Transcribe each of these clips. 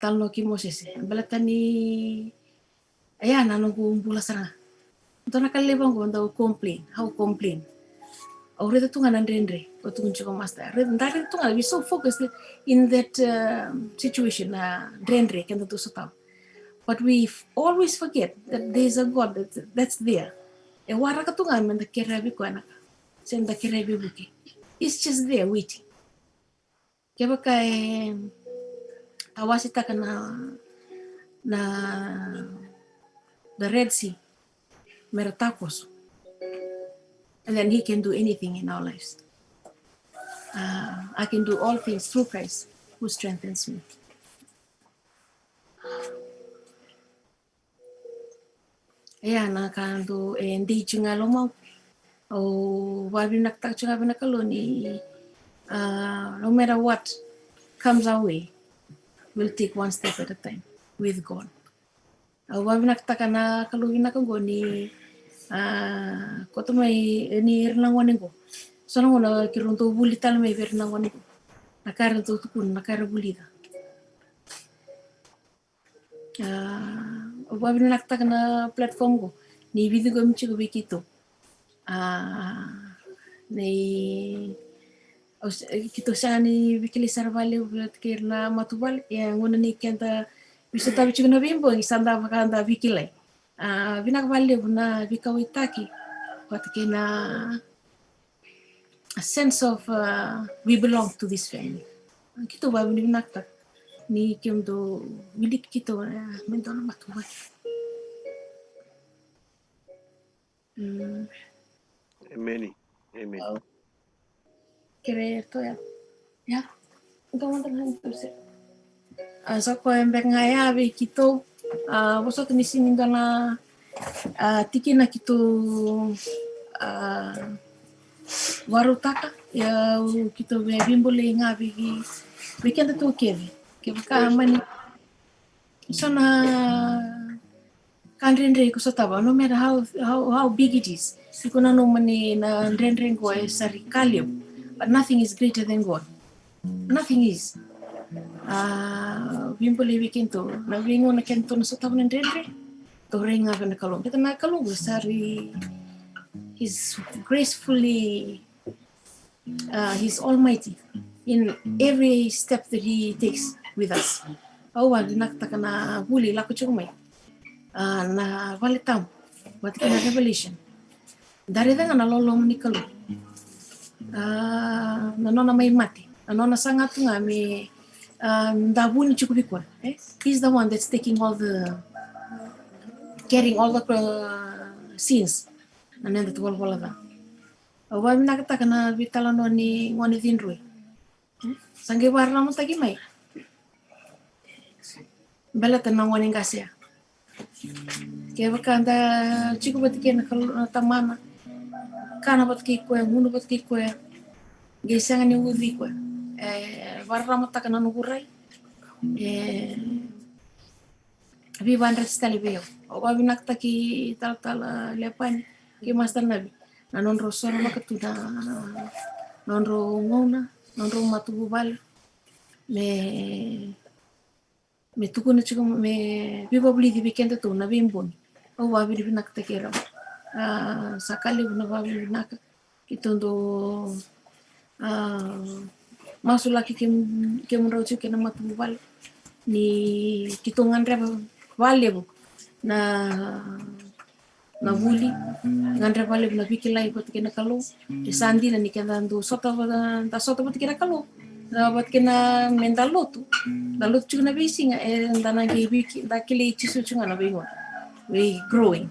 talno ki Moses balatani aya nanong bula saranga tona kalebang ko ndau complain already tunga nandendre o tunga chuko master ndare tunga we so focused in that situation drendre kendo to sotau but we always forget that there's a God that's there e wara ka tunga men da kerabi ko anak sen da kerabi buki it's just there waiting kaya kay awasita ka na the Red Sea meratapos and then he can do anything in our lives. I can do all things through Christ who strengthens me. Ayan, nakando hindi chunga lomo o wabi naktak chunga binakaloni no matter what comes our way, we'll take one step at a time with God. Wabi naktak na kalugin na kagoni koto may ni irnangwanin ko. So nang una kirunto bulital may irnangwanin ko. Nakara to tukun nakara bulida. Wabi naktak na platform ko ni video ko mchiko bikito. Ni kito sani bikili sarvale bulat kirna matubal yang nguna ni kenta bisa tabi chiko na bimbo isanda bakanda bikilai. Binak vale buna bikawitaki but kena a sense of we belong to this family. Kito babi ni naktak ni kendo milik kito mento na matubal. Amen. Kira to ya. Ikaw man sih. So ko embek ngaya be kito boso tumisin na tiki na kito warutaka ya kito be bimbole ngabi weekend to kevi ka mani so na kanrendre ko sa taba no matter how big it is sikuna no mani na ndrendre ko sari kalio but nothing is greater than God. Nothing is. Bimbole weekend to na wingo na kento na sa taba na ndrendre to renga na kalong kita na kalong sari he's gracefully he's almighty in every step that he takes with us. Awan nakta kana huli lako chumay na valitam wat kana revelation. Dari da na lolong ni kalu. Na nona may mati. Na nona sangat nga may dabuni chukubikwa. He's the one that's taking carrying all the sins. And then the wala da. Awan nakta kana bitala no ni ngoni dinrui. Sangge warna mo tagi may. Bela tenang waning kasya. Kaya bakanda chiku bat kena kalau tamana. Kana bat kikwe, munu bat kikwe. Gesanga ni udhi kwe. Warna mo takana nugurai. Abi bandar sekali beo. Abi nakta ki tal lepan ki master nabi. Na non rosona makatuna non ro ngona, non ro matubal. Me tuku na chico me vivo bli di weekend to na bimbon o wabi di nakta kera sakali na wabi nak kitondo masulaki kem rochu kena matubal ni kitongan re vale bu na buli ngandre vale na bikilai pot kena kalu di sandi na ni kena do sota pot kena kalu dapat kena mental lotu lalu juga na bisi nga ndana gibi dakili chisu chunga na bingo we growing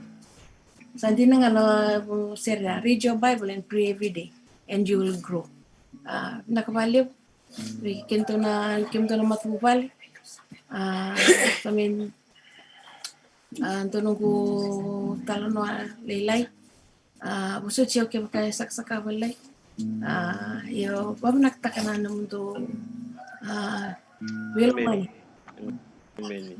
sandi nga na serra read your Bible and pray every day and you will grow nakabali we kento na matubali tamen antono ko talano leilai buso chiyo ke bakay saksaka balay yo wag naktakana naman to will money. Amen.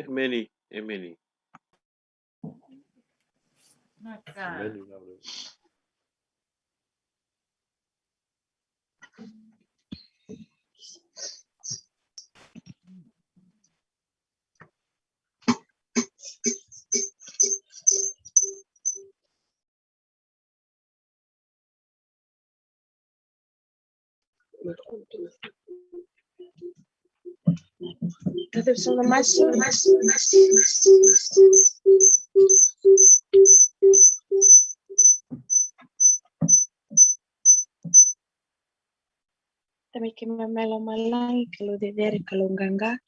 Many, many. Many lovely. Tatap sama masuk. Tapi kami malam kalau dari kalau enggak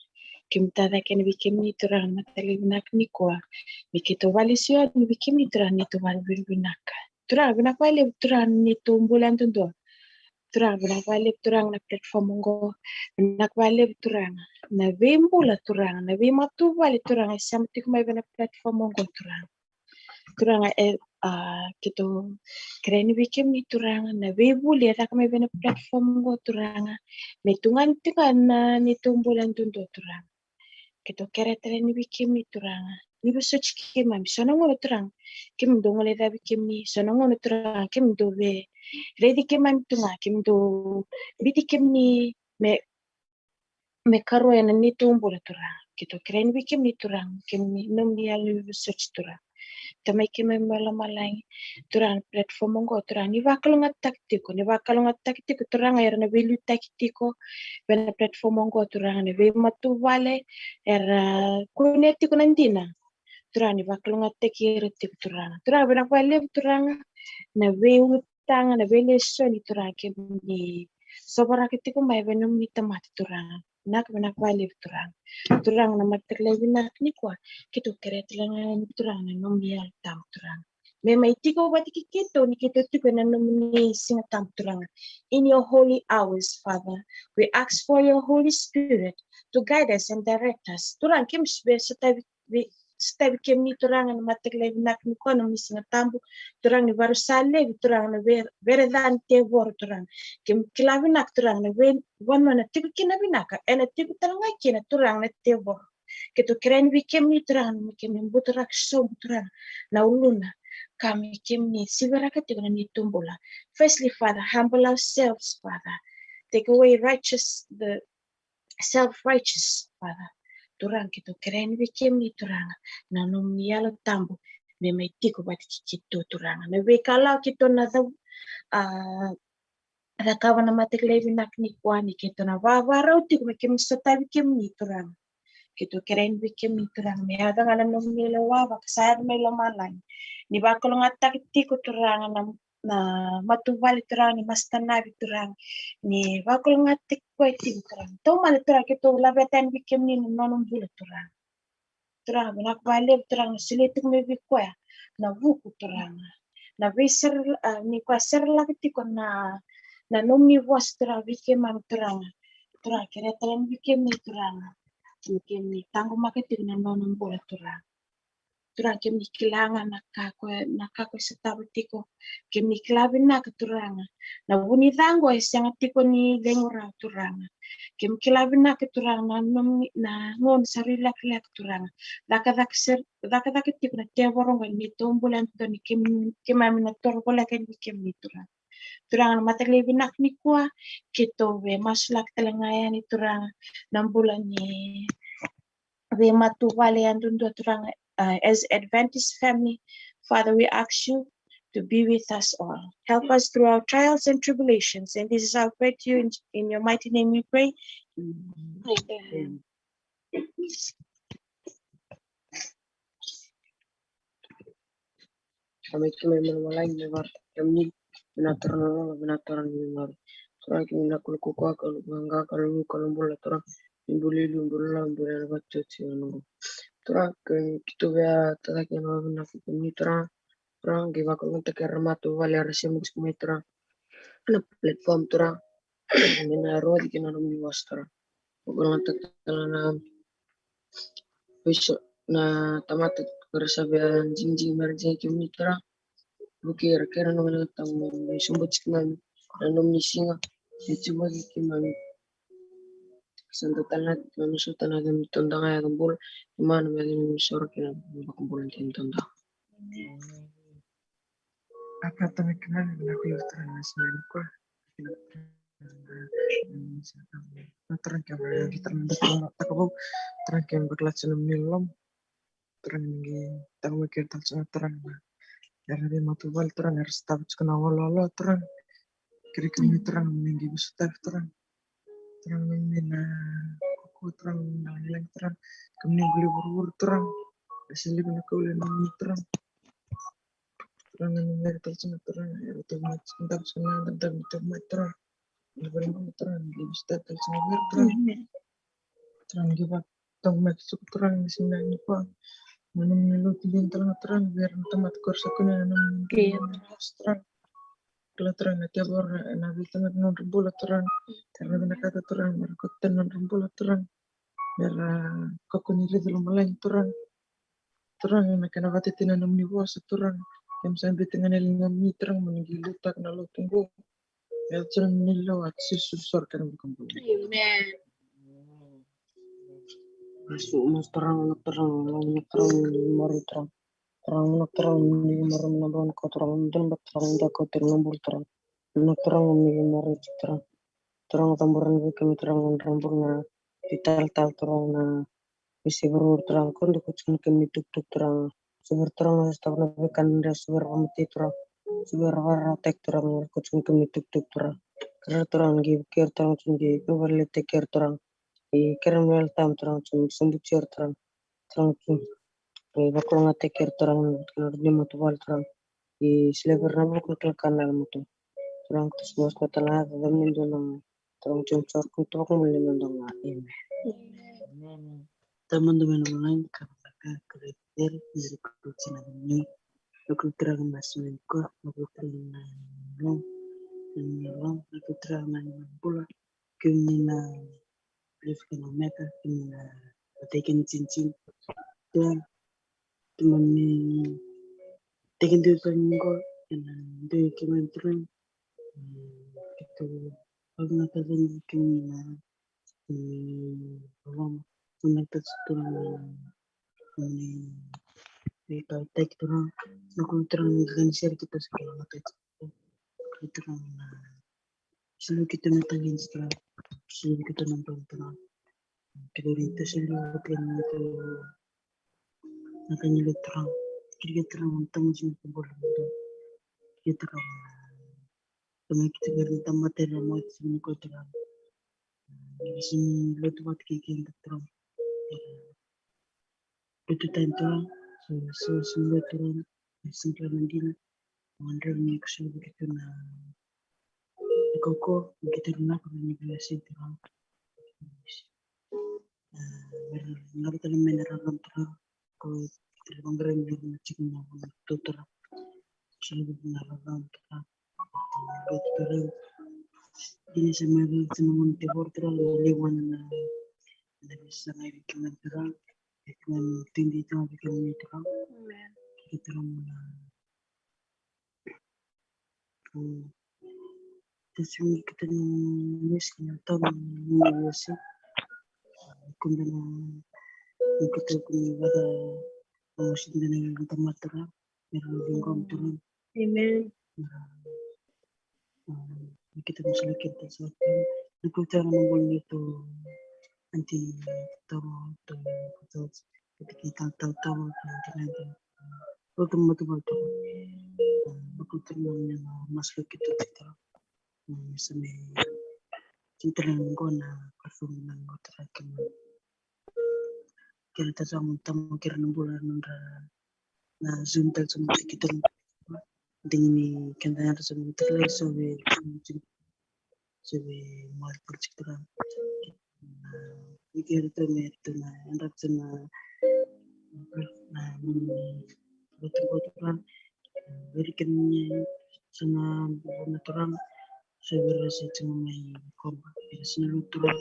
kim tada ken bikim ni turang matali binak ni kwa bikito valisio ni bikim ni turang ni tu val binak turang binak vali turang ni tu bulan tu turang binak vali turang na platform ngo binak vali turang na vembula turang na vematu vali turang samtik mai bina platform ngo turang kito keren bikim ni turang na vebuli ada kami bina platform ngo turang metungan tingan ni tu bulan tu turang kito keretere ni bikim ni turang ni beso chiki mam sono ngono turang kim do ngole da bikim ni sono ngono turang kim do be redi kim mam tunga kim do biti kim ni me karo yana ni tumbo la turang kito keren bikim ni turang kim ni nom ni alu beso turang tamay kim mala malang turang platform ngo turang ni vakalunga taktiko turang era na velu taktiko bena platform ngo turang na ve matu vale era kuneti kunandina turang ni vakalunga takir tik turang bena vale turang na ve utang na vele so ni turang kim ni sobara kitiko mai benum ni tamat turang nak bena vale turang na matek lagi nak ni kwa kito keret lang turang na nombial tam turang me mai tiko wati kito ni kito tiko na nomni singa tam turang in your holy hours Father we ask for your Holy Spirit to guide us and direct us turang kim sbe setabi kim ni turang na matek lagi nak ni kwa no singa tambu turang ni baru sale turang na veredan te vor turang kim kilavi nak turang na wan mana tiko kina binaka ena tiko talanga kina turang na te vor kito keren vi kim ni turang na kim ni buturak so turang na uluna kami kim ni sibaraka tiko na ni tumbula firstly Father humble ourselves Father take away the self-righteous Father turang kito keren vi kim ni turang na num ni yalo tambu me mai tiko bat kito turang na ve kalau kito na ada kawan nama teklevi nak ni kwani kita na vavara uti kuma kem sotavi kem ni turang gitu keren bikin ni turang me ada ngala no melo wava kasar melo malai ni bakal ngatak ti ko turang na matu vali turang ni mastana turang ni bakal ngatik ko ti turang to mal turang kita labetan bikin ni nonom bulu turang nak vali turang silituk me bikwa na vuku turang na viser ni kwasar lagi ti ko na nomi was turang bikin mam turang kira turang bikin ni turang bikin ni tanggo maketik na nonom bulu turang kem ni kilanga nakako sa tabi tiko kem ni kilabin na katuranga na buni tango isang tiko ni lengura turanga kem kilabin na katuranga na ngon sarila kila katuranga daka tiko na teborong ni tombulan to ni kem amin na torbola ken kem ni turanga na matalibin nak ni kwa kito we masulak talangaya ni turanga ng bulan ni we matubali andun do turanga. As Adventist family, Father, we ask you to be with us all. Help us through our trials and tribulations. And this is our prayer to you. In your mighty name we pray. Amen. Kami memang malai memang kami binatang memang orang kami nak luku kalau bangga kalau boleh orang imbuli baca cian orang kita ya tak kena nak kami orang giva kalau tak kena matu valer semua kami orang na platform orang mina road kena nami wastra orang tak na besok na tamat kersabian jinjing merjai kami orang bukir kira nong tang sumbut kami nanom ni singa itu bagi kami santo tanat manusia tanah kami tondang ayat kumpul mana bagi manusia kira kumpul tim tondang. Apa tambah kenal dengan aku yang terang ko terang kaya kita mendapat takabo terang kaya berkelas dalam milam terang lagi tahu kita terang Era di matubal terang harus tahu kena wala terang kiri kami terang minggu bisa terang mina kuku terang nang terang kami beli buru terang asli kena kau nang terang yang terang era tu macam tak senang terang lebaran terang bisa terang terang juga tahu maksud terang di sini ni pun Menung terang biar tempat kursa kuna terang kalau terang tiap orang nabi tempat non rumpulah terang karena benda kata terang mereka non rumpulah terang biar kokoni ridu malain terang mereka nak bati tina nom ni was terang yang sampai tengah nelingam ni terang meninggi lutak na lo tunggu ya terang nilo at susur kan bukan boleh. Amen. Masuk mas terang mari terang ni maram nabon ko terang dan terang dah ko terang ni mari terang tamburan kami terang rambutnya dital terang na isi berur terang kon dikucing kami tuk terang seber terang setahu nabi kan dah seber amati terang seber tek terang kucing kami tuk terang kerana terang gibker terang cungi kembali teker terang Caramel tam terang sembut terang cum bakul ngate ker terang di matual terang di selebar nama kulkel kanal mutu terang terus bos kota lah dalam minjol terang cum kutu aku mulai mendong ini teman-teman lain kakak kerja dari kerja ini aku terang masuk ke aku terang aku terang pula kemina Live kena mereka kena taken cincin dan teman ni taken tu pengko kena tu kementerian itu aku nak kena orang mereka sekarang ni kita take terang aku terang dengan share kita segala macam kita terang selalu kita mentangin sekarang selalu kita nonton terang kita rinta selalu itu akan jadi terang kita terang tentang jenis bola itu kita terang Tama kita berita materi mau sini kau terang. Di sini lo tu buat kikin terang. Itu tentu semua terang. Simpel mandina. Mandra ni kesal begitu na. Koko begitu na kalau ni biasa terang. Nak kita menerangkan terang. Kalau kita memberi macam mana tu terang. Selalu menerangkan terang. Betul. Ini sebenarnya teman tebor terang lewat na bisa naik dengan terang, dengan tinggi terang, dengan terang. Kita mula. Terus kita miskin tahun ini sih. Kemudian kita punya pada masih dengan tempat terang, dengan terang. Amen. Kita mesti kita sesuatu. Kita cara membuat itu nanti tahu kita tahu nanti betul yang masuk kita sampai kita yang guna performa yang terakhir kita sama tamu kira bulan na zoom tel sama kita dengan kita harus sama terus sobre mal kita Mikir itu na hendak na betul-betul berikan sana natural sebenarnya cuma mai korban sini natural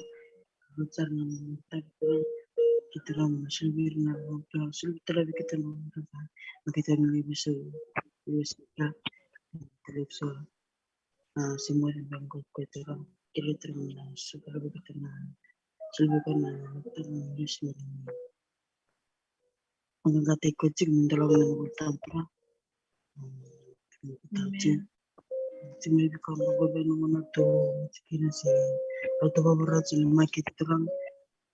besar nama kita ram sebir na sebir terlebih kita kita bisa televisi semua yang bangkut kita ram kita terima super begitu na sebab karena terus menganggap kucing mendalami tanpa tahu cuma itu kalau beberapa mana tu sekiranya si atau beberapa sini makin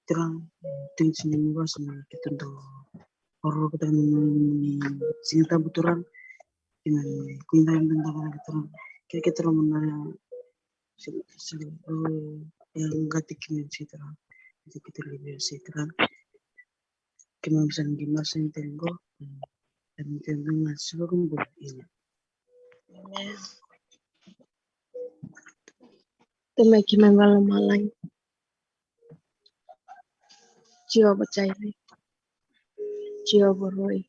terang tinggi sini luas kita tu orang kita ni sini tahu terang dengan kuintan tentang kita terang mana yang gatik ni si terang jadi kita lebih si terang kemampuan gimana yang tengok dan dengan sebelum buat ini. Tama kimangala malay. Jiwa bacay. Jiwa boroy.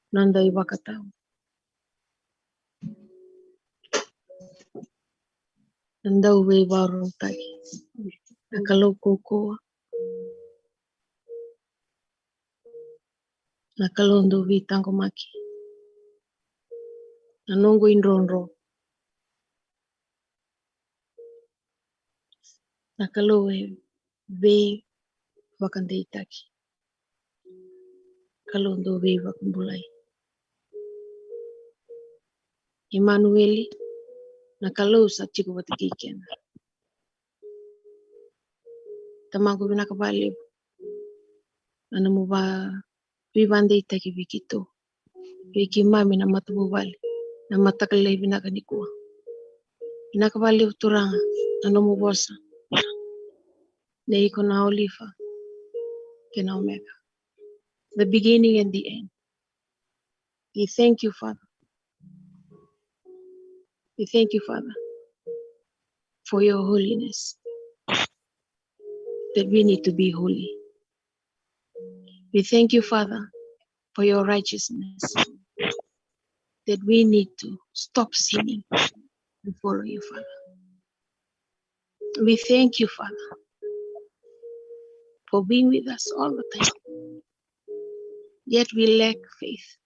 Nanday bakataw. Nandaw way baro tay. Nakalaw koko. Nakalondo vitang kumaki. Nanongo inronro. Nakalow be wakande itaki. Kalondo be wakumbulay. Emmanueli nakalow sa chiko batikikian. Tamago binakabali. Ano mo ba bibande itaki bikito. Biki mami na matububali. Na matakalay binakanikua. Binakabali uturanga. Ano mo bosa. Na iko na olifa. Kina omega. The beginning and the end. We thank you, Father. We thank you, Father, for your holiness. That we need to be holy. We thank you, Father, for your righteousness. That we need to stop sinning and follow you, Father. We thank you, Father, for being with us all the time. Yet we lack faith.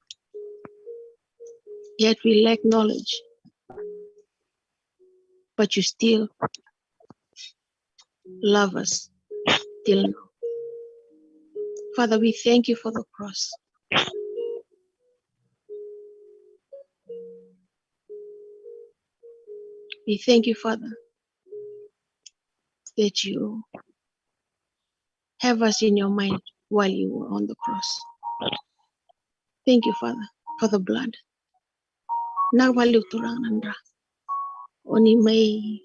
Yet we lack knowledge. But you still love us till now. Father, we thank you for the cross. We thank you, Father, that you have us in your mind while you were on the cross. Thank you, Father, for the blood. Nagwali uturang nandra. Oni mai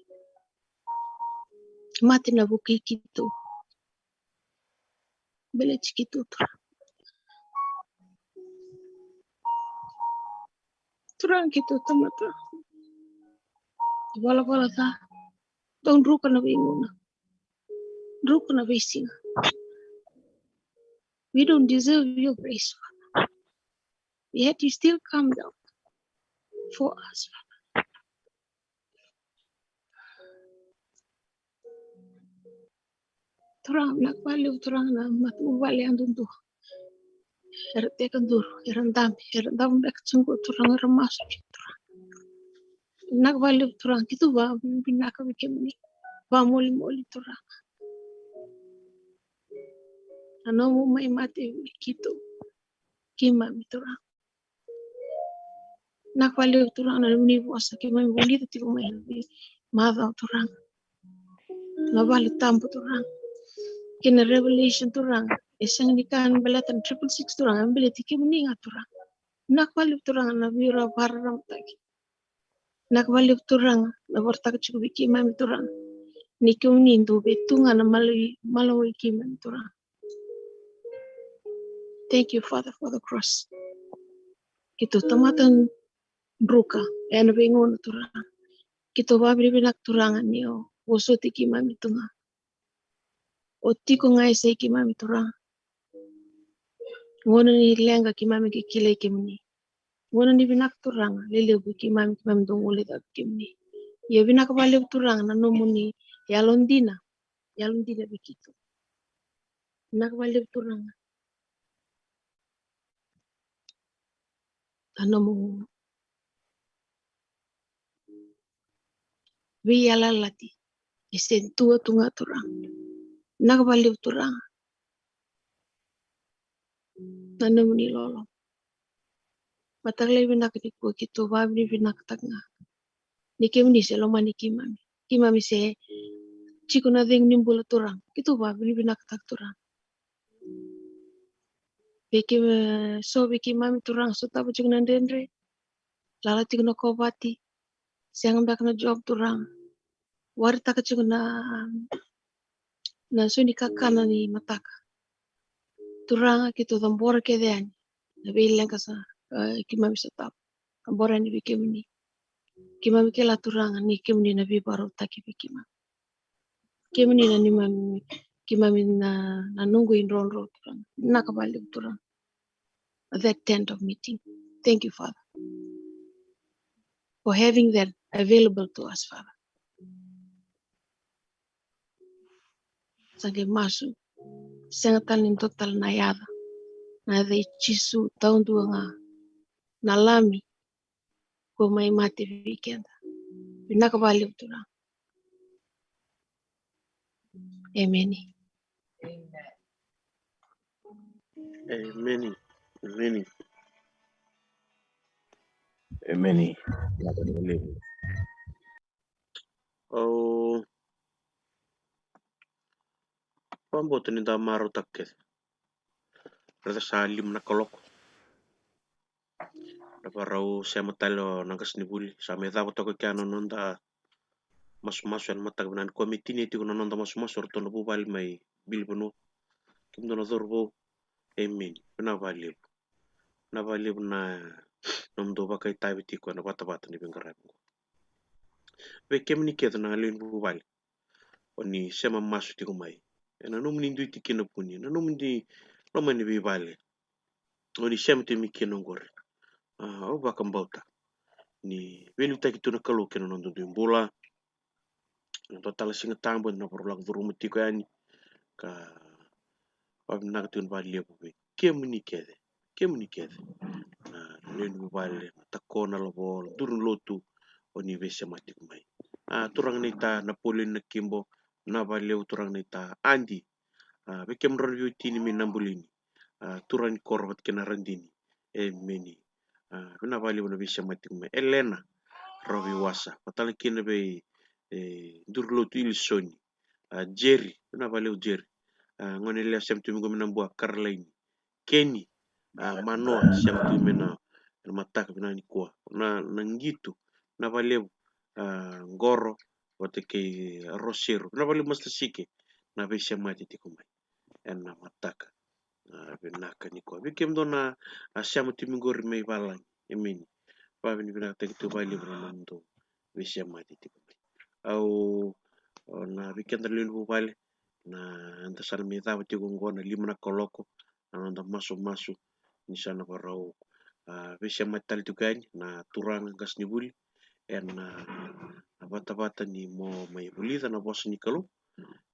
mati na buki kitu. Bele chikitu turang. Turang kitu tamata. Wala ta. Don't ruka na binguna. Ruka na bisinga. We don't deserve your grace, Father. Yet you still come down for us, Father. Turang nak balik turang na matu balik andun tu. Erte kandur, erandam bek cengku turang ramasuk turang. Nak balik turang kitu ba binaka bikin ni. Ba moli turang. Ano mo may mati kitu. Kima mi turang. Nak balik turang na ni buasa kima mi boli tu tiku mai. Mada turang. Na balik tampu turang. Kena revelation turang. Esang ni kan belatan 666 turang. Ambele tiki meninga turang. Nak balik turang na bira baram tagi. Nak balik turang na bortak cukup biki mami turang. Niki unindu betunga na malawi kima turang. Thank you, Father, for the cross. Kita tamatan bruka ena bengon turang. Kita babri binak turangan niyo. Woso tiki mami tunga. Oti ko ngai sei ki mami turang. Ngono ni lenga ki mami ki kile kimni. Ngono ni binak turang lele bu ki mami dong ule da kimni. Ya binak bale turang na nomuni yalondina bikitu. Nak bale turang. Anomu wi yalalati. Isen tua tunga turang. Nak bale turang. Anomu ni lolo. Matagle binak di ko kitu babri binak tanga. Nikimni se loma nikimami. Kimami se chikuna ding nimbula turang. Kitu babri binak tak turang. Beki so beki mami turang so tabu chikuna ndendre. Lala tikuna kobati. Siang bak na job turang. Warta ka chikuna na suni kakana ni mataka. Turanga kitu tambora kedeani. Na bilang kasa kimami so tabu. Tambora ni beki mini. Kimami kela turanga ni kimini na bibaro taki beki mami. Kimini na ni mami. Kimami na nunggu inronro turang. Nakabalik turang. At that tent of meeting. Thank you, Father, for having that available to us, Father. Sange masu, sengatal ni total na yada, na de chisu taun dua nga, na lami, ko may mati weekend. Pinakabalik turang. Amen. Amen. Amen. Amen. Oh, pamboto ni da maro takke. Rada sa lim na kolok. Da parau sa matalo nangkas ni buli. Sa me dabo toko kiano nonda mas yan matag banan komiti ni tigo nonda mas orto no bubal may bilbono. Kim dono dorbo. Amen. Na valib na nomdo bakay tayo tiko na bata ni bengarap ko. Ve kem ni kedo na alin bubal. Oni sema masu tiko may. Na nomni ndu tikina puni. Na nomni lomani bibale. Oni sema te mikino ngore. O bakam bauta. Ni velu taki tuna kalu kena nonton tu bola. Total singa tambo na perolak durumut tiko yani. Ka pabnak tun bali lepo be. Kem ni kede. Len bubale takona lobo durun lotu oni vese matik mai. Turang nita Napoleon na kimbo na baleu turang nita Andi. Bekem review tini min nambulini. Turang korbat kena randini. Meni. Na baleu na vese matik mai. Elena Robi wasa. Patala kina be durlotu ilisoni. Jerry. Na baleu Jerry. Ngone lea sem tu mingo minambua Caroline. Kenny. Manoa sem tu mena matak binani kuah. Na nanggitu. Na baleu ngoro wateke rosero na bali mas sike na besha mati tikumai na mataka benaka ni ko bikem dona asya mati mingori mai balang emini pa bini bina tek tu bali bronondo besha mati tikumai au na bikem dalil bu bali na anta sana mita bati gongona limna koloko na anda masu ni sana barau besha mati tukani na turang gas ni buli na bata-bata ni mo mai bulida na bos ni kalu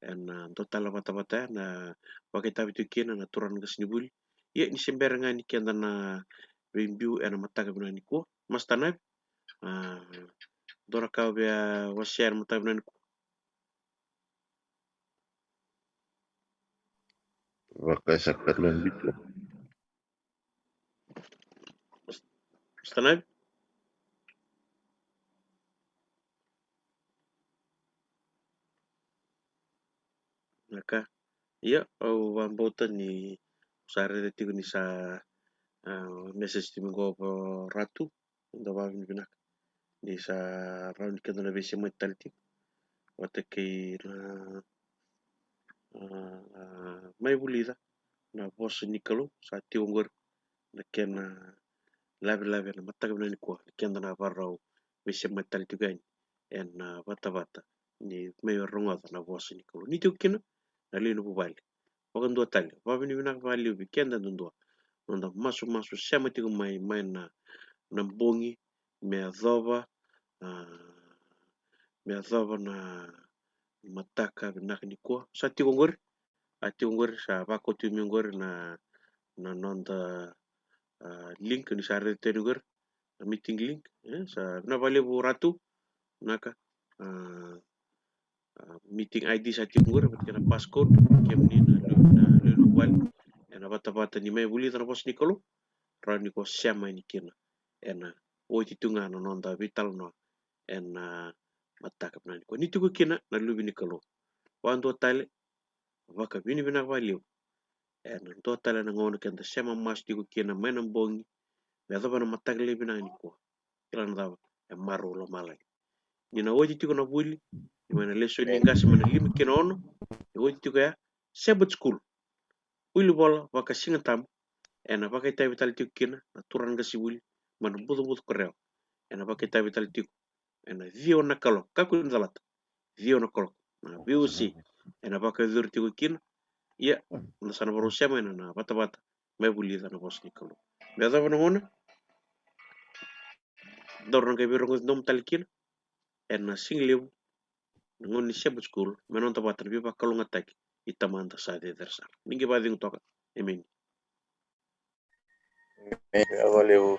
na total bata-bata na pakai tabi tu kena na turan gas ni buli ye ni semberangan ni kenda na bimbiu na mataga bina ni ko mas tanab dora kau bea wasiar mataga bina ni ko Pakai sakat lembit lah. mas tanab maka iya au bambautan ni usare de tigo ni sa message ti minggu ratu da babin bina di sa round kenda na besi metal ti watake na mai bulida na bos ni kalu sa ti ongor na kena labi-labi na mataga bina ni ko kenda na barau besi metal ti gani na bata-bata ni mai rongoda na bos ni kalu ni tu kena na lino bubali wakan dua tali babin bina bali ubi kenda dundua nonda masu sama tigo mai na bongi me adhoba na mataka benak ni ko sa ti ongor ati ongor sa bako ti ongor na nonda link ni sa rete ongor meeting link sa na bale bu ratu naka meeting ID sa ti ongor bat kena passcode kem ni na lulu wal na bata-bata ni mai buli tra bos ni kolo rani ko siama ni kena o ti tunga no nonda vital no mataka bina ni ko ni tu kena na lubi ni kolo wando tale waka bini bina valeu to tale na ngono kenta siama mas ti kena mai na bongi me adhoba na mataka le bina ni ko kila na daba maru lo malai ni na oji tiko na buli ni mana leso ni ngasi mana limi kena ono ni oji tiko ya sebat school uli bola waka singa tam pakai tabi tal tiko kena na turan gasi buli mana butu koreo pakai tabi tal tiko vio na kalo kaku ni dalat vio na kalo na VOC pakai dur tiko kena ya na sana baru siama na bata-bata mai buli na bos ni kalo me adhoba na ngono dor na gabi rongo dom tal kena na singleu ngon ni sebat school menon ta batan bi bakalo ngatak itamanta sa de dersar ningi bading toka emin Valeu.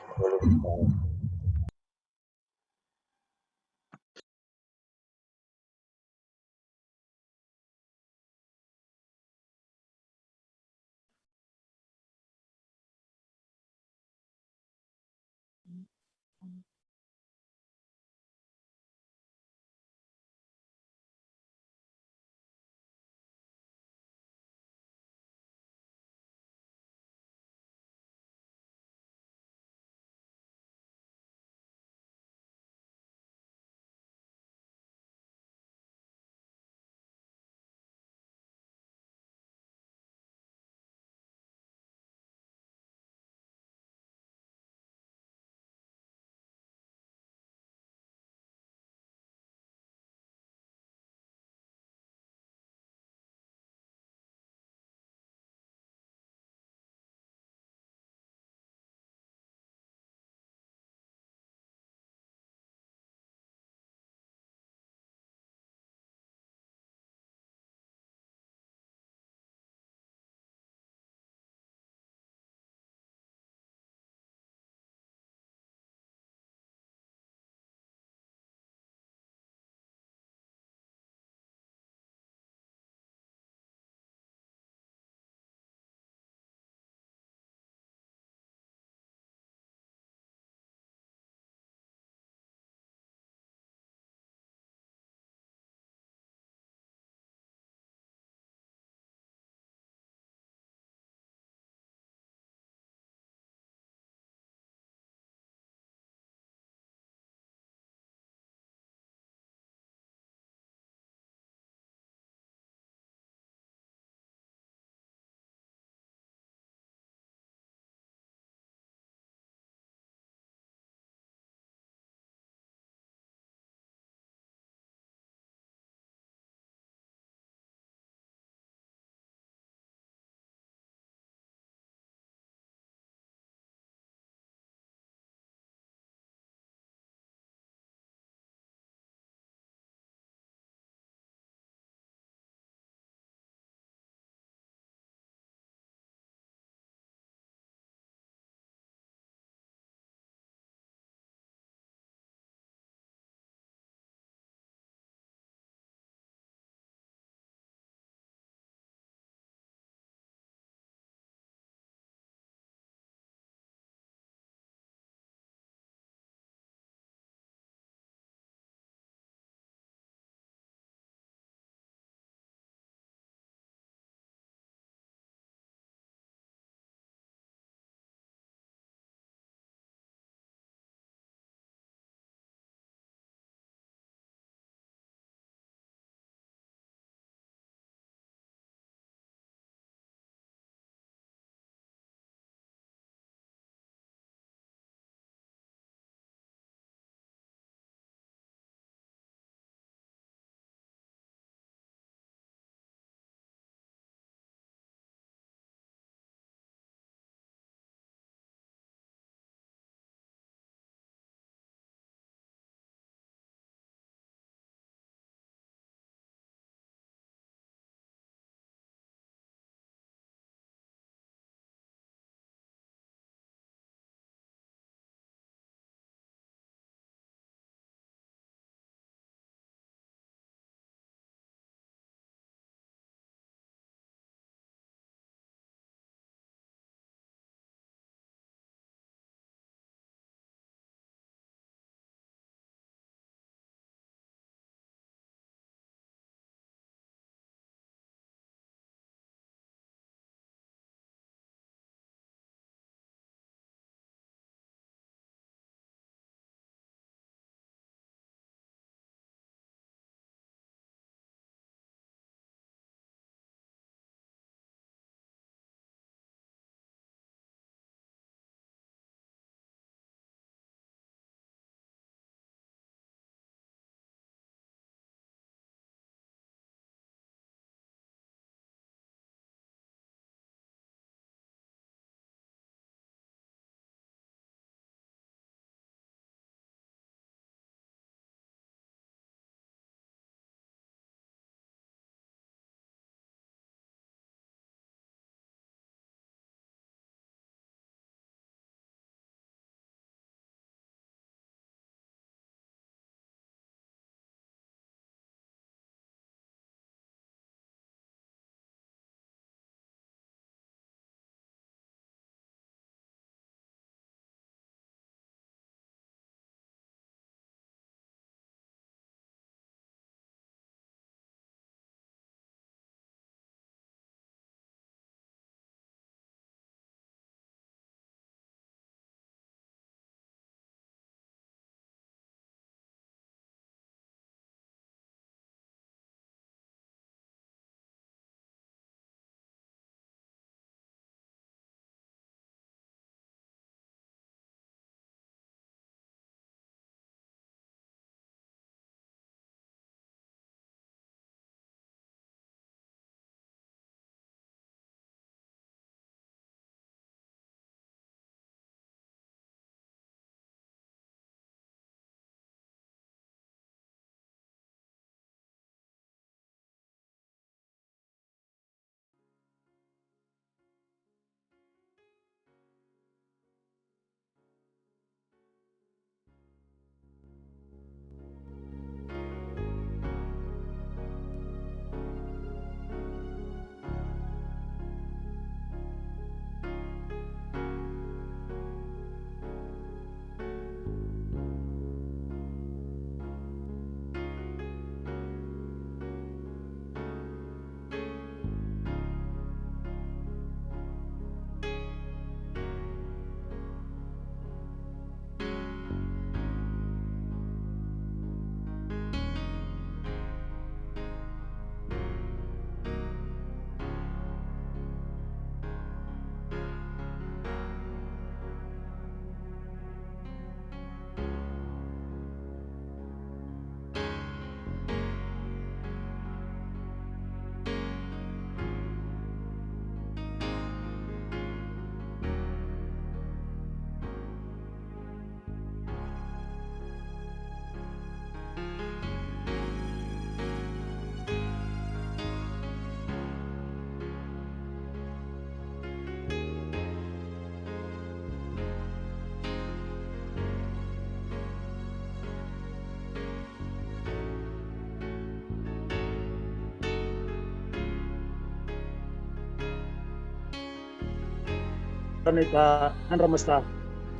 Tanita Andramasta.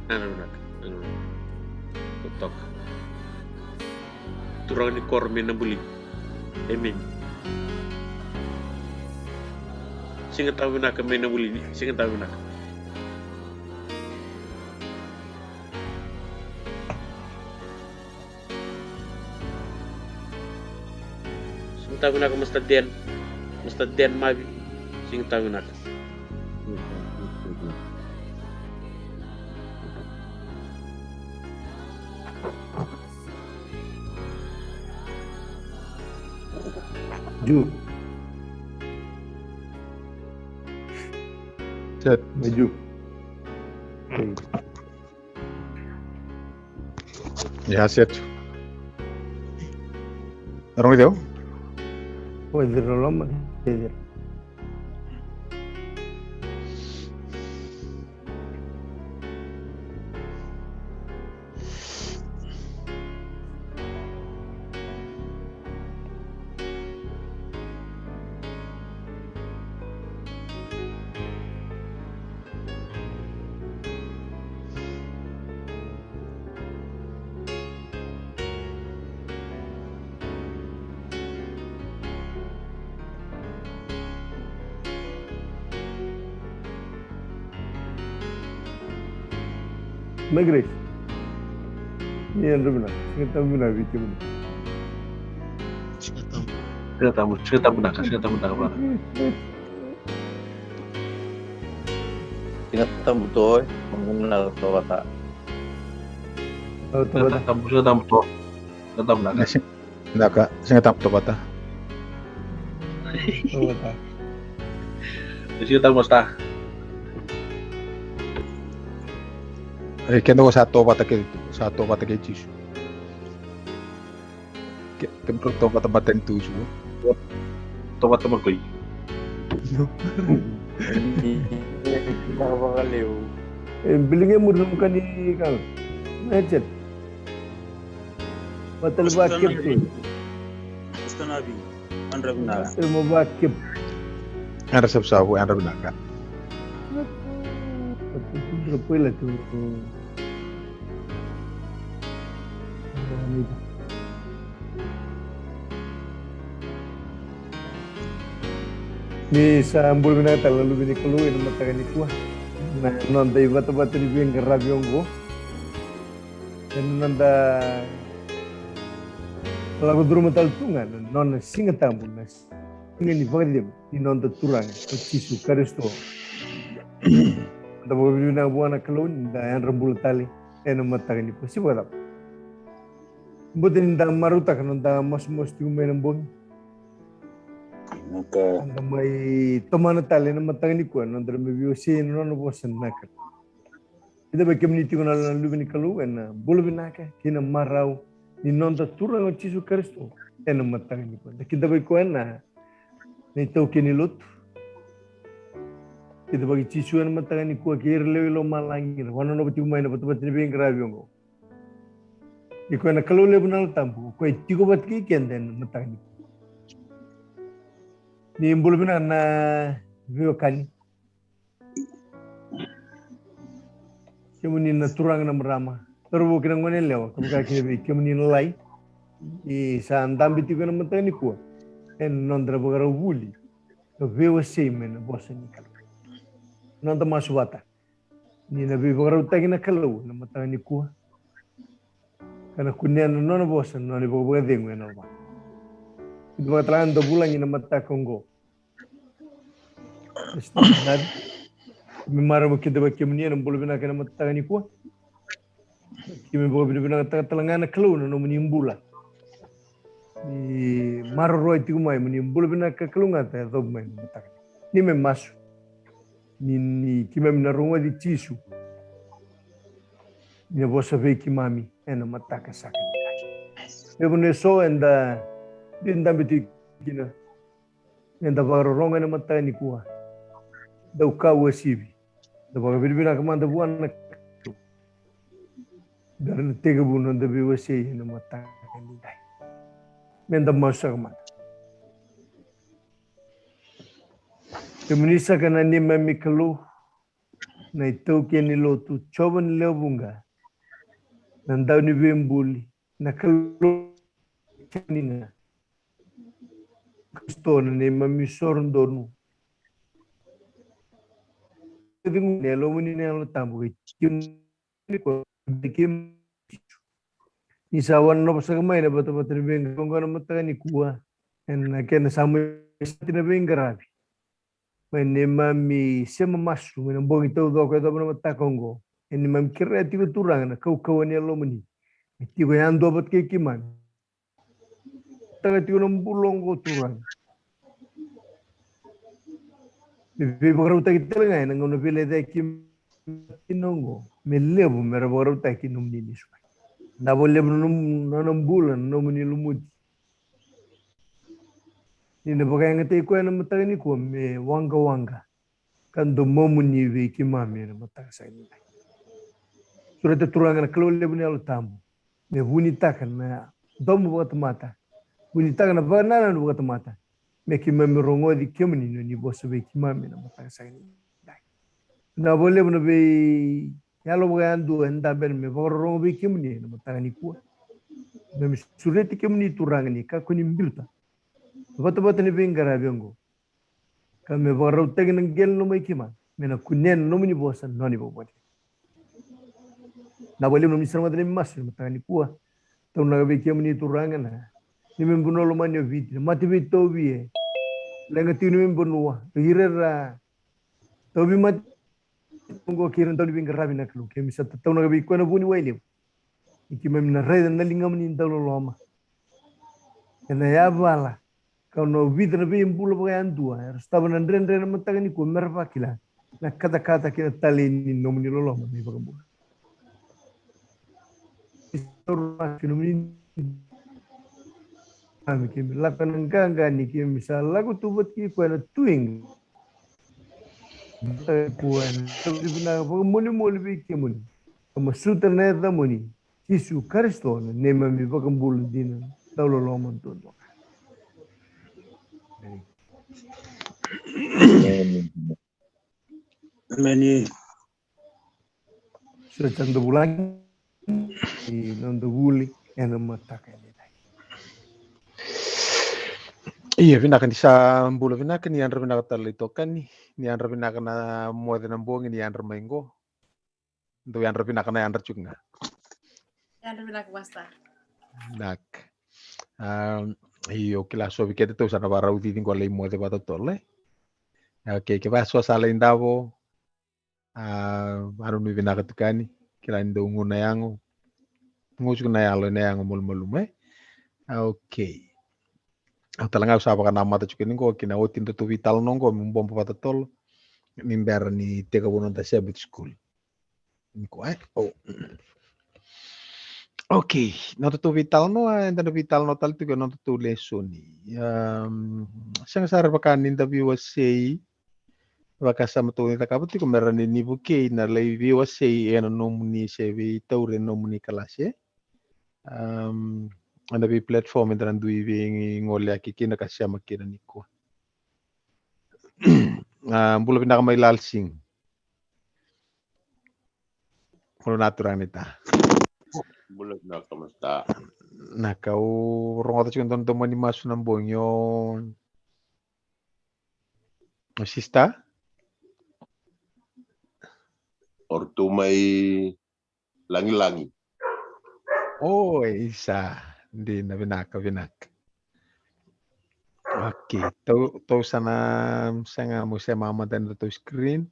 Anak. Tutok. Turang ni korme na buli. Emin. Singa tahu nak main na buli ni. Singa tahu nak. Singa tahu nak Masta den mabi. Singa tahu nak. Ju. Set, maju. Ya, set. Orang itu? Oh, itu lama. Magres. Ni yang mana? Kita mana bikin? Singa tahu nak apa? Ingat tamu tu, mengenal tu kata. Oh, Singa tahu nak. Nak kak, saya tak tahu kata. Oh, kata. Singa tahu Masta. Kendo ko satu kata ke cisu. Kendo to kata baten tu cisu. Tomat koi. Bilingnya mudah kan ni kal. Macet. Batal bakib tu. Ustanabi. Andra Guna. Ilmu bakib. Ada sebab yang ada gunakan. Berapa lah tu? Ni sambul binatang lalu bini keluar nama tangan ni kuah. Nah, nonda ibat-ibat ni biang kerap yang go. Dan nonda lagu dulu metal tungan, nonda singa tambul nas. Singa ni bagai dia, ni nonda turang, cisu karisto. Nonda bagai bini buana keluar, nonda yang rembul tali, nama tangan ni kuah. Siapa tak? Bukan nonda marutak, nonda mas tiumai nambung. Anda mai teman tali nama tangan ni kuan, anda lebih biasa nona bosan nak. Kita bagi community kuna lalu bini kalu, na bolu binaka, kina marau, ni nonda turang o cisu karisto, nama tangan ni kuan. Kita bagi kuan na, ni tahu kini lut. Kita bagi cisu nama tangan ni kuan, kira lewi lo malangin, wana no beti umai na batu-batu ni bing kerabi ongo. Ikuan na kalu lewi nal tampu, kuai tigo bat ki kian nama tangan ni. Ni bulu bina na vio kani. Kemuni na turang na merama. Terbu kena ngone lewa. Kemuka kemuni nalai. Sa andam biti ko na matang ni kuwa. En nondra bagara wuli. Vio same na bosa ni kalu. Nonda maswata. Ni na vio bagara utagi na kalu na matang ni kuwa. Kana kunya na nona bosa nona bagara dengo na ba. Itu bateran do bulan ina mata Kongo. Estado. Memara kita bagi menian boleh bina kena mata ni kuah. Kita boleh bina kata telangana keluar no menimbula. Ni marro itu kumai menimbul bina ke keluar kata tu main mata. Ni memasuk. Ni kita menarunga di cisu. Ni bosa veki mami ena mata kasaka. Dia punya so enda dinda biti kina. Enda baru ronga ena mata ni kuah. Dau kau sibi. Da baga birbina kamanda buan na. Dan tega bunon da biwasi ena mata ni dai. Menda masa kamanda. Temenisa kana ni mami kalu na itau keni lotu choban leo bunga nandau ni bembuli na kalau chanina stone ne mamisor ndonu tingu ne lo muni ne lo tambu kim ko dikim isawan no pasagamay na bata-bata ni benga kung ano mataga ni kuwa en kena samu tina benga rabi mene mami sema masu mene bongi tau do ko do na matakongo en mam kira tigo turang na kau kawan ya lo muni tigo yang do bat ke kiman taga tigo nam bulong ko turang Bibi baru tak kita lengai nang ngono pile dai kim tinongo melebu mera baru tak kinum ni suai na boleh num nanam bulan no muni lumut ni na bagai ngate ko na mata ni ko me wanga kan do momuni ve kimame na mata sa ni surata turanga na klo lebu ni al tamu me buni takan na domu buat mata buni takan na bana na buat mata me kimame rongo di kimni no ni boso ve kimame na mata sa ni na boleh no ve yalo bagai andu enda ben me rongo ve kimni na mata ni ko me surati kimni turanga ni ka kuni mbilta bata-bata ni bingara bengo kami baru tegi nang gel no mai kima mena kunen no mini bosan no ni bobodi na boleh no misra madani mas mata ni kuah tau na be kiam ni turanga na ni membuno lo manyo viti mati vito vie lenga tinu membuno hirera tobi mat ngo kiran tau bingara bina klu ke misa tau na be ko na buni waile ikimem na reda na lingam ni tau lo loma ena ya bala kalau vidra bem bulu bagian dua, stava nandren matang ni ko merva kila. Na kata kina tali ni nomni lolo ni bagian bulu. Istorma kini kami kimi lakan engga ni kimi misal lagu tubuh ki ko na tuing. Kuan tapi bina muli bi kimi. Kamu suter na da muni. Isu Kristo ne mami bagian bulu dina. Taulo lomon tu. Meni Sudah candu bulan di nonton guli yang matakan ini. Iya, vinakan isa bula vinakan ni andra vinakan talitokan ni andra vinakan na muada ng buong ni andra maingo. Do andra vinakan na andra juga. Andra vinakan basta. Nak. Iyo kila so vikete tu sana bara uti tingko lei muada bata tole. Oke, ke baso sala indavo. Aru ni vinakan tukani kila indo nguna yango. Ngusuk na yalo na yango mulmulume. Oke. Talanga usaba kana mata chukini ko kina otin to vital nongo mbombo pata tol nimber ni tega bonon ta sebut school niko okay no to vital no enda vital no tal tigo no to lesoni sang sar bakan interview sei baka sama to ta kabuti ko merani ni buke na le view sei eno nomuni sevi taure nomuni kalase anda bi platform entran dui vi ngole akiki na kasya makira niko bula pinaka may lalsing kulo natural nita bula pinaka masta nakau rongo ta chukon to mani masu ng bongyon sista ortu may langi-langi oh isa hindi na binaka okay to sana sanga mo sa mama dan to screen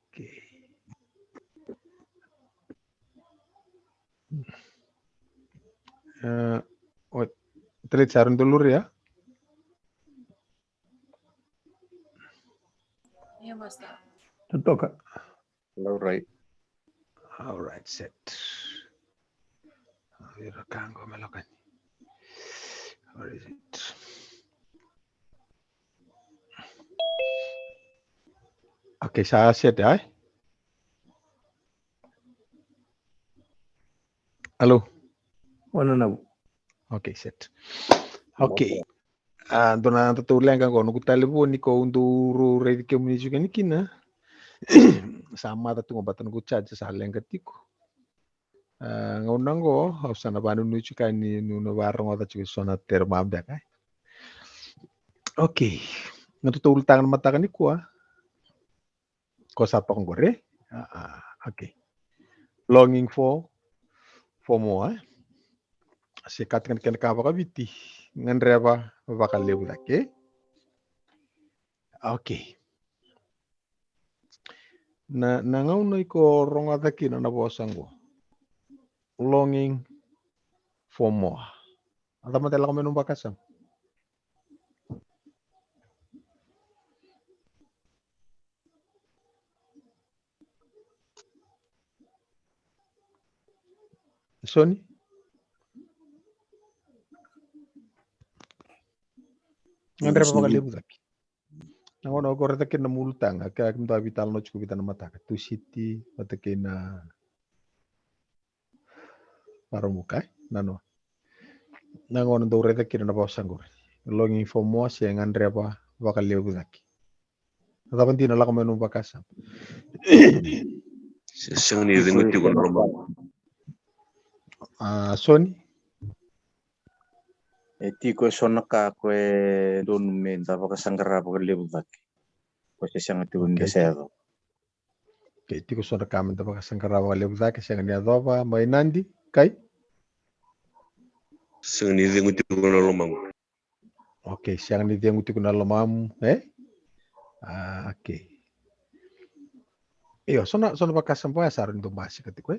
okay telit sarun dulu ya Iya basta. Tutuka. All right. Set. Rekam ko melakukan. Where is it? Okay, saya set ya. Halo. Mana nabu? Okay, set. Okay. Dona tutulenga ko nukutali po ni ko unduru ready community kan kina. Sama ta tungo batan ko charge sa lenga tiko. Ngaunango usana banu nuchu kan ni nuno barong ata chuki sona termam da kai. Okay. Natutul tangan mata kan ni ko. Ko sa pa gore. Okay. Longing for more. Sikat kan ken ka bakabiti. Ngandreba bakal lebu dake. Okay. Na ngauno iko ronga daki na nabosango. Longing for more. Ada matela kami nung bakasang. Sony? Ngandreba bakal lebu daki. Nangono ko reta ken multang ka kimta vital no chuku vital mata tu city mata kena paramuka nano nangono do reta ken na bosangor longing for more se ngandre ba bakal lebu daki ata bantina la kamenu bakasa Sengni denguti ko normal. Sony Tiko sonaka kwe don men da baka sangkara baka lebu daki. Ko sesang tu unda sedo. Okay, tiko sona kamen da baka sangkara baka lebu daki se ngani adoba mai nandi kai. Sengni denguti ko normal. Okay, siang ni denguti ko normal okay. Iyo, sona baka sampai asarin do basi katiko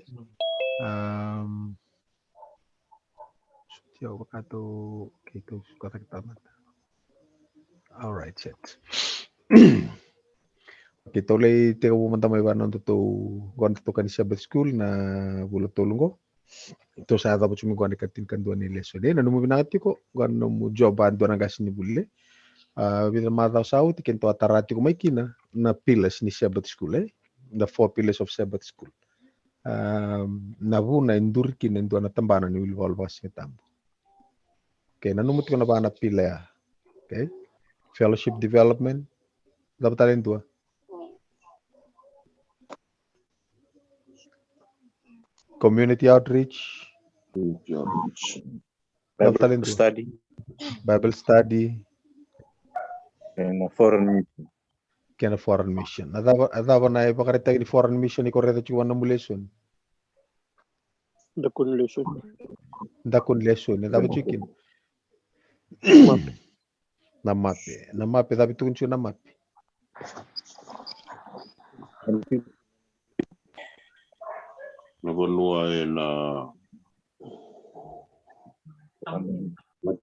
Jauh bakato kiko kata kita mata. Alright, set. Kita oleh tega bu manta mai banan to gon to kan Sabbath school na bulo tolungo. Ito sa ata cumi gon dekatin kan dua ni leso de na numu binati ko gon numu joban dua nagas ni bulle. Bila mata sau tiken to atarati ko mai kina na pillars ni Sabbath school the 4 pillars of Sabbath school. Na bu na indurki na dua na tambana ni wil volvas ni tambo. Okay, nanumut ko na ba na pila ya? Okay, fellowship development, dapat talin dua. Community outreach, Bible study, and foreign mission. Kena foreign mission. Ada na ibakarita ni foreign mission iko reta chuan na lesson. Dakun lesson. Ada chicken. Namape tapi tuncu namape. Nagonua na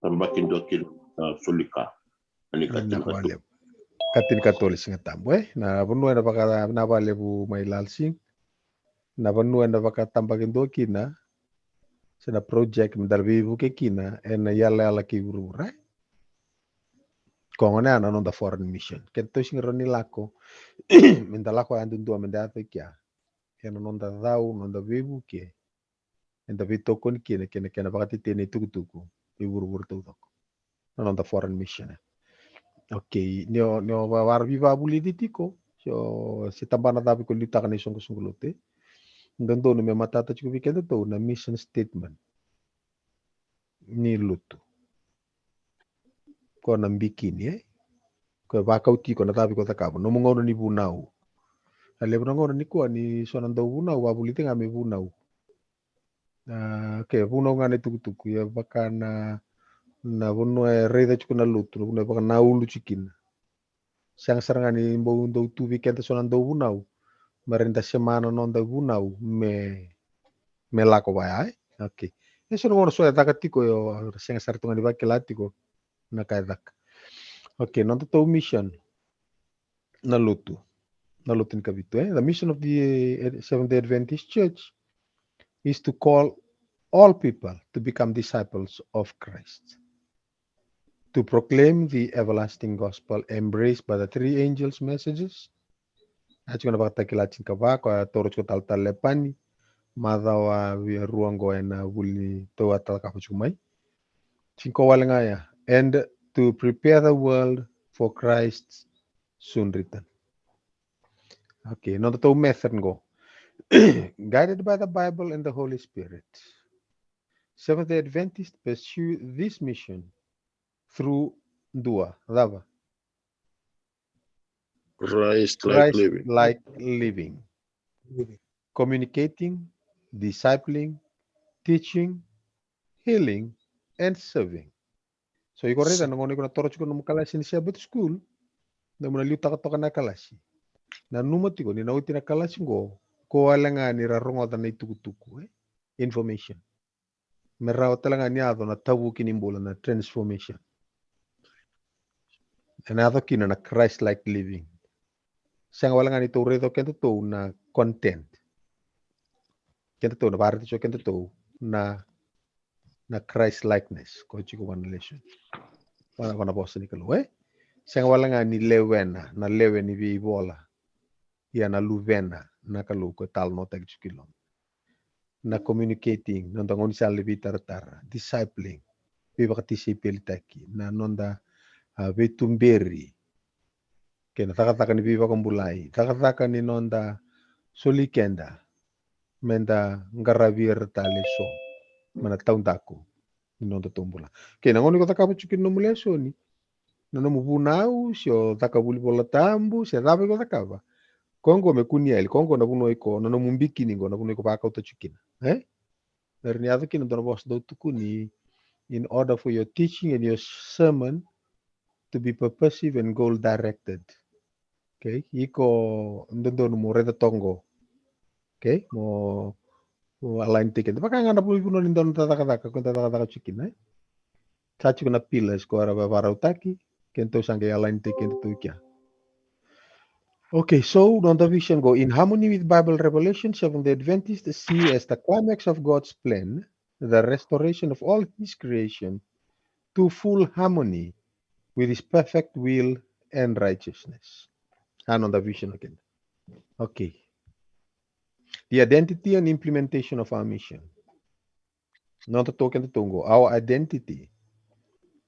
tambakin dokil sulika. Ani Katin katolis ngatambo na bonua na baka na vale bu mai lalsing. Na bonua na baka tambakin dokina. Sena project mendarbi bu kekina en yala ki urura. Kongone ana non da foreign mission. Kento sing roni lako. Mendalako andun dua mendata kia. Kena non da dau non da bebu ke. Enda vito kon kene bakati tene tuku. Ibur tuku. Non da foreign mission. Okay, neo war viva buli ditiko. So si tambana tapi ko lita kan isong kusungulute. Ndondo no me matata chuku vikendo to na mission statement. Ni lutu. Ko na mbikini ko bakauti ko na tapi ko takabo. No mongono ni bunau. Ale bunangono ni ko ni sonando bunau babuli tinga me bunau. Okay, bunau ngane tuku ya bakana na bono reda chuku na lutu no baka na ulu chikin. Siang sarangani mbo ndo tu vikendo sonando bunau. Merenda semana non da bunau me lako baya okay. Eso no ngono soya takatiko yo siang sartunga di bakelatiko na kaidak. Okay, non to mission na lutu in kabitu The mission of the Seventh-day Adventist Church is to call all people to become disciples of Christ, to proclaim the everlasting gospel embraced by the three angels' messages. Acho na bakata kilachin kabako toro ko tal lepani madawa ruango na wuli to atal ka chumai. Cinco walengaya and to prepare the world for Christ's soon return. Okay, no to method go. Guided by the Bible and the Holy Spirit, Seventh-day Adventists pursue this mission through dua, lava, Christ-like living. Christ-like living, communicating, discipling, teaching, healing, and serving. So iko reda nangoni ko na toro chuko no kalasi ni Sabbath school na muna liu taka na kalasi. Na numati ko ni nauti na kalasi ngo ko alanga ni rarongo ta na tuku information. Merao talanga ni ado na tabu kinimbola na transformation. Na ado kina na Christ-like living. Sanga wala nga ni to redo kento to na content. Kento to na parati cho kento to na Christ-likeness. Ko chiko wana lesson. Wana kona bosa ni kalo Sanga wala nga ni lewena na lewe ni vi bola. Ya na luvena na kalo ko tal no tag chukilon. Na communicating nonda ngoni sa levi taratara, discipling. Viva katisipil taki na nonda vetumberi. Kena taka ni viva kumbulai. Taka ni nonda solikenda. Menda ngaravir taleso. Mana taun taku. Ni nonda tumbula. Kena ngoni ko taka chukin no muleso ni. Nano mubunau sio taka buli bola tambu se dabe ko taka ba. Kongo me kuniel kongo na buno iko nano mumbiki ni na buno iko pa kauta chukin. Dari niado kina dona bos do tukuni in order for your teaching and your sermon to be purposive and goal directed. Okay, iko ndondo mo reda tongo. Okay, mo align ticket. Baka nga na puli puno nindon tataka chikin Sachi kuna pillars ko ara utaki kento sange align ticket to kya. Okay, so on the vision go in harmony with Bible revelation, Seventh-day Adventists see as the climax of God's plan the restoration of all His creation to full harmony with His perfect will and righteousness. And on the vision again. Okay. The identity and implementation of our mission. Not to talk and to tongo. Our identity.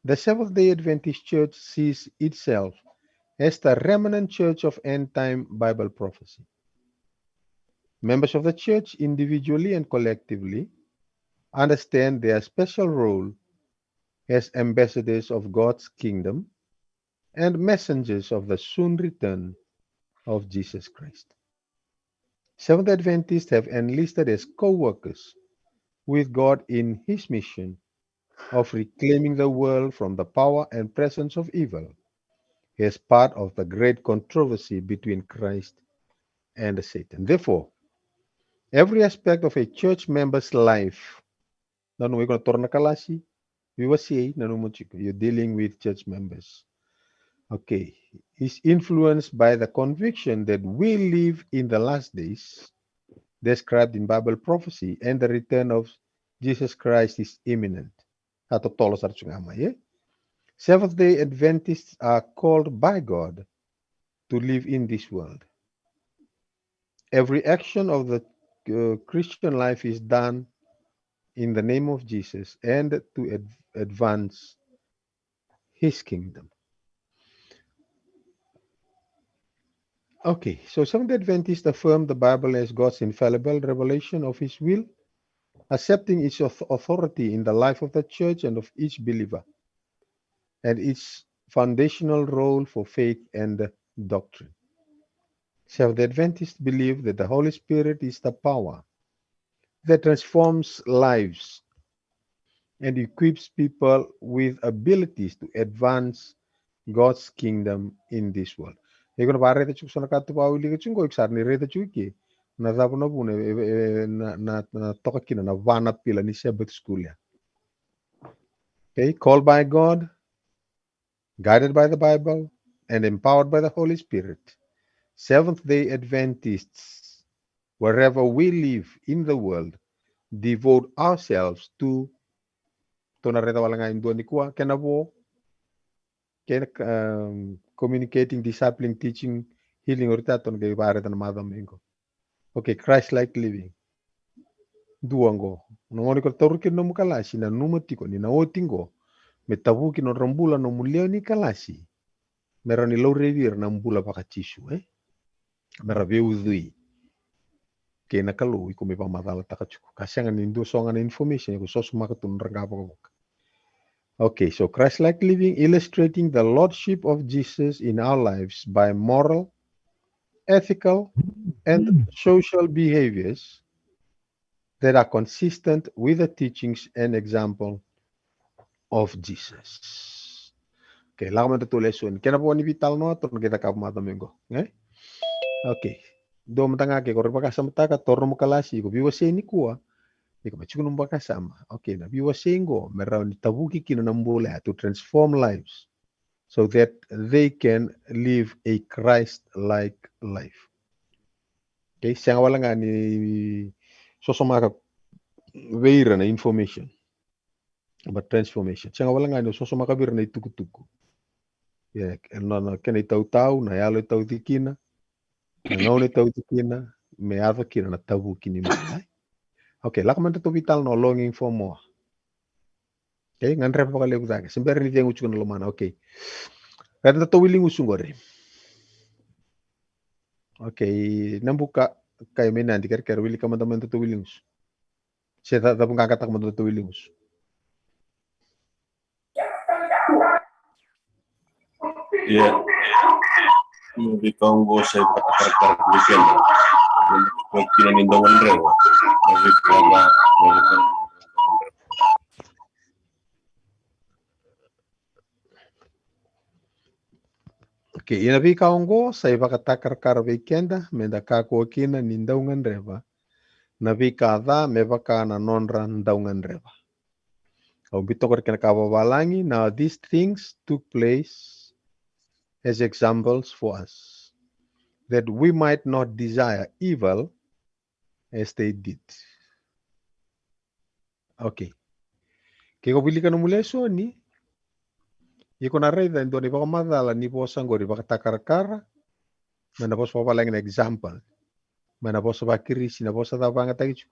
The Seventh-day Adventist Church sees itself as the remnant church of end-time Bible prophecy. Members of the church, individually and collectively, understand their special role as ambassadors of God's kingdom and messengers of the soon return of Jesus Christ. Seventh-day Adventists have enlisted as co-workers with God in His mission of reclaiming the world from the power and presence of evil as part of the great controversy between Christ and Satan. Therefore, every aspect of a church member's life, you're dealing with church members. Okay, is influenced by the conviction that we live in the last days described in Bible prophecy and the return of Jesus Christ is imminent. Seventh-day Adventists are called by God to live in this world. Every action of the Christian life is done in the name of Jesus and to advance His kingdom. Okay, so Seventh-day Adventists affirm the Bible as God's infallible revelation of His will, accepting its authority in the life of the church and of each believer, and its foundational role for faith and doctrine. Seventh-day Adventists believe that the Holy Spirit is the power that transforms lives and equips people with abilities to advance God's kingdom in this world. Ego na pare ta chukso na katu pa uli kachungo iksar ni reta chuki na zapo na bune na toka kina na vana pila ni Sabbath school ya. Okay, called by God, guided by the Bible, and empowered by the Holy Spirit. Seventh-day Adventists, wherever we live in the world, devote ourselves to tonareta wala nga indua ni kuwa kenabo communicating, discipling, teaching, healing oritaton kay pareta na madamengo. Okay, Christ-like living. Duango. Nongoni ko torukin no mukalashi na numatiko ni na otingo Me tavuki no rambula no mulio ni kalasi. Mera ni lau revir na mbula baka tisu, Mera veudhui. Kena kalau iko me pamadala takachuku. Kasiangan indo songan information ko sosu makatun rangapa. Okay, so Christ-like living illustrating the lordship of Jesus in our lives by moral, ethical, and social behaviors that are consistent with the teachings and example of Jesus. Okay, lama tu lesson. Kena po ni vital no atur kita kap mata minggu. Okay. Do matanga ke korba kasama taka torno makalasi ko biwa se ni kuwa. Iko machuku numba kasama. Okay, na biwa sengo merau ni tabuki kina nambola to transform lives so that they can live a Christ-like life. Okay, siang wala nga ni sosomaka veira na information about transformation. Siang wala nga ni sosomaka veira na itukutuku. Yeah, no kena itau-tau na yalo itau tikina. Ngau ni tau tikina me ava kina na tabuki ni mai. Okay, lakaman to vital no longing for more. Okay, ngan repa kali utak. Sember ni tiang ucuk na lomana. Okay. Kata to willing usungore. Okay, nambuka kay mena di kar willing ka man to willing us. Siya tapong kakatak man to willing us. Yeah. Di Congo sa pagkakar weekend. Kung kinanindongan rewa. Okay, inabi kaongo sa ipakatakar weekenda menda kako kina nindaungan reva. Nabi kada mevaka na nonra ndaungan reva. Au bitokor kena kawawalangi. Now these things took place as examples for us, that we might not desire evil as they did. Okay. Kiko pili ka numule so ni. Iko na reda ndo ni baka madala ni bosa ngori baka takar-kara. Mana bosa papalang na example. Mana bosa bakiri sina bosa tabanga tagichu.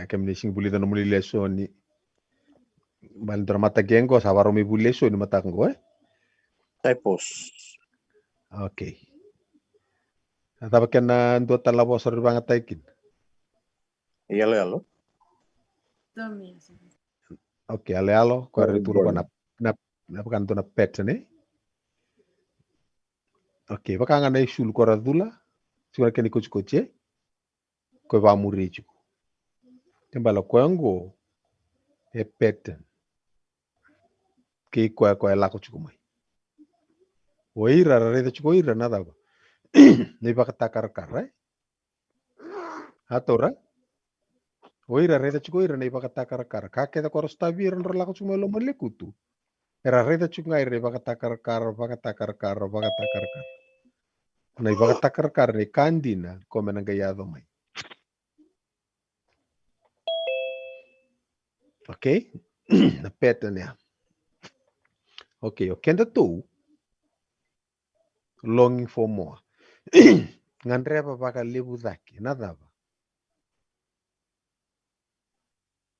Kami nising bulita numuli leso ni. Balindra mata gengo sabaro mi buleso ni mata ngo Typos. Okay. Natapa kena ndo tala bosa ribanga taikin. Iyalo. Okay, alo ko returo ko na pakanto na pet ne. Okay, baka nga na isul ko radula. Sigura keni koche ko ba murichu. Tembala kwango e pet. Ki ko la ko chukumai. Oira reda chukoira nada ba. Nei baka takar-kar, Atora. Oira reda chukoira nei baka takar-kar. Kake da koros tabir nro la ko chumai lo molekutu. Era reda chukai re baka takar-kar. Nei baka takar-kar nei kandina ko menangayado mai. Okay? Na peta niya. Okay, kenda tu longing for more. Ngandreba baka libu zaki, nada ba.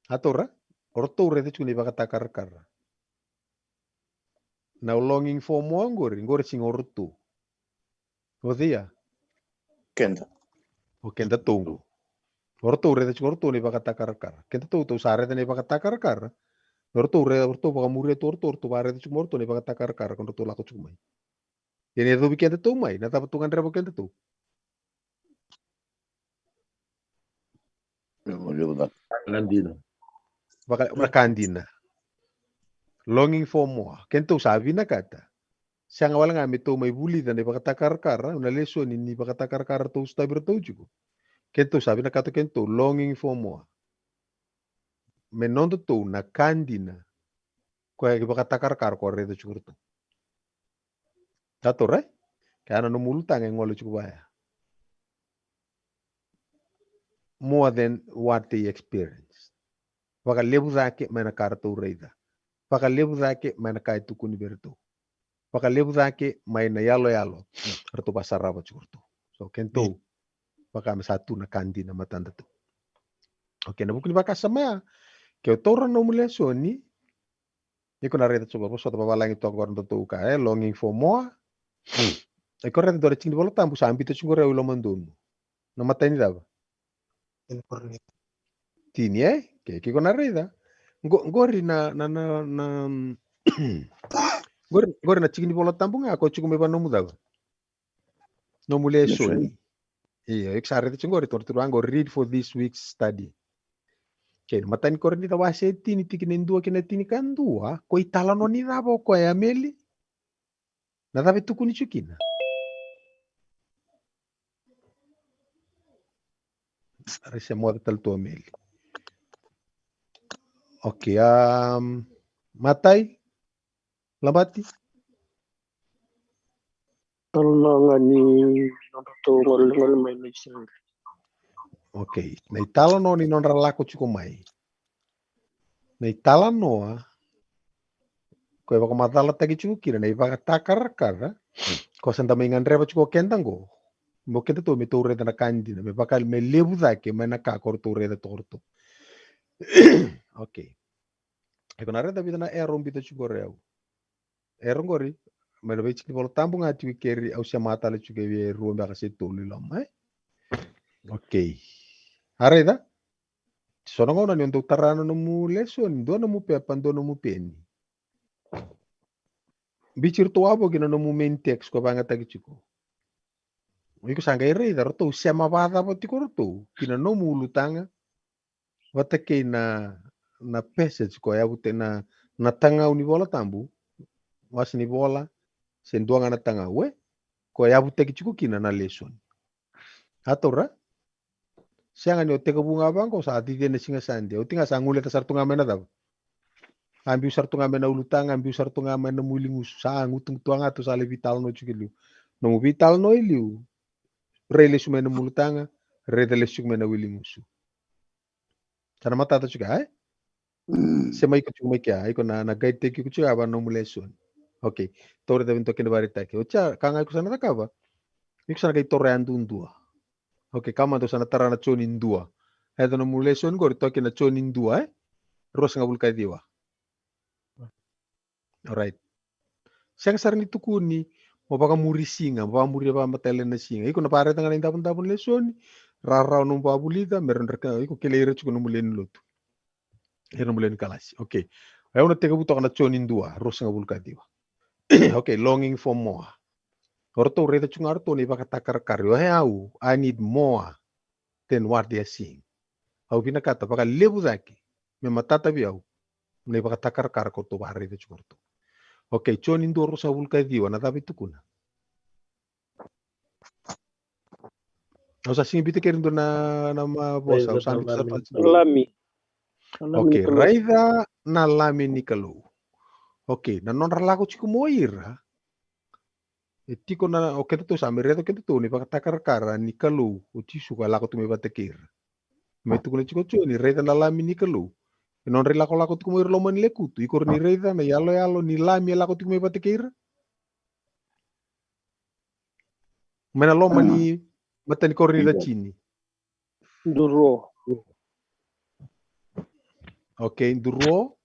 Atora, orto rede chuni baka takar-kar. Now longing for more ngori sing orto. Odia. Kenda. O kenda tungu. Orto rede chorto ni baka takar-kar. Kenda tu sare ni baka takar-kar. Orto baka muria orto bare de chumorto ni baka takar-kar kon orto lako chumai. Ini itu bikin tu mai, nata patungan rebo kenda tu. Kandina. Baka kandina. Longing for more. Kento sabi na kata. Siya nga wala nga may may buli na baka takar-kar. Una leso ni baka takar-kar to sa berto jugo. Kento sabi na kata kento longing for more. Menondo to na kandina. Kaya baka takar-kar ko redo churto. Tato right? Kaya no mulutang ang ngolo chukubaya. More than what they experienced. Baka lebu zake may nakarto reida. Baka lebu zake may nakay tukuni berto. Baka lebu zake may nayalo-yalo. Arto pasaraba churto. So kento baka masatu na kandi na matanda to. Oke, na buku ni bakasama. Ke tora no mulesoni. Iko na reta chuko so babalang ito ko ndo to ka longing for more. Iko reta dore chingdi bolo tambu sambi to chungo rew lo mandun. Na mata ni daba. Tini ke kiko na reta. Gori na gori na chingdi bolo tambu nga ko chuko meba no mudaba. No mulesoni. Iya, ik sa reta chungo reta to read for this week's study. Okay, matani korni da wase tini tikini ndua kina tini kandua ko itala no ni rabo ko ya meli na dabe tukuni chukina rese moda tal to meli. Okay, Matai Labati Ngani to ngol mai mission. Okay, na itala no ni non ralako chuko mai. Na itala no ko eba ko matala tagi chuko kira na iba takar kara ko sanda mai ngandre ba chuko kendango. Mo kenta to me to reda na kandina me bakal me lebu dake me na ka korto reda torto. Okay. Eko na reda bida na eron bida chuko reu. Eron gori me lo bechiki bolo tambu ngati keri au sia mata le chuko vie ruomba ka se to lilo mai. Okay. Areda sono ngona ni untuk tarano no mu lesson do no mu pepan do no mu peni. Bichir to abo kina no mu main text ko banga tagi chuko. Iko sanga ire da roto sia mabada bo tikoroto kina no mu lutanga. Wata ke na passage ko ya bute na tanga uni bola tambu. Was ni bola sen duanga na tanga we ko ya bute ki chuko kina na lesson. Atora sianga ni oteka bunga bangko sa ati dene singa sande. Utinga sangule ta sartunga mena da. Ambi sartunga mena ulutanga, ambi sartunga mena mulingus sa ngutung tuanga to sale vital no chukilu. No mu vital no iliu. Rele su mena mulutanga, redele su mena wilingusu. Sana mata ta chuka Sema iko chuka mekia, iko na guide teki ku chuka ba no muleson. Okay. Tore da vento kene bari take. Ocha kanga iko sana takaba. Iko sana kai tore andundua. Okay, kama to sana tarana chonin dua. Hedo no muleson go toke na chonin dua Ros ngabul kai diwa. Alright. Siang sarni tukuni mo baka muri singa, mo baka muri ba matele na singa. Iko na pare tanga na tapon lesoni. Rarau no babulida meron reka iko kele chuko no mulen lotu. Hero mulen kalasi. Okay. Ayo na teka buto na chonin dua, ros ngabul kai diwa. Okay, longing for more. Orto reda chunga orto ni baka takar karyo au. I need more than what they are seeing. Au bina kata baka lebu daki. Me matata biau. Ni baka takar kar ko to bare de churto. Okay, chonin dua ros ngabul kai diwa na tabi tukuna. Usa sing bite kerindo na nama bosa usan bite sarpa. Lami. Okay, raida na lami nikalo. Okay, na non ralago chiku moira. Etiko na okay to sa meredo kento to ni baka takar kara nikalo o chisu ka lako to me batekir. Me tu kuna chiku choni raida na lami nikalo. Non relako lako to moira lo man lekutu ikor ni raida na yalo ni lami lako to me batekir. Mena lo mani mata ni korni la chini. Duro. Okay, duro.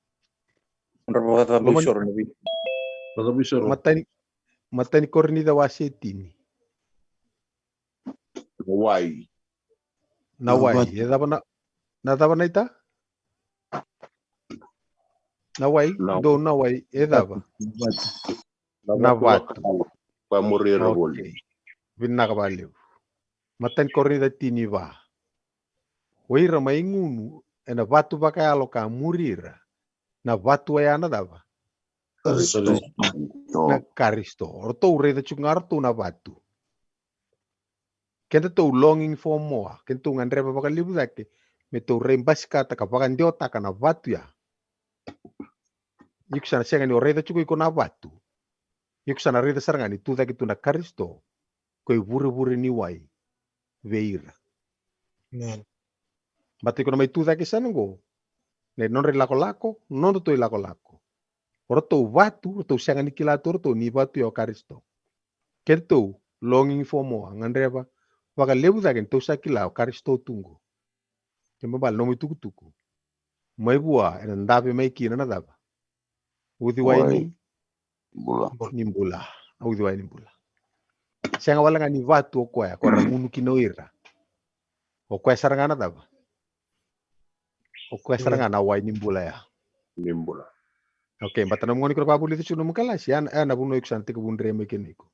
Mata ni korni da wasetini. Why? Na wai, na daba na ita? Na wai, do na wai, daba. Na watu. Pa morir bol. Okay. Vinakabaliw. Mata ni korni da tini ba. Waira maingunu, na watu baka alo ka murira. Na watu ay ana daba. Na karisto. Orto ureda chungarto na watu. Kenta to longing for more. Kenta ngandre baka libu dake. Me to rembas kata kapaka ndiota kana watu ya. Yuksana sianga ni oreda chuko iko na watu. Yuksana reda sarangani tu dake tu na karisto. Koi bure ni wai. Veira. Bate kono mai tu dake sanango. Ne non re lako non to lako. Orto watu, to sianga ni kilator to ni watu ya karisto. Kento longing for more. Ngandreba. Waka lebu dake to sakila karisto tungo. Kembal no tuku. Mai bua en ndabe mai kina na daba. Uthi Wai. waini Bula. nimbula. Uthi waini nimbula. Sianga wala ngani vatu okoya ko rangunu kinoira. Okoya sarangana daba. Okoya sarangana waini nimbula ya. Nimbula. Okay, batana ngoni ko babuli tu chunu mukala sian ana buno iksanti ko bundre mekeniko.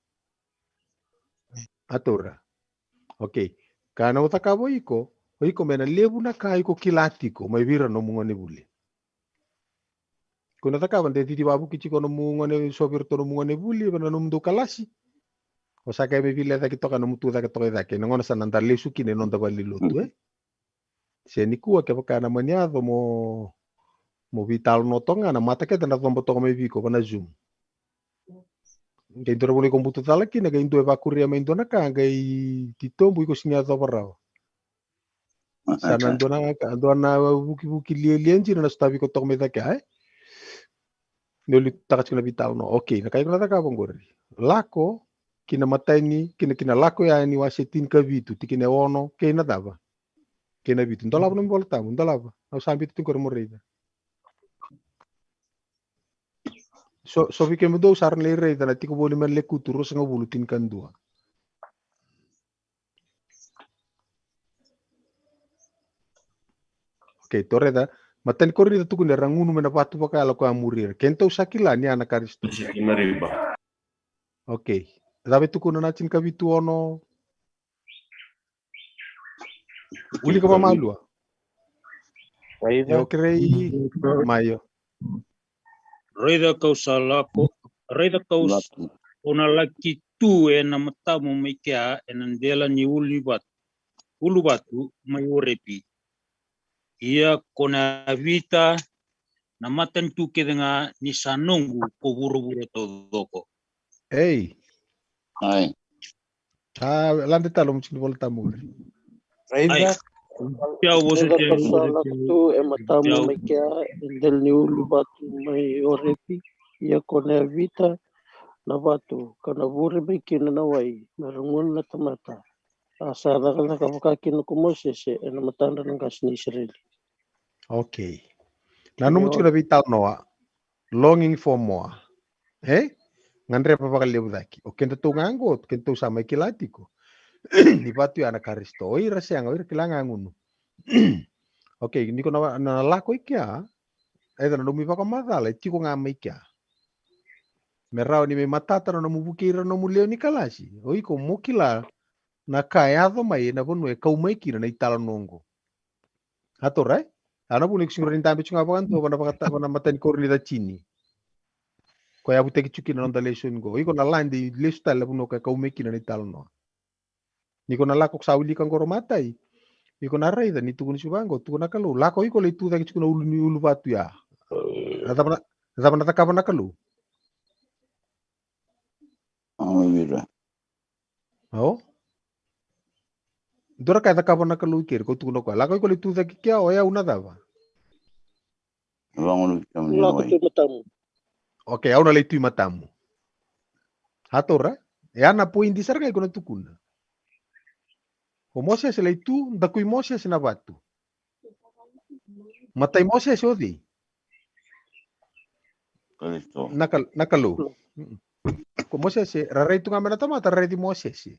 Atora. Okay. Kana utakabo iko mena lebu na kai ko kilatiko mai vira no mungone buli. Kuna takaba de titi babu kichi ko no mungone sopir to no mungone buli bana no mdu kalasi. O saka me vile da kitoka no mutu da kitoka da ke no ngona sananda lesu kine no da bali lotu Se niku ke kana maniado mo vital no tonga na mata ke tanda tombo to me viko bana zoom. Ngai ndoro bole komputu tala kine ngai ndo eva kuria me ndona ka ngai titombu iko sinya to barao. Sana ndona buki lienji na stavi ko tome da kai. Noli takat kina vital no. Okay, na kai kuna taka bongori. Lako kina mataini kina lako ya ni wasetin ka vitu tikine ono kena dava. Kena vitu ndolava no volta ndolava. Au sambi tu ko morida. So vi que me dou sarn le rei dana tiko boli men le kuturo sanga bulutin kan dua. Okay, toreda matan korrida tuku ne rangunu mena patu paka ala ko amurir. Kento sakila ni ana karisto. Okay. Dabe tuku na chin ka vitu ono. Uli ka mamalua. Yo crei mayo. Reda kau salako, reda kau ona laki tu na matamu mai kia ndela ni ulu batu mai orepi. Ia kona vita na matan tu kedenga ni sanongu ko buru-buru todoko. Hey. Ai. Lande talo mchini volta muri. Reda Pia wosu te tu matamu mai kia ndela ni ulu batu mai orepi. Ia kona vita na batu kana bure mai kina na wai na rungun na tamata. Asa daga kapaka kina kumosese na matanda ng kasni Israeli. Okay. Nanu mucho na vital noa. Longing for more. Ngandre pa bakal daki. O kento tu ngango, kento sama kilatiko. Ni batu ana karisto. Oi rasyang oi kilangan Okay, ni ko na lako ikia. Ay na numi pa kamadala, tiko nga ikia. Merao ni me matata no mubukira no muleo ni kalasi. Oi ko mukila na kayado mai na bonwe kaumekira na itala nongo. Hatorai? Ana bunik singurin tambe chunga bagan to bana matan korni da chini. Ko ya buteki chukina no lesun go. Iko na landi lista la buno ka kaumekira na itala no. Niko na lako sauli kan goro matai. Iko na raida ni tukuni subango, tukuna kalu. Lako iko le tu da chukuna ulu batu ya. Nada takapa na kalu. Oh? Dora kaya takapa na kalu kiri ko tukuna ko. Lako iko le tu da kia o ya una dava. Lako tu matamu. Okay, au na le tu matamu. Hatora? Ya na po indi sarga iko na tukuna. O Moses le tu da kui Moses na batu. Matai Moses odi. Nakalu. Ko Moses rarai tu ngamena tamata rarai di Moses.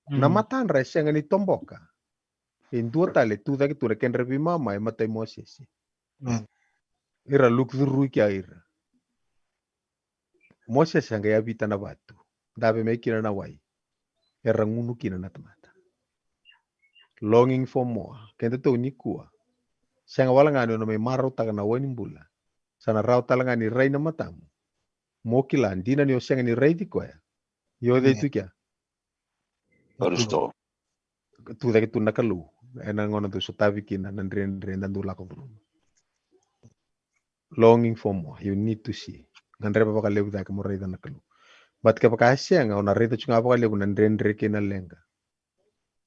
Na matan rai sianga ni tomboka. Indua tale tu da kitu reken rebi mama matai Moses. Ira luk zuru kia ira. Moses yang ya bita na batu. Dabe me kina na wai. Era ngunu kina na tamata. Longing for more. Kenta tu ni kua. Sianga wala ngano no me maro taga na wani mbula. Sana rau talanga ni rai na matamu. Mokila dina ni osianga ni rai di koya. Yo de tu kia. Aristo. Tu da kitu nakalu. Ena ngona tu sotavi kina nandren dan dula ko. Longing for more. You need to see. Ngandre pa bakalebu da ka mo rai dan nakalu. Bat ka pakasya nga ona rai ta chunga bakalebu nandren kina lenga.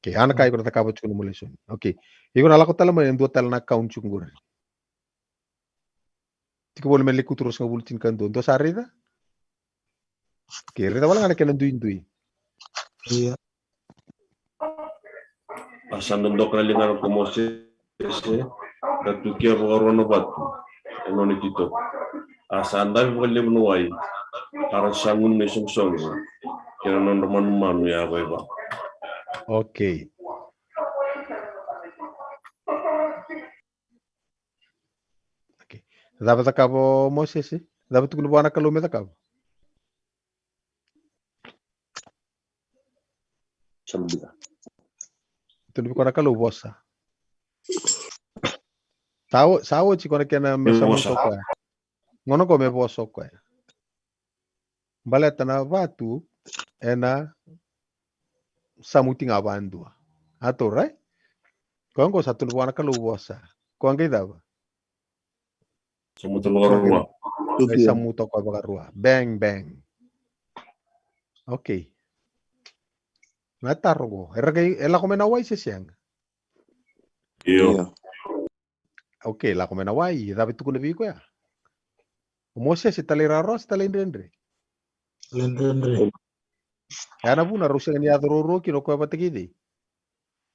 Okay, anak kai ko nakakabot ko mo lesson. Okay. Iko na lako tala mo yung tala na account yung gura. Tiko bole men lekuturo sa bulletin kan do. Do sa rida? Okay, rida wala nga nanduin-duin. Iya. Pasan nundok na lingar ko Moses. Ese datukia pagarono batu. Enoni tito. Asanda pagalle bunuai. Arasangun ni sungsong. Kira nondo manu ya beba. Okay. Okay. Dapat akabo Moses eh? Dapat tukun buana kalau meta kabo. Sambila. Tunu bikona kalau bosa. Sawo chikona kena mesa bosa. muito kwa. Ngono ko me boso kwa. Baleta na vatu ena samuti ngabandua. Ato right? Kongo satu buana kalau bosa. Kongo dava. Samuto bagarua. Ay samuto ko bagarua. Bang bang. Okay. Natargo. Ela komena wai sesiang. Iyo. Okay, la komena wai. Dapat tukun lebih ko ya. Moses italira ros talindendre. Lendendre. Ana buna rusia ni adroro kino ko bategidi.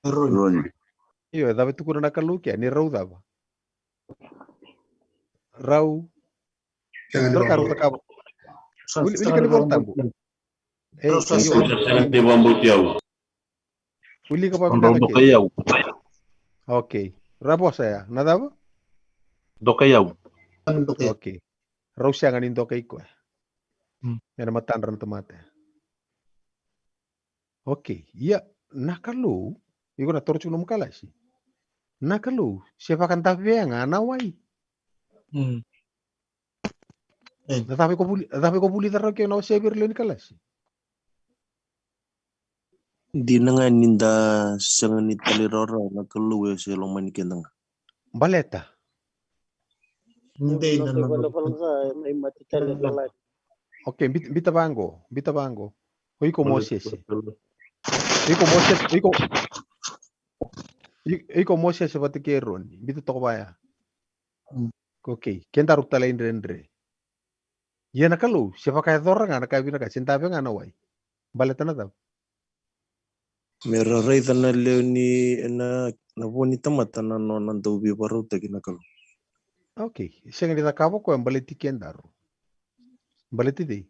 Roni. Iyo, dapat tukun na kalukia ni rau dava. Rau. Berkaru takabo. Wili kan voltambu. Sangat di bambu tiau. Wili ka pa Ondo kayau. Okay. Rabo saya. Nadaba? Dokayau. Okay. Rau siya nganin dokay ko. Yan matan ran tomate. Okay. Ya, nakalu. Iko na torchu num kalasi. Nakalu. Siapa kan tafiya nga nawai. Tapi ko buli taro kyo na siya birlen kalasi. Di na nga ninda sa nga ni taliroro nakaluwe sa loman kinang. Baleta. Hindi na Okay, bita bango. Oiko Moses. Oiko Moses pati keron. Bita toko baya. Okay, kenta rukta lain rendre. Ya nakalu, siapa kaya dorang anak kaya bina kasi tabi nga nawai. Baleta na daw. Mera rayta na leo ni na nabuni tamata na no nandaw bibaro tagi nakalu. Okay, siya nga dita kabo ko ang baleti kendaro. Baleti di.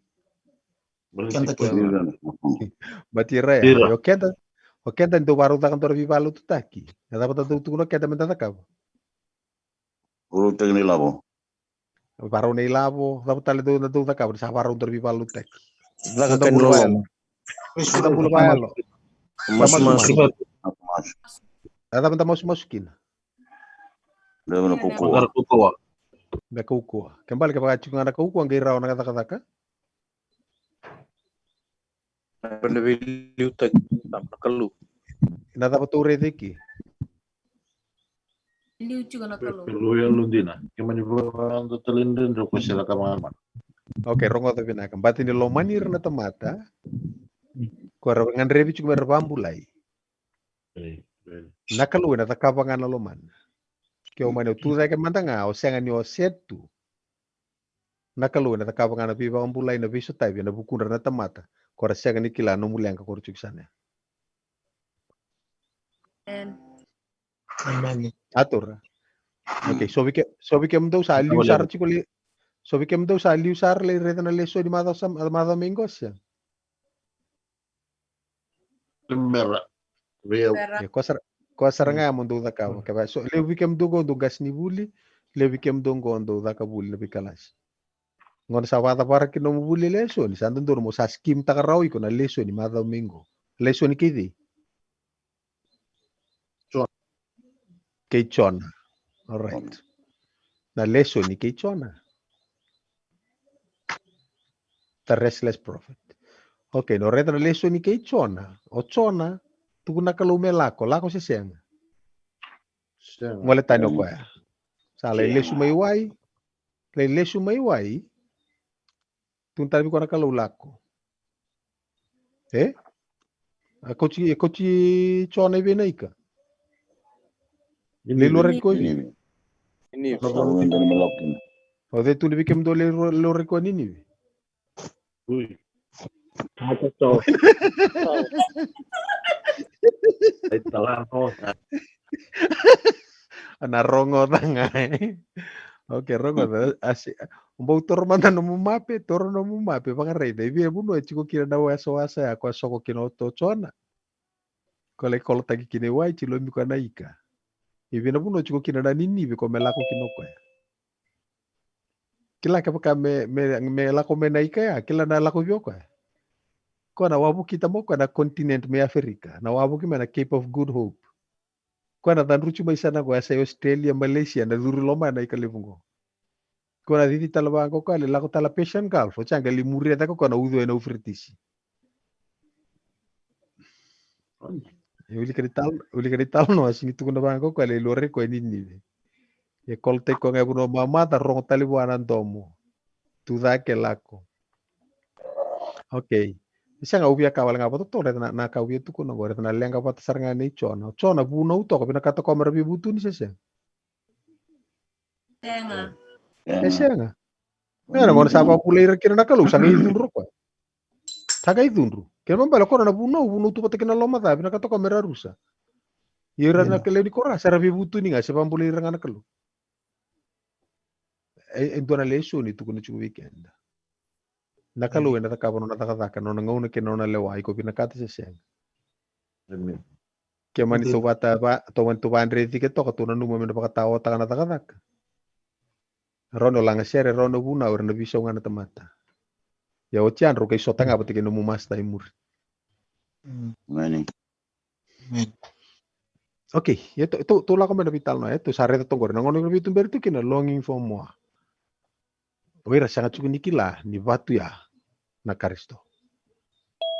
Bati raya. Yo kenta ndo baro ta kantor bibalo tutaki. Na dapat tu tuno kenta menta kabo. Uru tagni labo. Baro na ilabo, dapat tali do na do ta kabo sa baro ndo bibalo tutaki. Laka kan lolo. Anda bulu bayalo. Masuk. Ada benda masukin. Deve na kukua. Be kukua. Kembali ke pagachungan na kukua ang iraw na kata-kata. Pwede biliutag nakalu. Ina dapat ure diki. Liu juga nakalu. Luya lundina. Kemani bukan talindin ro ko sila kamaman. Okay, rongo to pinakam. Bati ni lomanir na tamata. Kuara ngan rebi cuma berbambulai. Nakalu na takabangan na loman. Kyo mano tu sa kemanta nga o senga ni o setu. Nakalu na takabangan na bibambulai na biso tayo na bukura na tamata. Kuara senga ni kila no muliang ka kurchuk sana. Atur. Okay, so bikem daw sa aliu sar chikuli. So bikem daw sa aliu sar le reta na leso di mada mingos ya. Mera. Ko saranga mo do da ka. Kaya so le bikem dugo do gas ni buli, le bikem dongo do da ka buli na bikalas. Ngon sa wata para kino mo buli leso ni sandan do mo sa skim ta karaw ko na leso ni mada mingo. Leso ni kidi. Keichona. All right. Na leso ni Keichona. The restless prophet. Okay, no reta na leso ni Keichona. O chona, tuku nakalume lako si senga. Ngole tanyo ko ya. Sa le leso maiwai. Le leso maiwai. Tuntabi ko nakalu lako. Kochi chona ibenaika. Le lo reco Ini. Ini o de tu le bikem do le lo reco nini. Ui. Mato. Ay talang ko. Ana rongo tanga. Oke, rongo asi umbo toro manda no mumape, toro no mumape pakarei. Ibi buno chiko kira na wasa ya kwa soko kino tochona. Kole kolo tagi kine wai chilo mi kana ika. Ibi na buno chiko kina na nini bi ko melako kino kwa. Kila ka me lako me na ika ya, kila na lako bio kwa. Ko na wabu kita mo kwa na continent me Afrika. Na wabu kima na Cape of Good Hope. Ko na tan ruchu mai sana kwa sa Australia, Malaysia na duru loma na ika levungo. Ko na diti talaba ko ka le lako tala Persian Gulf, o changa li muria ta ko na udo na ufritisi. Uli ka tal no asing itu kuna bangko ko le lore ko nini. E kolte ko ngai buno mama ta rong tali buanan tomo. Tu da ke lako. Okay. Isa nga ubia kawal nga bato to na ka ubia tu kuno gore na lenga pat sarnga ni chona. Chona buno to ko bina kata ko marabi butu ni sese. Tenga. Ese nga. Nga ngona sapa pulira kira na kalu sanga idunro ko. Sanga idunro. Kaya mambala ko na buno tu patikina loma ta bina kata ko merarusa. Ira na kele ni kora sarabi butu ni nga sapa pulira nga na kalu. Ento na leso ni tu kuno chu weekend. Nakalu na takabon na takataka no ngona ke no na lewa iko pinakata sa sen. Kaya man ito bata ba to man to bandre tiket to katuna numa men pakatawa ta na takataka. Rono lang sere rono buna or na biso nga na tamata. Ya otian ro kay sota nga pati kino mumasta imur. Okay, ito tula ko man vital no ito sa reta tongor ngono ko bitum bertu kina longing for more. Oira sanga chukunikila ni batu ya na Karisto.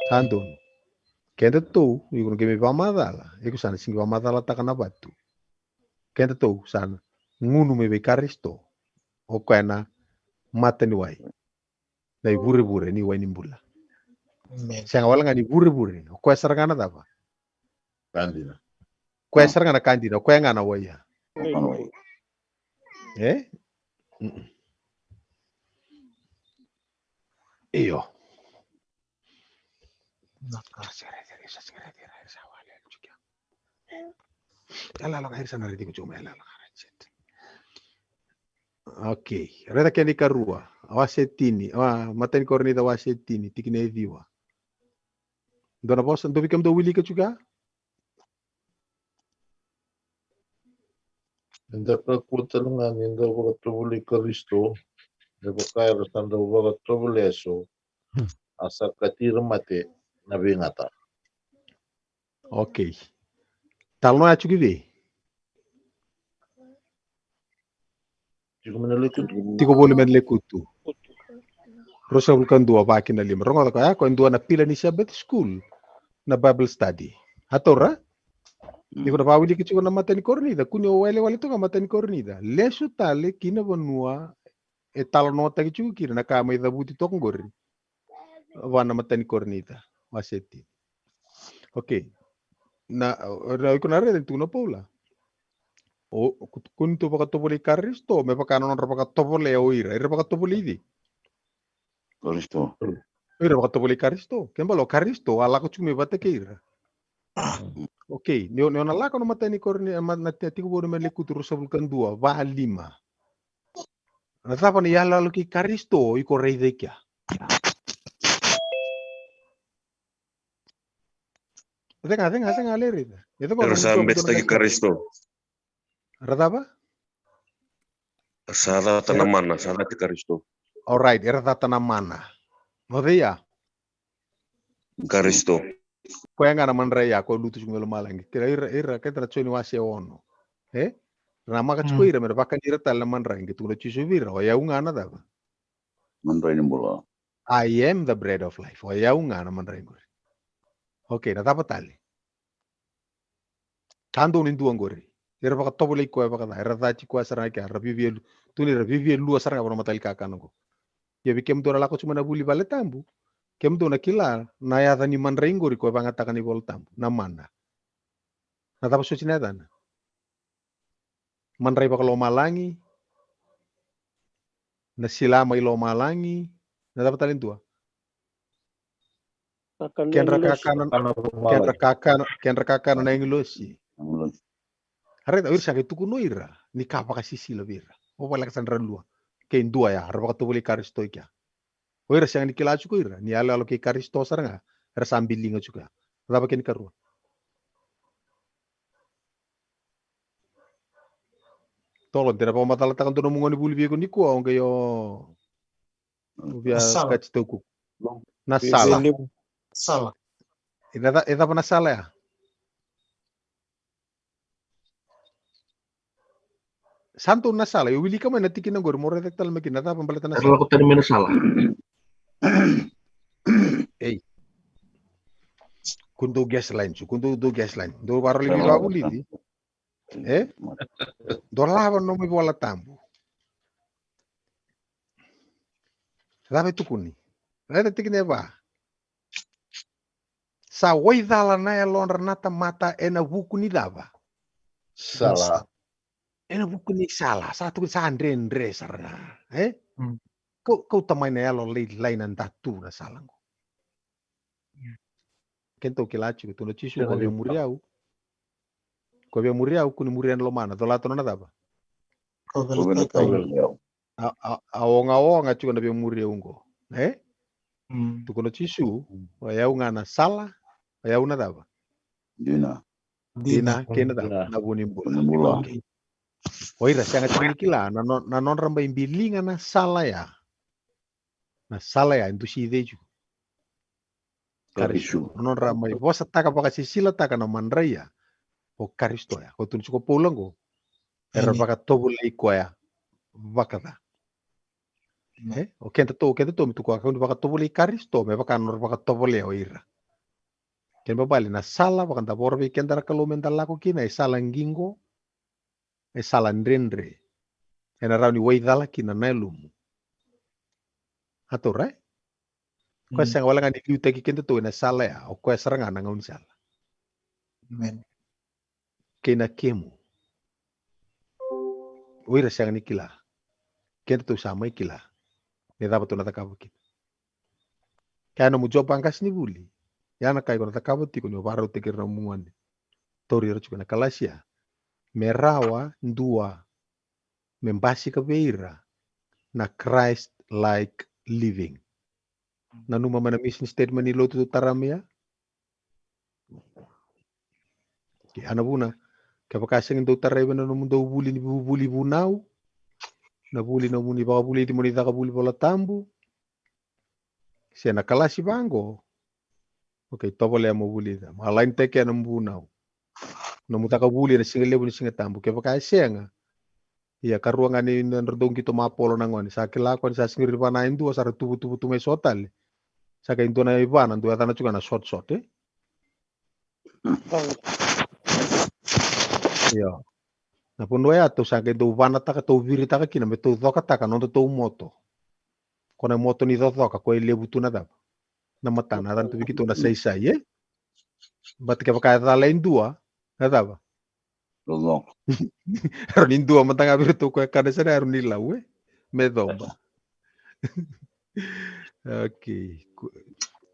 Sandon. Kenda tu, iku ngemi pamadala. Iku sana singi pamadala takana batu. Kenda tu sana ngunu mebe Karisto. O kwena mata ni wai. Na ibure-bure ni wai nimbula. Sanga wala nga ni bure-bure. O kwe sarangana dapa. Kandina. Kwe sarangana kandina. Kwe nga na waya. Iyo. Okay, reda keni karua, awasetini, mateni kornida awasetini, tikine viwa. Dona bosa, ndo bikam do wili ka juga? Ndaka kutalungan inda baga tubuli Karisto, ndaka kaya standa baga tubuli eso, asa katira mate na bingata. Okay. Talno ya chugive? Tiko bolu men lekutu. Rosa bukan dua baki na lima. Rongo kaya ko dua na pila ni Sabbath school na Bible study. Hatora? Iko na pawili kichiko na matani kornida. Kunyo wale to ka matani kornida. Lesu tale kina bonua e talo nota kichiko kira na kama idhabuti tokongori. Wana matani kornida. Waseti. Okay. Na iko na rede tu na paula. O kuntu baka topoli Karisto, me baka non baka topole oira, ira baka topoli di. Karisto. Ira baka topoli Karisto. Kembalo Karisto ala ko chumi bate keira. Okay, neo na lako no matani korni na tiko bono men lekuturu sabulkan dua, va lima. Na tapa ni yala lo ki Karisto iko rei dekia. Tenga leri. Itu ko Rasambesta ki Karisto. Rada apa? Sada tanamana, sada ki Karisto. Alright, era tanamana. Modea. Karisto. Ko nga naman raya ko lutu ngelo malangi. Kira ira ketra choni wase ono. Na maka chkuira mer baka dira tal naman rangi tu lutu subira o ya unga na daba. Man rai nimbola. I am the bread of life. O ya unga naman rangi. Okay, na dapat tali. Tando nindu angori. Ira baka tobole ko baka da. Ira dachi ko asara ka rabivi tu ni rabivi lu asara ka matal ka kanongo. Ya bikem dora lako cuma na buli bale tambu. Kem do na kila na ya ni man rengori ko banga takani bol tambu na mana. Na tapos suci na dan. Man ray baka lo malangi. Na sila may lo malangi. Na dapat talin tua. Ken rakakan na inglosi. Areta wir sa itu kuno ira. Ni kapa ka sisila vira. O wala ka sandra lua. Ke indua ya, arba ka tubuli karisto ikya. O ira sang ni kila chuko ira. Ni ala ke karisto saranga. Ra sambilinga chuka. Raba ke ni karua. Tolong tidak apa matala takan tu nomong ni buli biego ni ko ang kayo via Nasala. kachitoku. Nasala. Sala. Ita pa nasala ya. Santo nasala. Yo wili ka man natikin ng gor mo redaktal makin nata pambalita nasala. Kalau aku termina salah. Hey. Kuntu gas line su. Kuntu do gas line. Do baro libi ba buli di. Do lava no mi bola tambu. Sabe tu kuni. Reda tikin ba. Sa waidala na elon renata mata ena buku ni dava. Salah. Ena buku ni salah. Satu sa andre sarna. Kau tamay na elon lain ang tatu na salang ko. Kento kilachi ko tuno chisu ko be muriau. Ko be muriau kuni murian lo mana. Dola tono na dava. Awong achu na be muriau ngo. Tu kono chisu. Wayau ngana salah. Wayau na dava. Dina kena da na buni mbula. Okay. Oira sianga tinikila na non ramba imbilinga na sala ya. Na sala ya intu si deju. Karisto. Non ramba vosa taka paka sisila taka na manraya. O karisto ya. Ko tun suko pulango. Era paka tobule iko ya. Vakada. O kenta to mi tu ko akon paka tobule karisto me paka nor paka tobule oira. Ken babali na sala paka taborbi kendara kalumenta lako kina sala ngingo. Sala ndrendre. Ena rauni waidala kina nelum. Ato right? Ko sang wala nga di utaki kento to na sala ya o ko saranga na ngaun sala. Amen. Kena kemu. Uira sang nikila. Kento to sama ikila. Ne dapat to natakabu kit. Kaya no mujob angkas ni buli. Yana kai ko natakabu tiko ni baro tikir na mungan. Tori ro na kalasia. Merawa ndua membasi kebeira na Christ like living. Na numa mana mission statement ni lotu taramia. Ki anabuna kapakasing do tarebe na mundo buli ni buli bunau. Na buli na muni baka buli di muni taka buli bola tambu. Siya na kalasi bango. Okay, tobole mo buli da. Malain teke na mbunau. No mutaka buli na singa lebu ni singa tambu ke paka senga ya karuangan ni nerdong kito mapolo nangon sa kilako sa singir pa na indu sa tubu tume sotal sa ka indu na iba nandu ata na chuka na short yo na pundo ya to sa ka do vana ta ka to viri ta ka kina me to doka ta ka no to moto kona moto ni doka ko lebu tu na da na mata na dan tu kito na sai bat ke paka ta lain dua nada ba? Tolong. Aron dua matang abir tu ko kada sana aron nilaw medoba. Okay.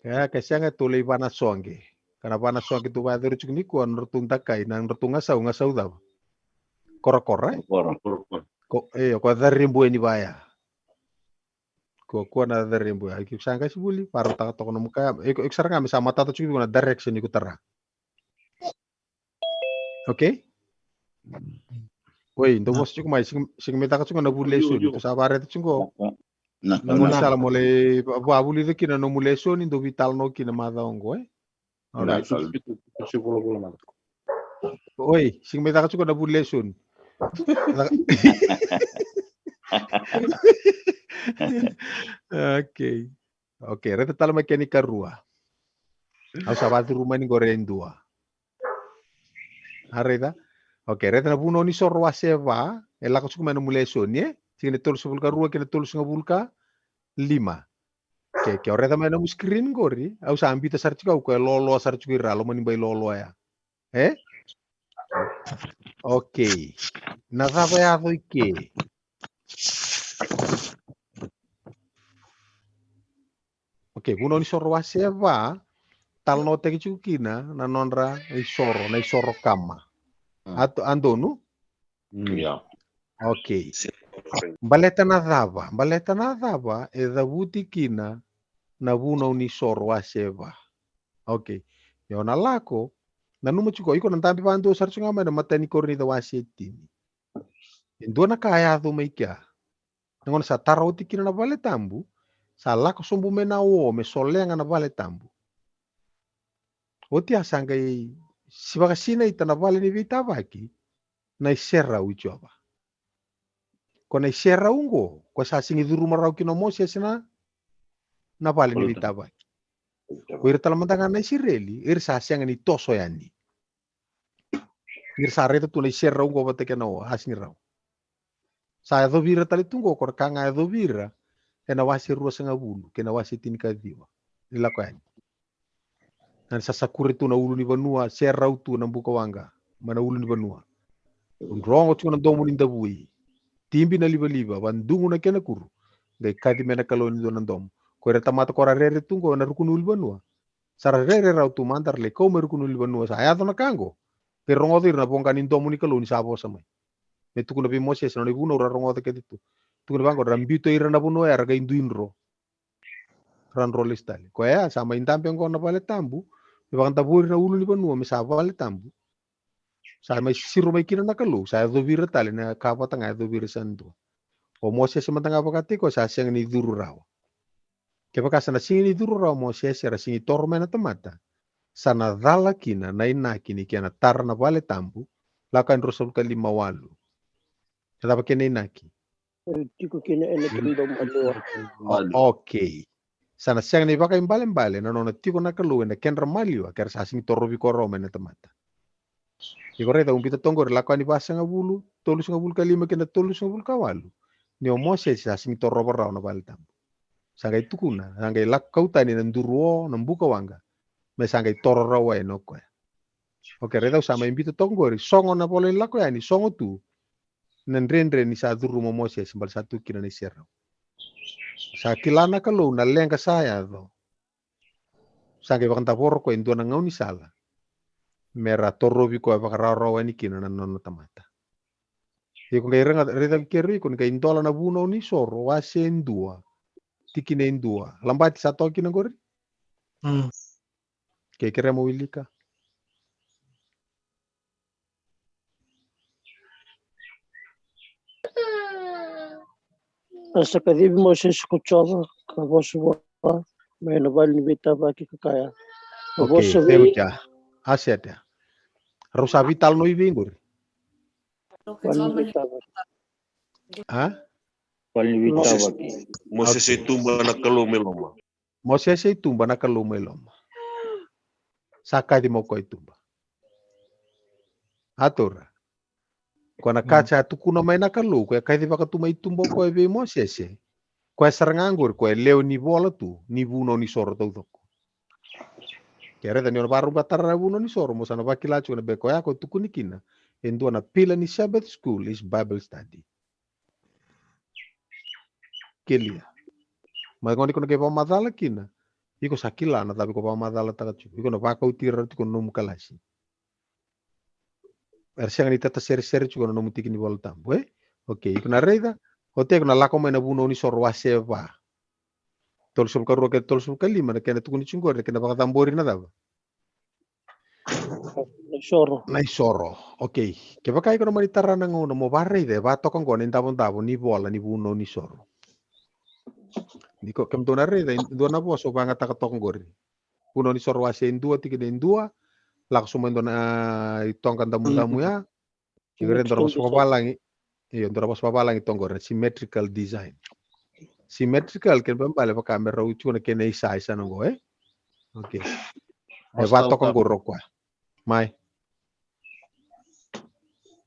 Kaya kasi nga tuloy bana songe. Kana bana songe tu ba dero chukni ko nurtung takai nang nurtung ngasaw daw. Kora. Ko ko darimbu ni baya. Ko na darimbu ay kisanga sibuli para ta to no muka saranga mi sama tato chukni na direction ni ko tara. Okay? Woi, ndo bos cukup mai sing meta ka na buleso to sa bare to cungo. Na sala mole babuli de kina no muleso ni ndo vital no kina madaongo Ora Oi, sing meta ka na buleso. Okay. Okay, reta tal mekanika rua. Au sabatu rumah ni goreng dua. Areda. Okay, reta na puno ni sorwa seva, ela ko sukuma no muleso ni, sine tol subulka rua kina tol sungabulka 5. Que reta na mu screen gori, au sa ambita sarchika ko lolo sarchukira lo mani bay lolo ya. Okay. Nazabaya ke. Okay, puno ni sorwa seva, tal no te chukina na nonra isoro kama. Ato andonu Ya. Okay. Baleta na dhava e dhavuti kina na vuna unisoro wa seva. Okay. Yona lako na numa chuko iko na tampi pandu sarchunga ma na matani korni da wasetini. Indua na kaya do meikia. Ngon sa tarauti kina na vale tambu sa lako sombu mena o me solenga na vale tambu. Oti asangai sibakasina ita na vale ni vita vaki na isera ujoba. Kona isera ungo kwa sa singi duru marau kino mosi sina na vale ni vita vaki. Kuira talamantanga na Israeli irsa sianga ni toso yani. Irsa reta tu na isera ungo bateke no asnirau. Sa do vira tali tungo kor kanga do vira ena wasi rua sanga bulu kena wasi tinika diwa. Ila ko yani. Nan sasakure tu na ulu ni banua serra utu na buka wanga mana ulu ni banua. Undrongo tu na domu ni ndabui. Timbi na liba bandungu na kena kuru. Gai kadi mena kaloni do na domu. Ko reta mata kora rere tungo na rukunu ulu banua. Sara rere rau tu mandar le kau merukunu ulu banua sa ayato na kango. Ke rongo dir na bonga ni domu ni kaloni sabo samai. Me tuku na bimose sa na ibuna ura rongo te keditu. Tuku na bango rambito ira na bunua era gai induinro. Ran rolis tali. Ko ya sama intampe ngo na pale tambu. Ibang taburi na ulu ni banua me sa vale tambu. Sa mai siru mai kina na kalu. Sa do vira tali na kapa tanga do vira sandu. O mose sa matanga pakati ko sa siang ni duru rawa. Kepa kasa na singi ni duru rawa mose sa singi torme na tamata. Sana dala kina na ina kini kiana tar na vale tambu. Lakan rosol kalima walu. Kata pa kina inaki. Tiko kina ene kingdom alua. Okay. Sana siang ni baka imbale na nona tiko na kalu na kenra maliwa kera sa singi torobi korome na tamata. Iko reta umpita tonggor lakuan di basa nga bulu, tolus nga bulu kalima kena tolus nga bulu kawalu. Ni omose sa singi toroba rao na bale tambu. Sangay tukuna, sangay lakautan ni nanduruo, nambuka wanga. Me sangay toro rawa enoko. Okay, reta usama umpita tonggor, songo na polo lako yani, songo tu. Nandrenre ni sa duru mo mose simbal satu kina ni serau. Sa kilana kalau na lenga saya do. Sangay bakanta poro ko indua na ngau ni sala. Mera torobi ko abakararo ni kina na nono tamata. Iko ngai renga reta keri ko ngai indola na buno ni soro wase ndua. Tikine ndua. Lambati sato kina gori? Ke kere mo wilika. Asa kadibi mo siya skuchova kabosu wa may nabal ni bita baki kakaya. Okay, teuja. Asyada. Rosa vital no ibingur. Ha? Mose se tumba na kalumeloma. Mose se tumba na kalumeloma. Saka di mo ko itumba. Atura. Kona kaca tukuna mai na kalu ko kai di baka tuma itumba ko e Mose se. Ko sarangangur ko leo ni bola tu ni buno ni soro to. Kere da ni baru batara buno ni soro mo sana bakila chu na be ko ya ko tukuni kina. Endo na pila ni Sabbath school is Bible study. Kelia. Magoni kono ke pamadala kina. Iko sakila na tabi ko pamadala tagachu. Iko na baka utira ko num kalasi. Ersiang ni tata seri-seri chuko na mutiki ni bola tambo, Okay, iko na reida. Hote na lako mai na buno ni sorwa seva. Tol sul karu ke tol sul kalima na kena tukuni chungor kena baka tambori na daba. Na isoro. Okay. Ke baka iko na manitara na ngono mo barre de ba to kongo ni tabon ni bola ni buno ni soro. Diko kem dona reida dona boso banga taka tokongori. Buno ni sorwa se indua tiki de indua. Langsung mendona itongkan tamu-tamu ya. Kira ndora pas papalang. Iya, ndora pas papalang itonggor symmetrical design. Symmetrical kan pembale pa kamera ucu na kena isa nunggu Oke. Bato kan goro kwa. Mai.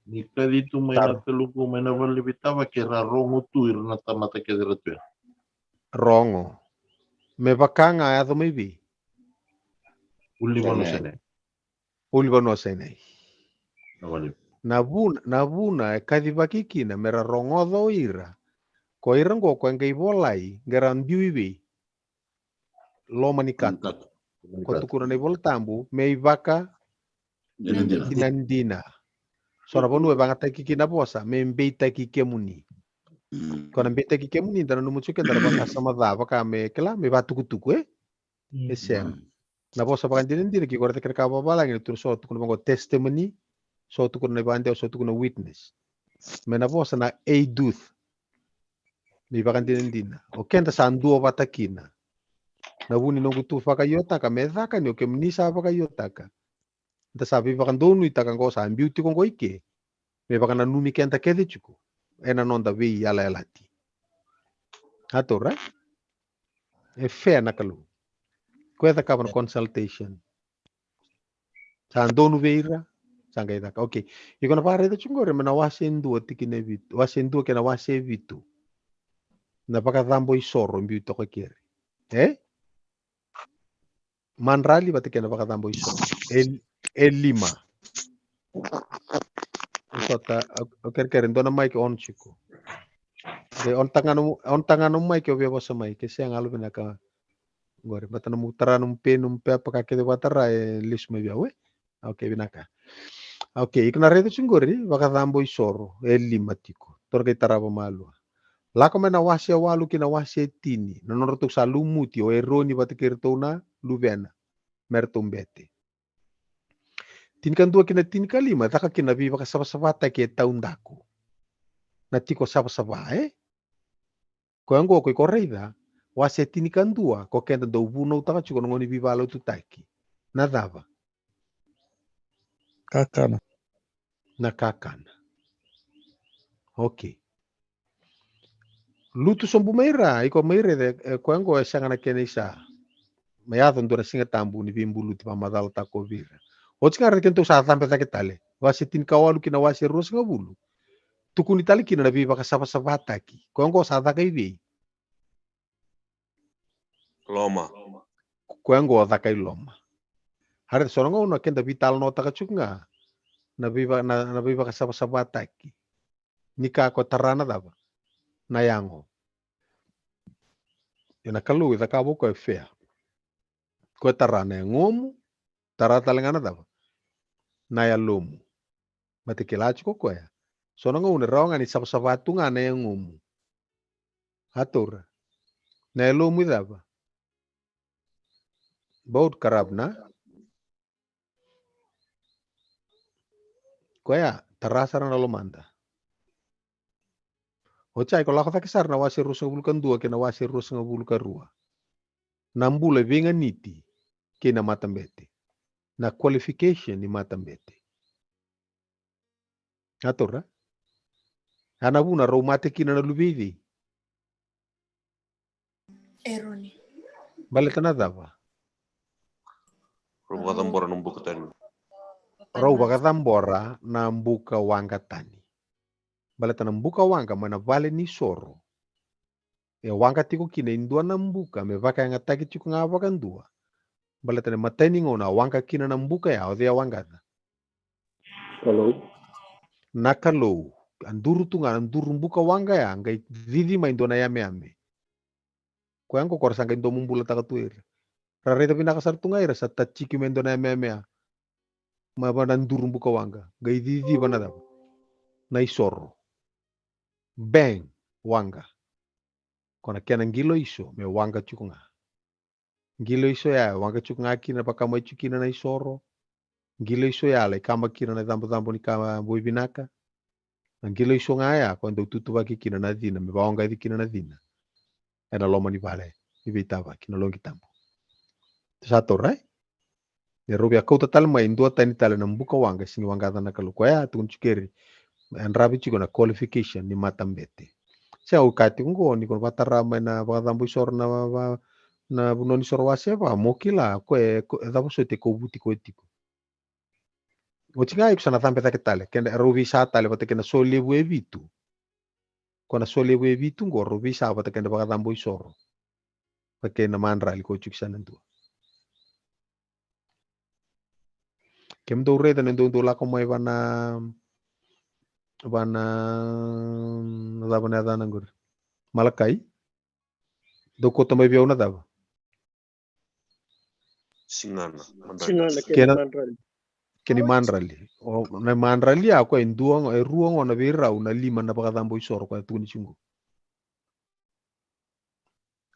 Nika dito may nakaluko may navalibita kira rongo tu irna tamata kedira tu. Rongo. Me bakanga ato maybe. Uli bano sene. Ulibano sene. Nabuna kadibaki kina mera rongodo ira. Ko irango ko ngai bolai garan biwi. Lo manikata. Ko tukuna ne bol tambu mei baka inandina. Sora bonu bangata kiki na bosa membeita kiki muni. Kona mbeta kiki muni dana numuchuke dana baka sama dava kame kela me batukutuku Esem. Na bosa baka ndiri ki korte kere kaba balang itu so tukuna bango testimony so tukuna bande so tukuna witness. Me na bosa na eiduth. Mi baka ndiri. Okenta sanduo batakina. Na buni nongu tu faka yotaka medaka ni oke mnisa faka yotaka. Nta sabi baka ndonu itaka ngosa ambiuti kongo ike. Me baka na numi kenta kede chuku. Ena nonda vei yala yalati. Hatora? E fair nakalu. Kweta kapan consultation. Sandonu veira. Sanga itaka. Okay. Iko na pare ito chungore mena wasendu atikine vitu. Wasendu kena wase vitu. Na baka thambo isoro mbiuti ko kere. Manrali batikena baka thambo isoro. Elima. Sota oker ndona mic on chico. De on tanganum mic obia bosa mic kesi ang alu binaka gore batana mutara num penum pe apa kake de batara lis me biawe. Okay binaka. Okay ikna redo chungori baka thambo isoro elima tiko. Torke tarabo malu. Lako mena wasia walu kina wasia tini. Nonorotuk salumuti o eroni batikirtona lubena mertumbete. Tinkan dua kina tinka lima, taka kina viva ka sapa-sapata ke taundaku. Na tiko sapa-sapa Ko anggo ko reida, wase tinikan dua, ko kenta do buno taka chuko ngoni viva lo tutaki. Na dava. Kakana. Na kakana. Okay. Lutu sombu meira, iko meira de ko anggo sangana kene isa. Mayadon dura singa tambu ni bimbu luti pamadal tako vira. Otsinga rekento sa tampe taketale. Wase tinka walu kina wase ros ngabulu. Tukuni tali kina na viva ka sapa-sapata ki. Ko anggo sa takai vi. Loma. Ko anggo takai loma. Hari sorongo na kenda vital no takachunga. Na viva ka sapa-sapata ki. Nika ko tarana daba. Na yango. Ina kalu ita kabo ko fea. Ko tarana ngomu. Tarata lengana daba. Na ya lomu. Mati kilachi ko ya. Sorongo una rawnga ni sapa-sapatu nga na yang ngomu. Hatur. Na ya lomu daba. Baut karabna. Koya terasa na lomanda. Ocai ko lako takisar na wasi rusa bulkan dua kena wasi rusa bulkan rua. Nambule venga niti kena matambete. Na qualification ni matambete. Atora. Ana buna raumate kina na lubidi. Eroni. Bale tanadava. Rubuka tambora numbuka tani. Rau bakatambora na mbuka wanga tani. Bale tanambuka wanga mana vale ni soro. E wanga tiko kina indua na mbuka me vaka yang ataki tiko nga wakan dua. Bale tane mateni ngona wanga kina na mbuka ya odea wanga ta. Kalau Nakalo anduru tunga anduru mbuka wanga ya ngai didi ma indona yame ame. Ko yang ko korsanga indo mumbula takatuir. Rareta pinakasar tunga ira sa tachiki mendona yame ame. Ma banduru mbuka wanga. Ngai didi bana daba. Na isoro. Bang wanga. Kona kena ngilo iso me wanga chukunga. Ngilo iso ya wanga chukunga kina pakama chukina na isoro. Ngilo iso ya le kama kina na tambo ni kama boi binaka. Ngilo iso nga ya kwa ndo tutu waki kina na dina me wanga di kina na dina. Ena loma ni vale ni vitava kina longi tambo. Sato rai. Ne robi akau total ma indua tani tale na mbuka wanga singi wanga dana kalu kwa ya tukun chukeri. En rabi chuko na qualification ni matambete. Sia ukati kungo ni kon patarama na bakadambo isor na bunoni sor wase ba mokila ko dabo sote ko buti ko etiko. Ochinga ikusana tampe taketale kenda rovi sa tale bate kena sole bu evitu. Kona sole bu evitu ngo rovi sa bate kenda bakadambo isor. Pake na manra ko chuksana ndu. Kem do reda nendo do la ko mai bana dabana dana ngur. Malakai do kota mai biau na daba. Singana. Singana Kena mandrali. Kini mandrali. O na mandrali ako en duang e ruang ona vera una lima na pakadambo isor kwa tuni chungu.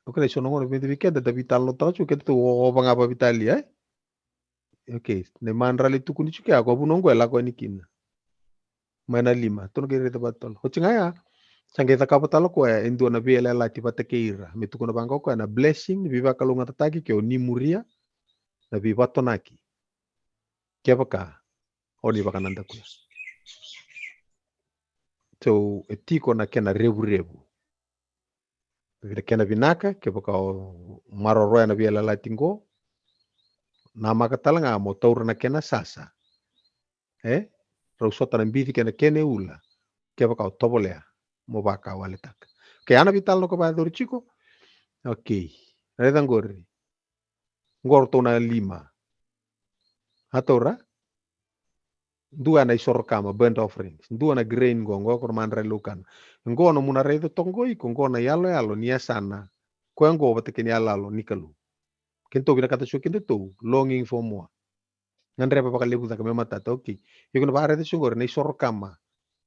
Okay, so nongo na pinti da vital no tachu kete tu o banga pa vitali eh. Okay, ne mandrali tu kuni chuki ako bunongo ela ko nikina. Mana lima, tu ngi reta batol. Hochinga sangeta kapatalo ko en duana bela la tipata keira. Metu kuna bangko ko na blessing viva kalunga tataki ke ni muria na viva tonaki. Kiapa ka? Oni bakananda kuya. So etiko na kena rebu. Vira kena vinaka ke baka maroroya na biela latingo nama katalanga mo taur na kena sasa rausota na mbidi kena kene ula ke baka tobolea mo baka waletak ke ana vital no ko ba dor chico okay redan gorri ngorto na 5 hatora dua na isor kama burnt offerings dua na grain gongo ko mandra lukan ngono muna redo tongo iko ngono yalo nia sana ko ngo bate kini yalo nikalu kento bina kata shukin to longing for more ngandre pa pakalibu ta kame mata to ki yuko na bare de sungor na isor kama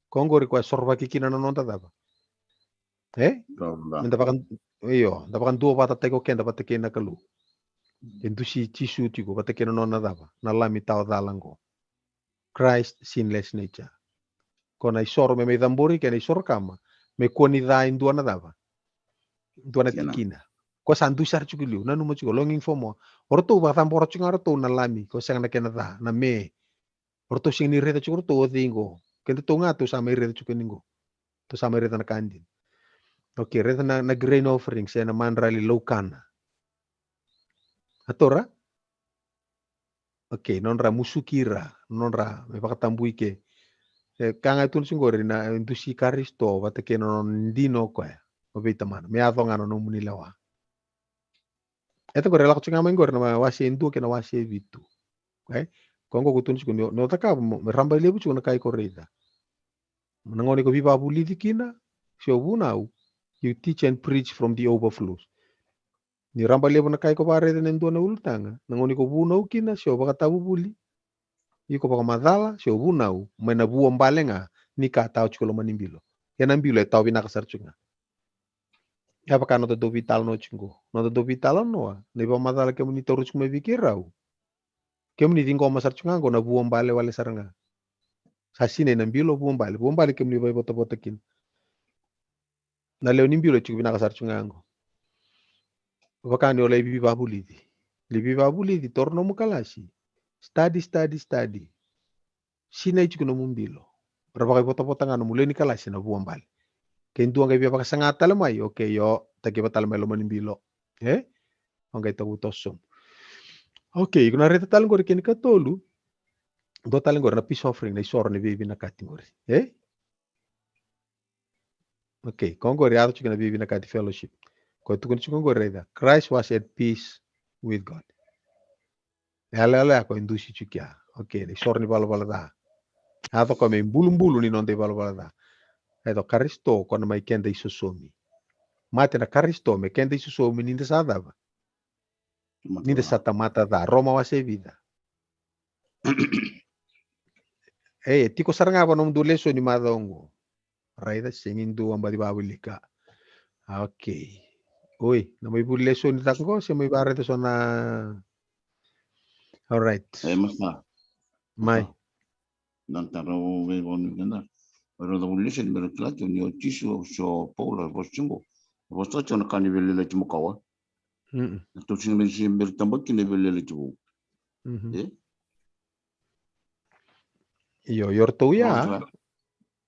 kongo ri ko sorba kikina no nonta daba minta pakan da pakan dua bata teko kenda bate kena kalu entusi chisu tiko bate kena nona daba na lami tao dalango Christ sinless nature. Kona isor me dambori kena isor kama me koni da induana dava. Induana tikina. Ko sandu sar chukiliu na numo chuko longing for more. Orto ba tamboro chingaro to na lami ko sang na kena da na me. Orto sing ni reta chuko to dingo. Kento to nga to sama reta chuko ningo. To sama reta na kandin. Okay, reta na grain offering sa na manrali lokana. Atora? Okay, nonra musukira, nonra me pakatambui ke kanga itu singori na indusi karisto bate ke non dino ko o beta man me ato ngano no munilawa. Eto ko relako chinga mengor na wasi indu ke na wasi vitu. Okay? Kongo kutun siku no taka me ramba lebu chu na kai korida. Nangoni ko viva buli dikina, sio bunau. You teach and preach from the overflows. Ni ramba lebu na kai ko bare na ndu na ultanga. Nangoni ko bunau kina sio baka tabu buli. Iko baka madala sio bunau mena buo mbalenga ni ka tau chukolo manimbilo. Ya nambilo tau bina kasar chunga. Ya baka no do vital no chingo. No do vital no ne ba madala ke muni torus me vikirau. Ke muni dingo masar chunga go na buo mbale wale saranga. Sasine nambilo buo mbale ke muni ba bota kin. Na leo nimbilo chuku bina kasar chunga ngo. Baka ni ole bibi babulidi. Libi babulidi torno mukalasi. Study. Sina ichi kuno mumbilo. Rabaka bota ngano muleni kalasi na buo mbale. Kentu ang kaibiya pakasangata lamay. Okay, yo. Takiba talamay lumanimbilo. Ang kaita utosom. Okay, kung narita talang ko rin katolu, do talang ko na peace offering na isor ni bibi na katingori. Okay, kung ko rin ato chika na bibi na kati fellowship. Kung tukun chika ko rin Christ was at peace with God. Ala ako indusi chika. Okay, isor ni bala da. Ato ko may bulong-bulong ni nonde bala da. Ito Karisto ko na may kenda isusomi. Mate na Karisto may kenda isusomi ninda sada ba? Ninda sa tamata da. Roma was e vida. Tiko saranga pa nung duleso ni madongo. Raida singin duwang balibawilika. Okay. Uy, na may buleso ni tango siya may barito so na. Alright. Masa. May. Nang taro webon ganda. Pero da buleso ni berklato ni otiso so Paula boschingo. Bosto na kanibele le chumukawa. To sin ben sin bertambak ni bele le chumu. Iyo, yortuya.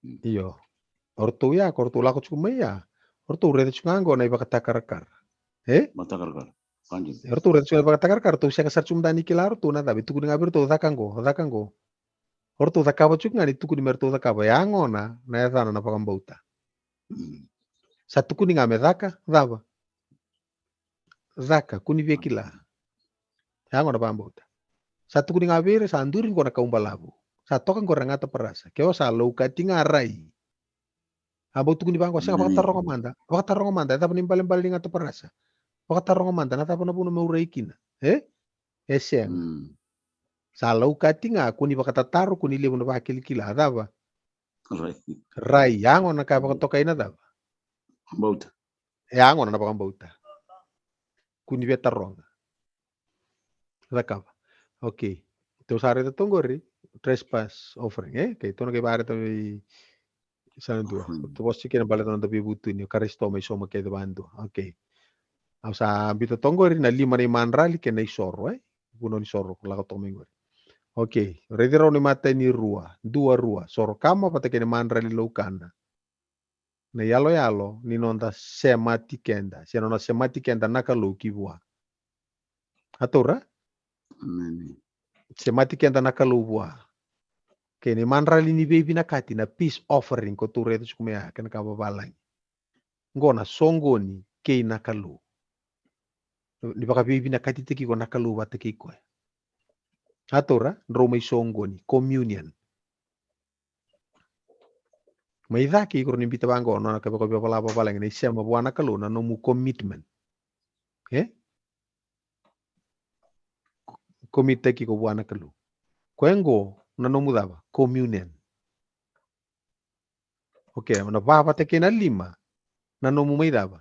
Iyo. Ortuya, kortula ko chumaya. Ortu rete chungango na iba katakarakar. Matakarakar. Kanji. Ortu rete chungango katakarakar. Tu siya kasar chumdani kilar tu na dabi. Tuku ngabir tu dakango. Ortu dakaba chungani tuku ni mertu dakaba. Yango na yatana na pakambauta. Sa tuku ni ngame daka, daba. Daka, kuni vekila. Yango na pakambauta. Sa tuku ni ngabir, sa andurin ko na kaumbalabu. Sa tokan ko rangata parasa. Kaya sa lauka tingaray. Abo tuku ni bangko. Siya pakatarong amanda. Pakatarong amanda. Ito pa nimbalimbali nga ito parasa. Pakatarong amanda. Natapo na po na mauray kina. Siyang. Salau katinga kuni bakatataru kuni lebu na bakilikila adaba. Rai yango na kaya bakatoka ina adaba. Bauta. Yango na bakang bauta. Kuni beta ronga. Rakaba. Okay. Terus hari itu tunggu ri trespass offering kay ito na kay bare to sana dua. Tu bos chicken bale to na butu ni karisto may soma kay bando. Okay. Au sa bito tunggu ri na 5 na manrali kay na isoro Buno ni soro kula to minggu. Okay. Ready raw ni mata ni dua rua. Soro kama pata kay manrali lokana. Na yalo ni nonda semati kenda. Si nonda semati kenda nakaloki bua. Atura? Semati kenda nakalubwa. Kini manrali ni baby na kati na peace offering ko ture to kumea kana kababalay. Ngona songoni kay nakalu. Di baka baby na kati tiki ko nakalu wa tiki ko. Atura romay songoni communion. May daki ko nimbita bango no nakabako babalay ni siya mabuwa nakalu na no mu commitment. Komite ki ko buwa nakalu. Kwengo na no mudaba communion. Okay, na baba te kena 5 na no mumaidaba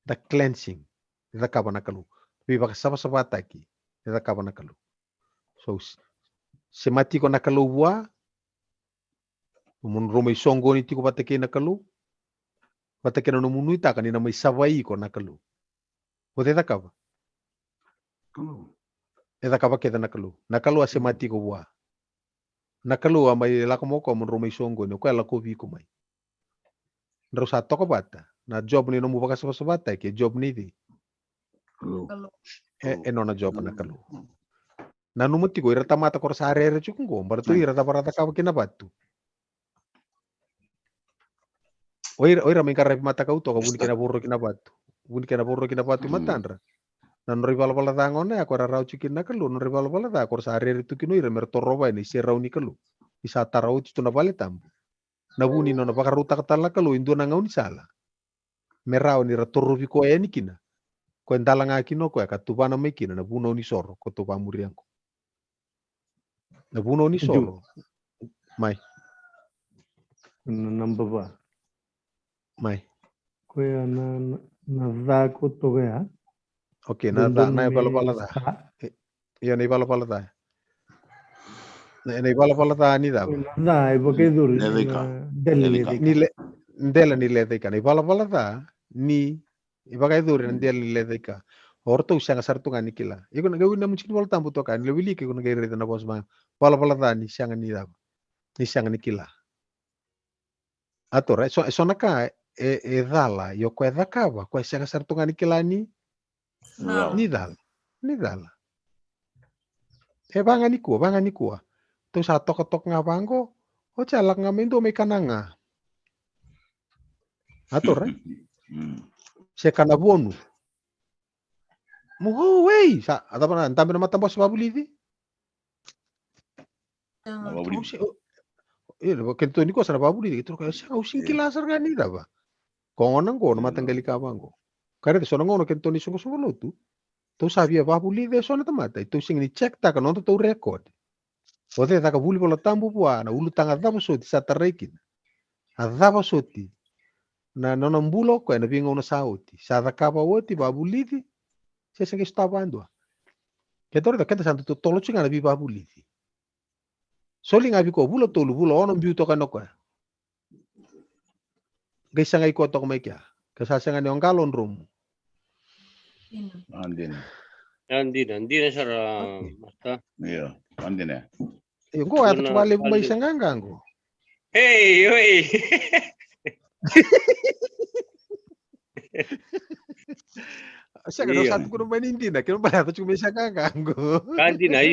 the cleansing da kaba nakalu. Biba ka saba taki da kaba nakalu. So semati ko nakalu bua mun romay songo ni tiko batake nakalu. Batake no munuita kanina may savai ko nakalu. Ode da kaba. Eda kaba keda nakalu. Nakalu semati ko bua. Nakalu may lakomoko mun romay songo ni ko ala ko vi ko may. Ndro sa toko bata na job ni no mubaka sa bata ke job ni di. No na job na kalu. Na numuti ko irata mata ko sa arere chukungo baratu irata barata ka kina batu. Oira may karep mata ka uto ka buni kina burro kina batu. Buni kina burro kina batu matandra. Na no rival bala dangon na ko rarau chikin na kalu no rival bala da ko sa arere tu kino ira mertoro ba ni serau ni kalu. Isa tarau tu na bale tambu. Na buni no na bakaruta katala kalu indo na ngauni sala. Merau ni ratoro viko ni kina. Ko endala nga kino ko ka tubana me kina na buno ni soro ko tuba murianko. Na buno ni soro. Mai. Number ba. Mai. Ko na da ko to ya. Okay, na bala da. Ya na bala da. Na bala da ni da. Na ibo ke dur. Ndela ni le ka. Na bala da ni ibagai duri ndel le ka. Orto usanga sartu ngani kila. Iko na gawin na mungkin wala tambu to kan. Lewili ke kuna gairi na bos ma. Bala da ni sanga ni da. Ni sanga ni kila. Atora so naka dala yo ko edakaba ko sanga sartu ngani kila ni. Ni dala. Ni dala. Banga ni kuwa. Tu sa tok nga bango. O chalak nga mendo may kananga. Atora. Se kana bonu. Mugo wey sa ada pa na tambe na matambos babuli di. Kento ni ko sa babuli di. Ito kaya siya using kilasar nga ni ba. Kung anong ko na matanggali ka bango. Kaya so nangono kento ni sungo tu. Tu sabi babuli di so na tamata. Ito sing ni check ta kanon to record. O te ta ka buli pola tambu bua na ulu tanga dabo soti sa tarekin. Adaba soti. Na nonambulo ko na bingo na sauti. Sa kapa woti babuli di. Saya sangat stabando. Kita orang kita sangat tolo cuma nabi babuli. Soli ngabi ko bulo tolu bulo ono biuto kanoko. Gay sangai ko to kumay kya. Kasasangan yung galon room. Andina sara basta. Iya, andina. Yung ko ato balik may sangangang ko. Hey. Siya kan satu ko naman hindi na. Kaya pala ito cuma siya kakanggo. Kandina.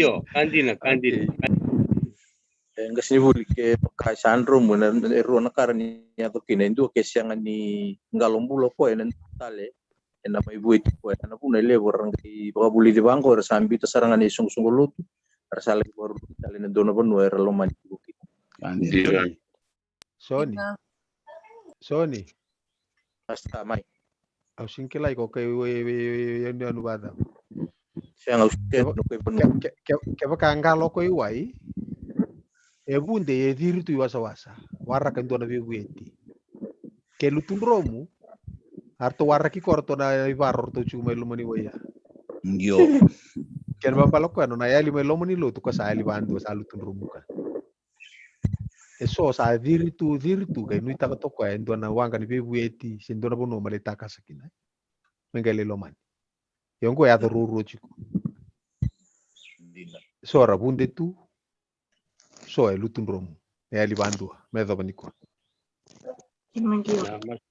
Ngas ni buli ke pagkasaan room na ero na karani ato kinendo ke siya nga ni ngalombulo ko en tale en na may buit ko en na puna le borang di baka buli di bangko era sambi ta sarangan ni sung lut era sala baru tale na dono bonu era lo man buki. Sony. Hasta mai. Au singkilai ko kay yan bada. Siya nga usted no kay puno. Kaya kangalo ko iwai. Bunde e diritu iwasa-wasa. Warra kan dona vivueti. Ke lutun romu. Arto warra ki korto na ibarro to chuma ilumani waya. Yo. Ken bapalo ko ano na yali may lomani lutu ko sa ali bando sa lutun romu ka. Eso sa diritu kay nuita ka to ko endo na wanga ni vivueti sindo na bono malita ka sakina. Mengale loman. Yongo ya to ruru chiku. So rabunde tu. So lutun romu. E ali bando me do baniko.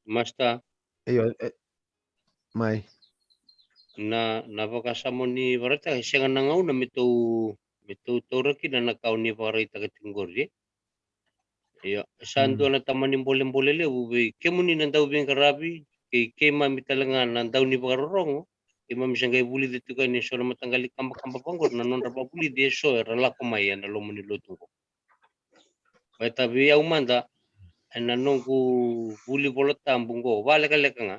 Masta Ayo mai na napakasamo ni Barata siya nga nangaw na mito toraki na nakaw ni Barata katinggori. Iya, sando na taman ni boleh ubi kemuni nandaw bin karabi kay mami talaga nandaw ni Barorong. Kay mami siyang gay buli dito kay ni so na matanggali kamba panggor na non raba buli di so rala kumaya na lomo ni luto ko. Kaya tabi yaw manda nanong ku buli bolot tambung ko balik nga.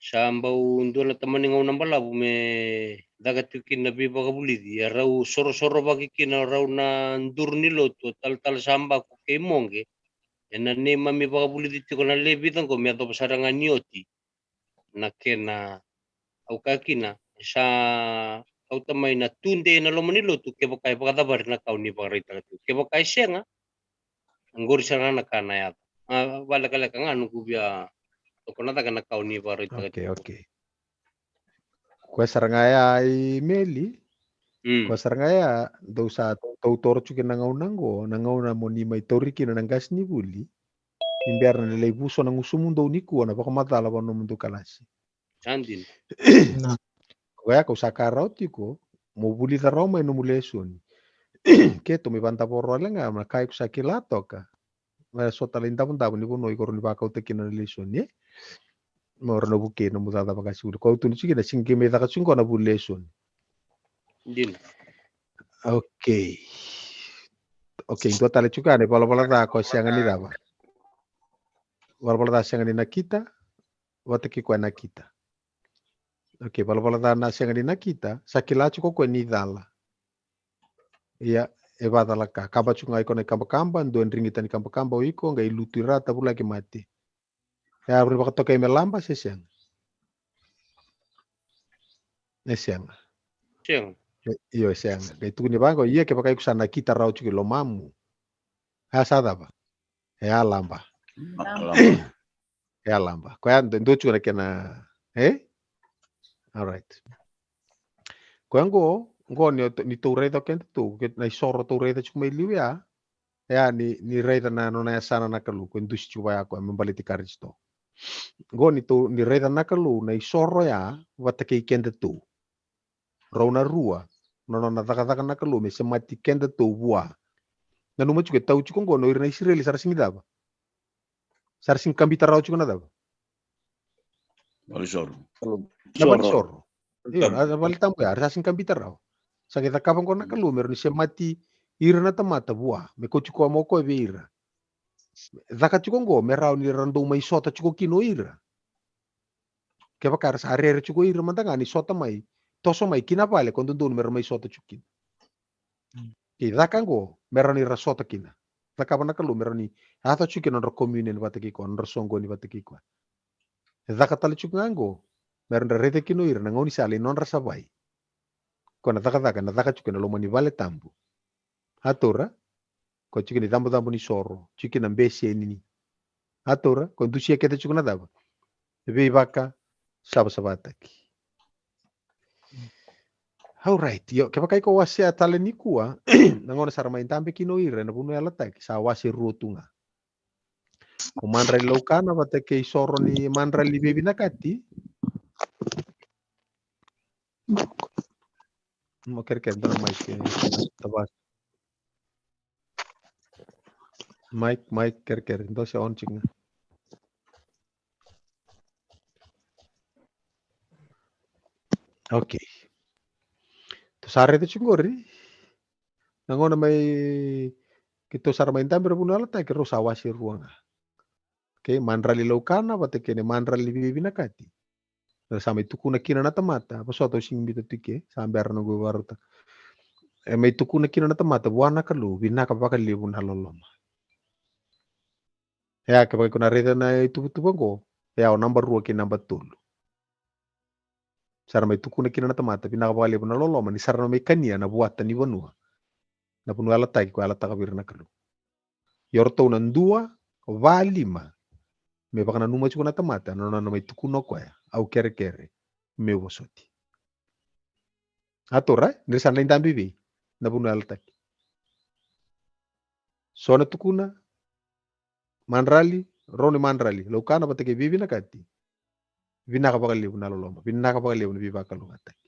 Sambau ndo na taman ng unang bala me dagat yukin na biba ka buli di raw soro bagi kina raw na ndur nilo to tal samba ko kay mongge na ni mami baka buli dito ko na lebitan ko me to pasarangan nioti na kena au kakina sa au tamay na tunde na lomo nilo to ke baka dabar na kaw ni barita to ke baka siya nga anggor siya na kanayat wala ka nga nung kubya to ko na taga na kaw ni barita Okay. Kue sarangaya i meli. Kue sarangaya do sa tau torchu ke nangaw na mo ni may toriki na nanggas ni buli. Imbiar na nilay buso ng usumundo ni kuwa na baka matala pa no mundo kalasi. Sandin. Kaya kau sakaraw ti ko mo buli ta raw may numuleson. Keto may banta porro nga makay ko sa kilato ka. May so talinta pun tapon ni puno ikor ni bakaw te kinaleson ni. Moro na buke na mutata makasuri. Kau tu nisi na singke me taka singko na buleson. Din. Okay, itu tali juga nih pala ta ko siangan ni daba. Pala ta siangan ni nakita, wataki ko nakita. Okay, pala ta na siangan ni nakita, sakila chuko ko ni dala. Iya, eba dala ka. Kaba chunga iko na kamba ndo ringita ni kamba iko ngai lutira ta bula ke mati. Ya beri baka tokai melamba sesiang. Siang. Iyo siang. Kay tu ni bango iya ke pakai kusana kita rau chuki lo mamu. Ha sada ba? Ya lamba. Ya lamba. Kaya ndo chuki na kena Alright. Kaya ngo ni tu reita kente tu na isoro tu reita chuki mai liwia. Ya ni reita na no na sana na kalu ko indus chuwa ya ko membaliti karisto. Ngo ni reita na kalu na isoro ya watake kente tu. Rauna rua. No na taka na kalu me semati kente tu bua. Na numa chuke tau chuko ngo no irna Israeli sar singi daba. Sar sing kambita rau chuko na daba. Balisoro. Balisoro. Iyo, bali tampo ya, sar sing kambita rau. Sa kita kapang ko na kalu meron semati irna tamata bua. Me ko chuko mo ko be ira. Zaka chuko ngo merau ni rando mai sota chuko kino ira. Kaya bakar sa arere chuko ira mantanga ni sota mai. Toso mai kina pale kondo don meron mai sota chukin. Zaka ngo meron ni rasota kina. Zaka pa na kalu meron ni hata chukin on communion bataki ko on songo ni bataki ko. Zaka tali chukin ngo meron na rete kino ira na ngoni sali non rasabai. Ko na zaka chukin lo mani vale tambu. Hatora ko chukin tambu ni soro, chukin ambesi nini. Hatora ko dusia kete chukin na daba. Ebe baka sabataki. Alright, yo kaya kai ko wasi atale ni kuwa nangona sarama intambe kino ire na puno yala taki sa wasi rutunga. Ko manra laukana bata ke soro ni manra li bebi nakati. Mo kerker dana mic tabas. Mic kerker ndo se on chinga. Okay. Sare itu cungori. Nangona may kito sarama intambe puno yala taki ro sa wasi ruanga. Okay, manra li laukana bata ke ne manra li bebi nakati. Sampai tukuna kina na tamata, apa soto sing bita tike, sampai arna gue waruta. May tukuna kina na tamata, buana kalu, binaka baka libu na loloma. Ya, kapag kuna reda na itu ko, ya o number 2 ki number 2. Sara may tukuna kina na tamata, binaka baka libu na loloma, ni sara may kanya na buata ni banua. Na puno alatay ko alata kabir na kalu. Yorto nan 2, va 5. Me baka na numa chuko na tamata, no na may tukuno ko ya, au kere me wasoti. Atora, nir sana indang bibi, na puno alatay. So na tukuna, manrali, roni manrali, laukana batake bibi na kati. Binaka baka libu na loloma, binaka baka libu na biba kalu atay.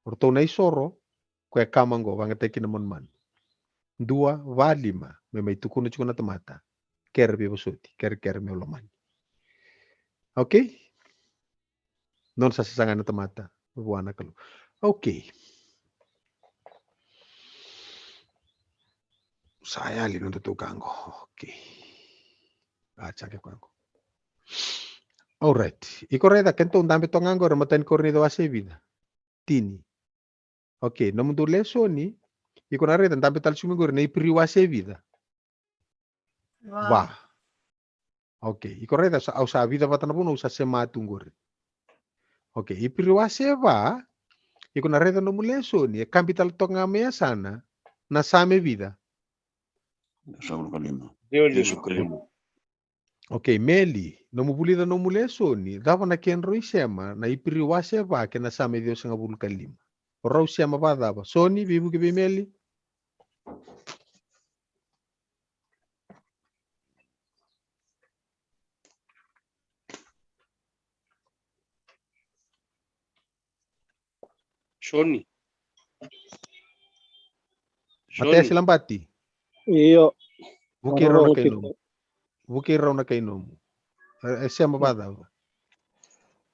Orto na isoro, ko kamango, vangateki na man. 2, va 5, me may tukuno chuko na tamata. Kere biba soti, kere me lomani. Okay? Non sa sasangan na tamata, buwana kalu. Okay. Saya lino tutukango. Okay. Achake kwango. Alright. Iko reda kento ndambe tongango ramaten kornido ase vida. Tini. Okay, no mundo leso ni iko na reda ndambe tal sumingor na ipri wase vida. Va. Okay, iko reda sa ausa vida batana puno usa sema tungor. Okay, ipri wase va iko na reda no muleso ni capital tongamea sana na same vida. Okay, meli no mubulida no muleso ni dava na kenro isema na ipri wase va ke na same Dios nga bul kalima. Ora usema ba dava. Soni bibu ke meli. Sony. Mataya silambati. Iyo. Bukira na kainomu. Bukira na kainomu. Sema ba dava.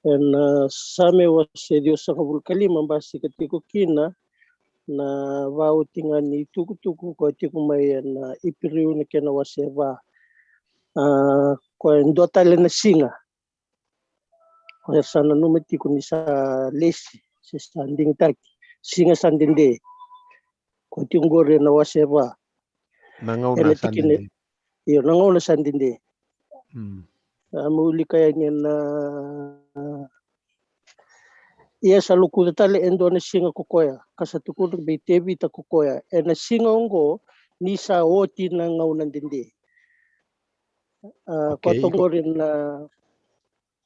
En same wase Dios sa kabul kalima basi katiko kina na vau tingani tuku ko tiko may na ipiriu na kena wase va ko ndota le na singa ko sana numeti ko ni sa lesi sa standing taki singa sandinde ko tingore na wase va nangau na sandinde iyo nangau na sandinde muli kaya na ia saluku tale endo na singa kokoya kasatuku be tebi ta kokoya na singa ongo ni sa oti na ngau nandinde ko tongorin na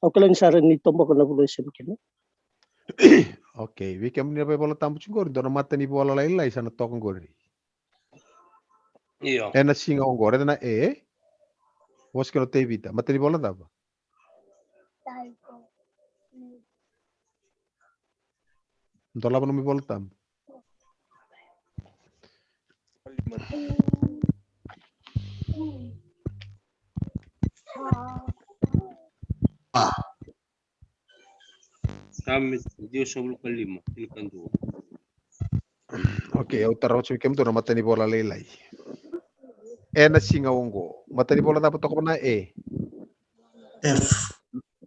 okalan saran ni tombo ko na bulo semkina. Okay, we kam ni bola tambu chungor do na mata ni bola lai sana tokong gori. Iya. Na singa ongo na was keno tebi ta mata ni bola daba. Ntola pa no mi bola tambu. Kami Dios sebelum kelima ilkan tu. Okay, eu tarau se kem to na mata ni bola lai. Na singa ongo mata ni bola daba toko na F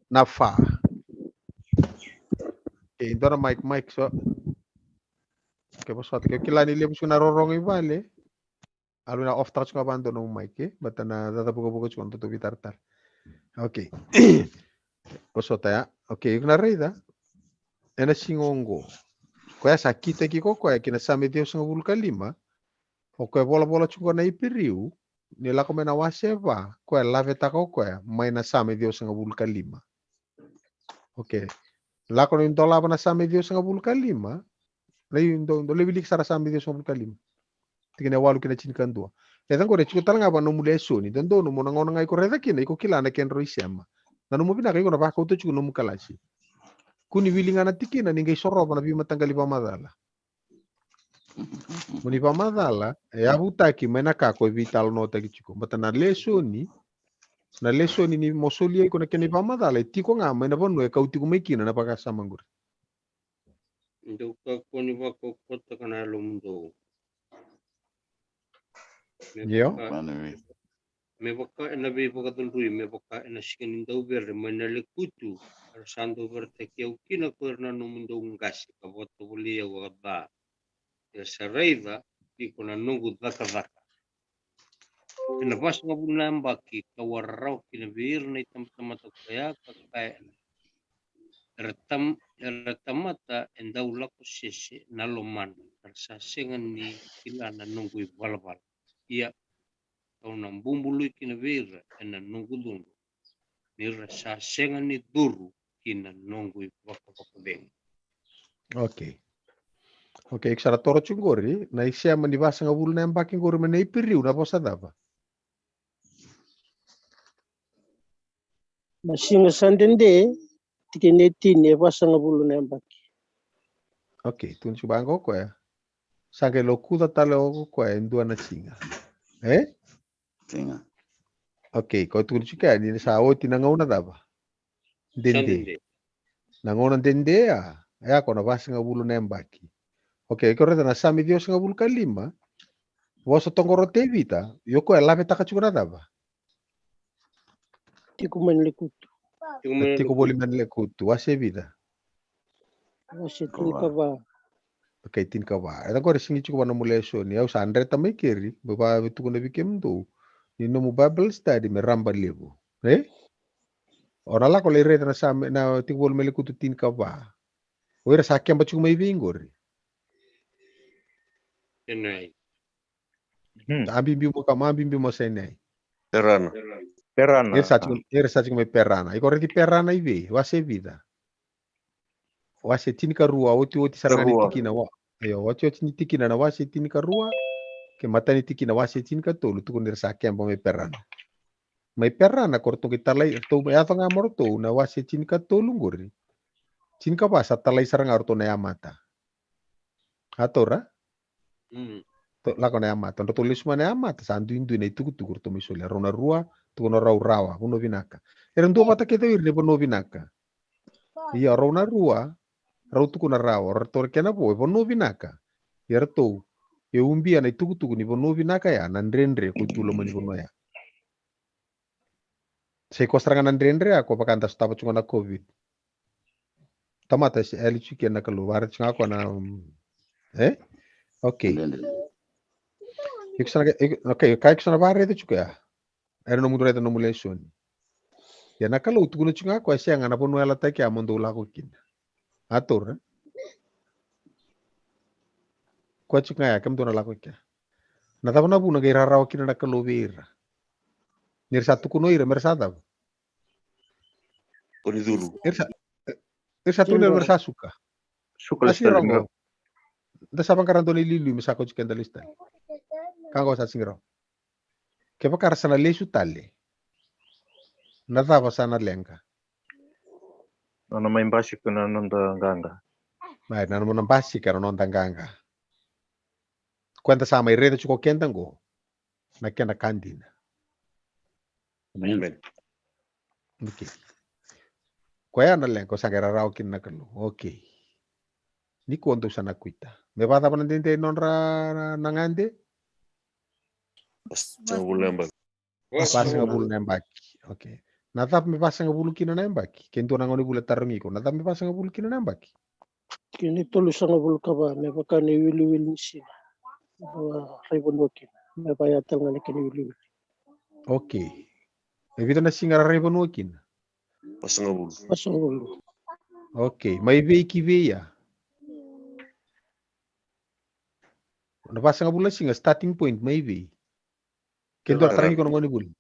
na fa. Okay, ndora Mike so. Okay, bosat ke kilani lem suna rorong ibale. Alu na off touch nga bando no Mike bata na dada buka chukon to bitartar. Okay. Bosota ya. Okay, na reida. Na singongo. Kaya sakita ki ko kaya kinasame Dios nga bul kalima. O kaya bola chukon na ipiriu. Nila ko mena waseva. Kaya laveta ko kaya may nasame Dios nga bul kalima. Okay. Lako no dola pa nasame Dios nga bul kalima. Na yung do lebilik sara same Dios nga bul kalima. Tingin walu kina chinkan dua. Letan ko rechu talanga ba no mule soni dondo no mona ngona ngai ko reda kina iko kilana ken roisema. Na no mubina kai ko na ba ko to chuno mukalashi. Kuni wilinga na tikina ningai soro ba na bi matangali pa madala. Muni pa madala ya butaki mena ka ko vital nota ki chuko. Bata na lesoni ni mosoli ko na ken pa madala tiko nga mena bonu e kauti ko mekina na pa ka samangur. Ndo ka ko ni ba ko kota kana lumdo. Yo. me baka ena be baka tundui me baka ena sikin indau ber manale kutu santo verte kiau kina kurna no mundo ngasi ka boto buli ya waba ya saraiva di kuna nungu daka daka ena pas ngabuna mbaki ka warau kina bir na itam tamata kaya ka kaya Ratamata endau lako sese naloman rasa sengan ni kila na nunggu balabal ia tau na bumbulu kina vera ena nunggu dungu ni rasa sengan ni duru kina nunggu baka beng Oke. Oke, iksara toro chungori, na isia manivasa ngabulu na mbaki ngori mena ipiriu na posa dava. Masinga sandende tikenetini vasa ngabulu na mbaki. Oke, tun chubango ko ya. Sange lokuda tale oko ko ya ndua na singa. Singa. Oke, ko tun chuka ni sa oti na ngauna dava. Dende. Na ngauna dende ya ko na vasa ngabulu na mbaki. Oke, ko reta na sami dio ngabulu kalima. Voso tongoro tevita, yoko elave takachukuna dava. Tiku manlekutu. Tiku boli manlekutu, wase vida. Wase tinka ba. Oke, tinka ba. Eta ko resingi chuku wana muleso ni au sandre tamai keri, baba betu kuna bikem do. Ni no Bible study me ramba levo. Ora la ko le reta na same na tiku boli manlekutu tinka ba. Oira sakiam bachuku mai vingori. enai Ambimbi mo kama ambimbi mo senai. Perana. Perana. Era sa me perana. Iko reti perana ive, wase vida. Wase tinika rua, oti sarangani tikina wa. Ayo, oti tikina na wase tinika rua. Ke matani tikina wase tinika tolu tuku nir sakiam me perana. Mai perana korto kita lai to ya tanga morto na wase tinika tolu ngori. Tinika basa talai sarang arto na yamata. Atora? To lako na yamata. Ndo tulis mana yamata sandu indu na ituku tukur to misole rona rua tuku no rawa uno vinaka. Era ndo mata kita irne bono vinaka. Iya rona rua rau tuku na rawa rator kena boy bono vinaka. Era to e umbia na ituku tuku ni bono vinaka ya nandrendre ko tulo mani bono ya. Se kostrangan nandrendre ako pakanta stapa chunga na covid. Tamata si eli chiki na keluar chunga ako na Oke. Oke, kai kusana bare itu juga ya. Era no mundo no mulation. Ya nakalo utukuno chunga kwa sianga na ponu ala take amondo la ko kin. Ator. Kwa chunga ya kam dona la ko kya. Na tabana bu na gira raw kin na kalo vera. Nir satu kuno ira mersada. Oniduru. Irsa tu ler mersa suka. Suka lestal. Da sabang karantoni lilu misako chicken da lista. Kango sa singro. Kepa karasana lesu tale. Nadava sana lenga. Nona maimbasi kuna nonda ganga. Mai nana mona basi karo nonda ganga. Kwenta sama irede chuko kentango. Na kenda kandina. Amen. Okay. Kwaya na lengo sangera rao kin na kalu. Okay. Ni kuonto sana kuita. Me bata pa nandinte nonra nangande? Basta ngabulu Basa ngabulu nembaki. Okay. Natap me basa ngabulu kina nembaki. Kento nangoni bula tarangi ko. Natap me basa ngabulu kina nembaki. Kini tolu ngabulu kaba me baka ni wili nisina. Ribon wokin. Me bayatal ngani kini wili. Okay. Evita na singara ribon wokin. Basa ngabulu. Basa ngabulu. Okay. May veiki veya. Nabasa ngabulu singa starting point maybe. Kento tarangi ko nangoni bula.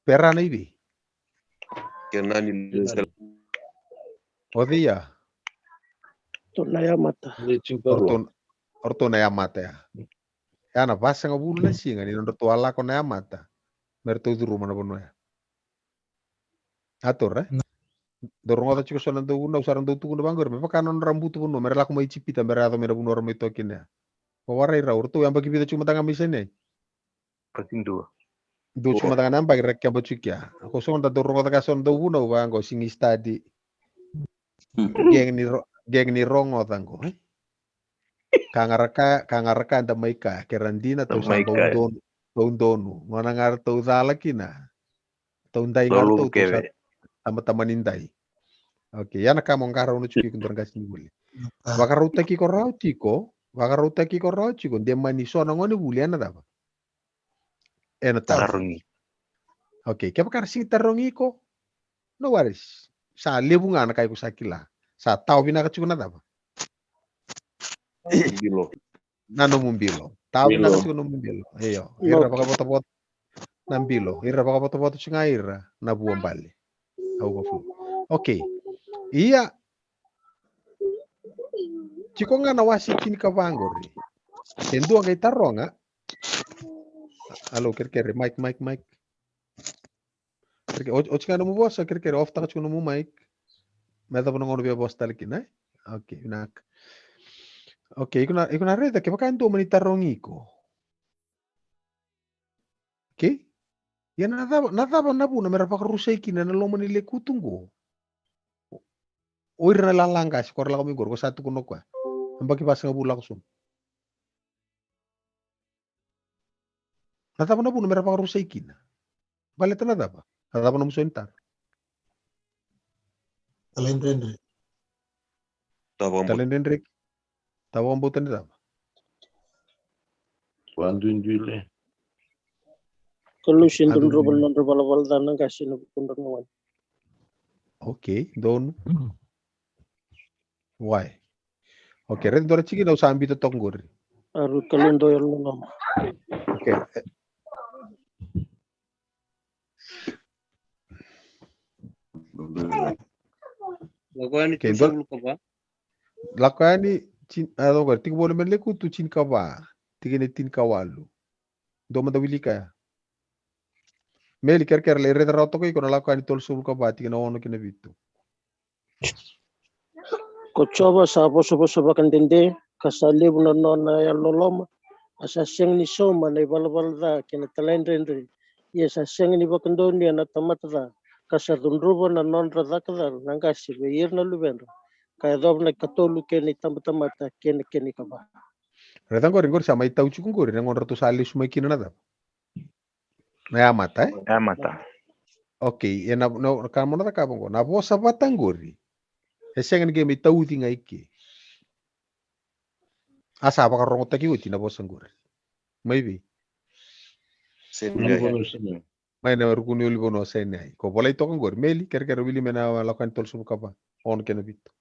Pera na ibi. Kenani Odia. Tona ya mata. Orto na ya mata ya. Ya na basa ngabulu na singa ni ndo tuala ko na ya mata. Merto duru mana bono ya. Ator dorong ata chiko sonan do una usaran do tuku na bangor me pakanon rambutu bono merela ko mai chipita merado mera bono ramai tokin ya. Warai ra orto yang bagi bida cuma tanga misene. Patindo. Do cuma tanga namba rek ya bocik ya. Ako sonda dorong ata kason do una bango singi study. Geng ni rongo tango. Kangaraka anda maika kerandina to samba udon Tondonu, ngona ngar tau dala kina. Tondai ngar tau sama tamanindai. Oke, yana kamo ngara uno chuki kuntor ngasini buli. Wakaruta ki korau tiko, dia maniso na ngoni buli ana daba. Ena tarungi. Oke, kaya bakar sing tarungi ko. No worries. Sa lebunga na kayo ko sa kila. Sa tao binaka chukuna daba. Bilo. Nano mumbilo. Tao binaka chukuna mumbilo. Eyo, ira baka bota nambilo. Ira baka bota chunga ira na buong bali. Oke. Iya. Chiko nga nawasi kini kavangori. Kendo ang itaronga. Halo, kere mic. Ochi nga namu boss, kere off taka chiko namu mic. Meta po nangono biya boss talikin, eh? Okay, nak. Okay, ikuna reda ke baka ando manitarongi ko. Okay? Yan nadaba nabu na mera paka rusay kina na lomo nile kutungo. Oir na lalangkas, korla kami ko satu kuno kwa. Ang bagi pasang bula kusum. Nadaba nabu na mera paka rusay kina. Bale ta nadaba. Nadaba na muso entar. Talendrendre. Tawang butan nadaba. Banduin dule. Kalau sindun robal tanang kasih na pundak nawan. Okay, don. Why? Okay, red dora chiki daw sambi to tonggor. Aru kalundo yang nama. Okay. Lakuan itu sebelum apa? Lakuan ni ano ka tigo boleh meleku tu chin kawa. Tigene tin kawalu. Do madawili ka. Meli ker le red rato ko ikono lakuan ni tol sul kawa tigene ono kina bitu. Ko coba sabo kandende kasale bunan nona yang loloma. Asa seng ni soma na balabal da kena talendrendre. Yes, seng ni bakandoni na tamata. Kasar dunrubo na non radakadar nangasi beir na lubendo. Kaya dob na katolu keni tamata keni kaba. Retan gor sama itau chukun gor nang ratu sali sumai kina nada. Na mata eh? Ya mata. Okay, ya na kamu nada kabong ko. Na bosa batang gori. Eseng nge mi tau tinga iki. Asa apa karong taki uti na bosa gori. Maybe. May na rukuni uli bono senai. Ko bola ito kang gori. Meli ker wili mena lakukan tol sumu kaba. On kena bitu.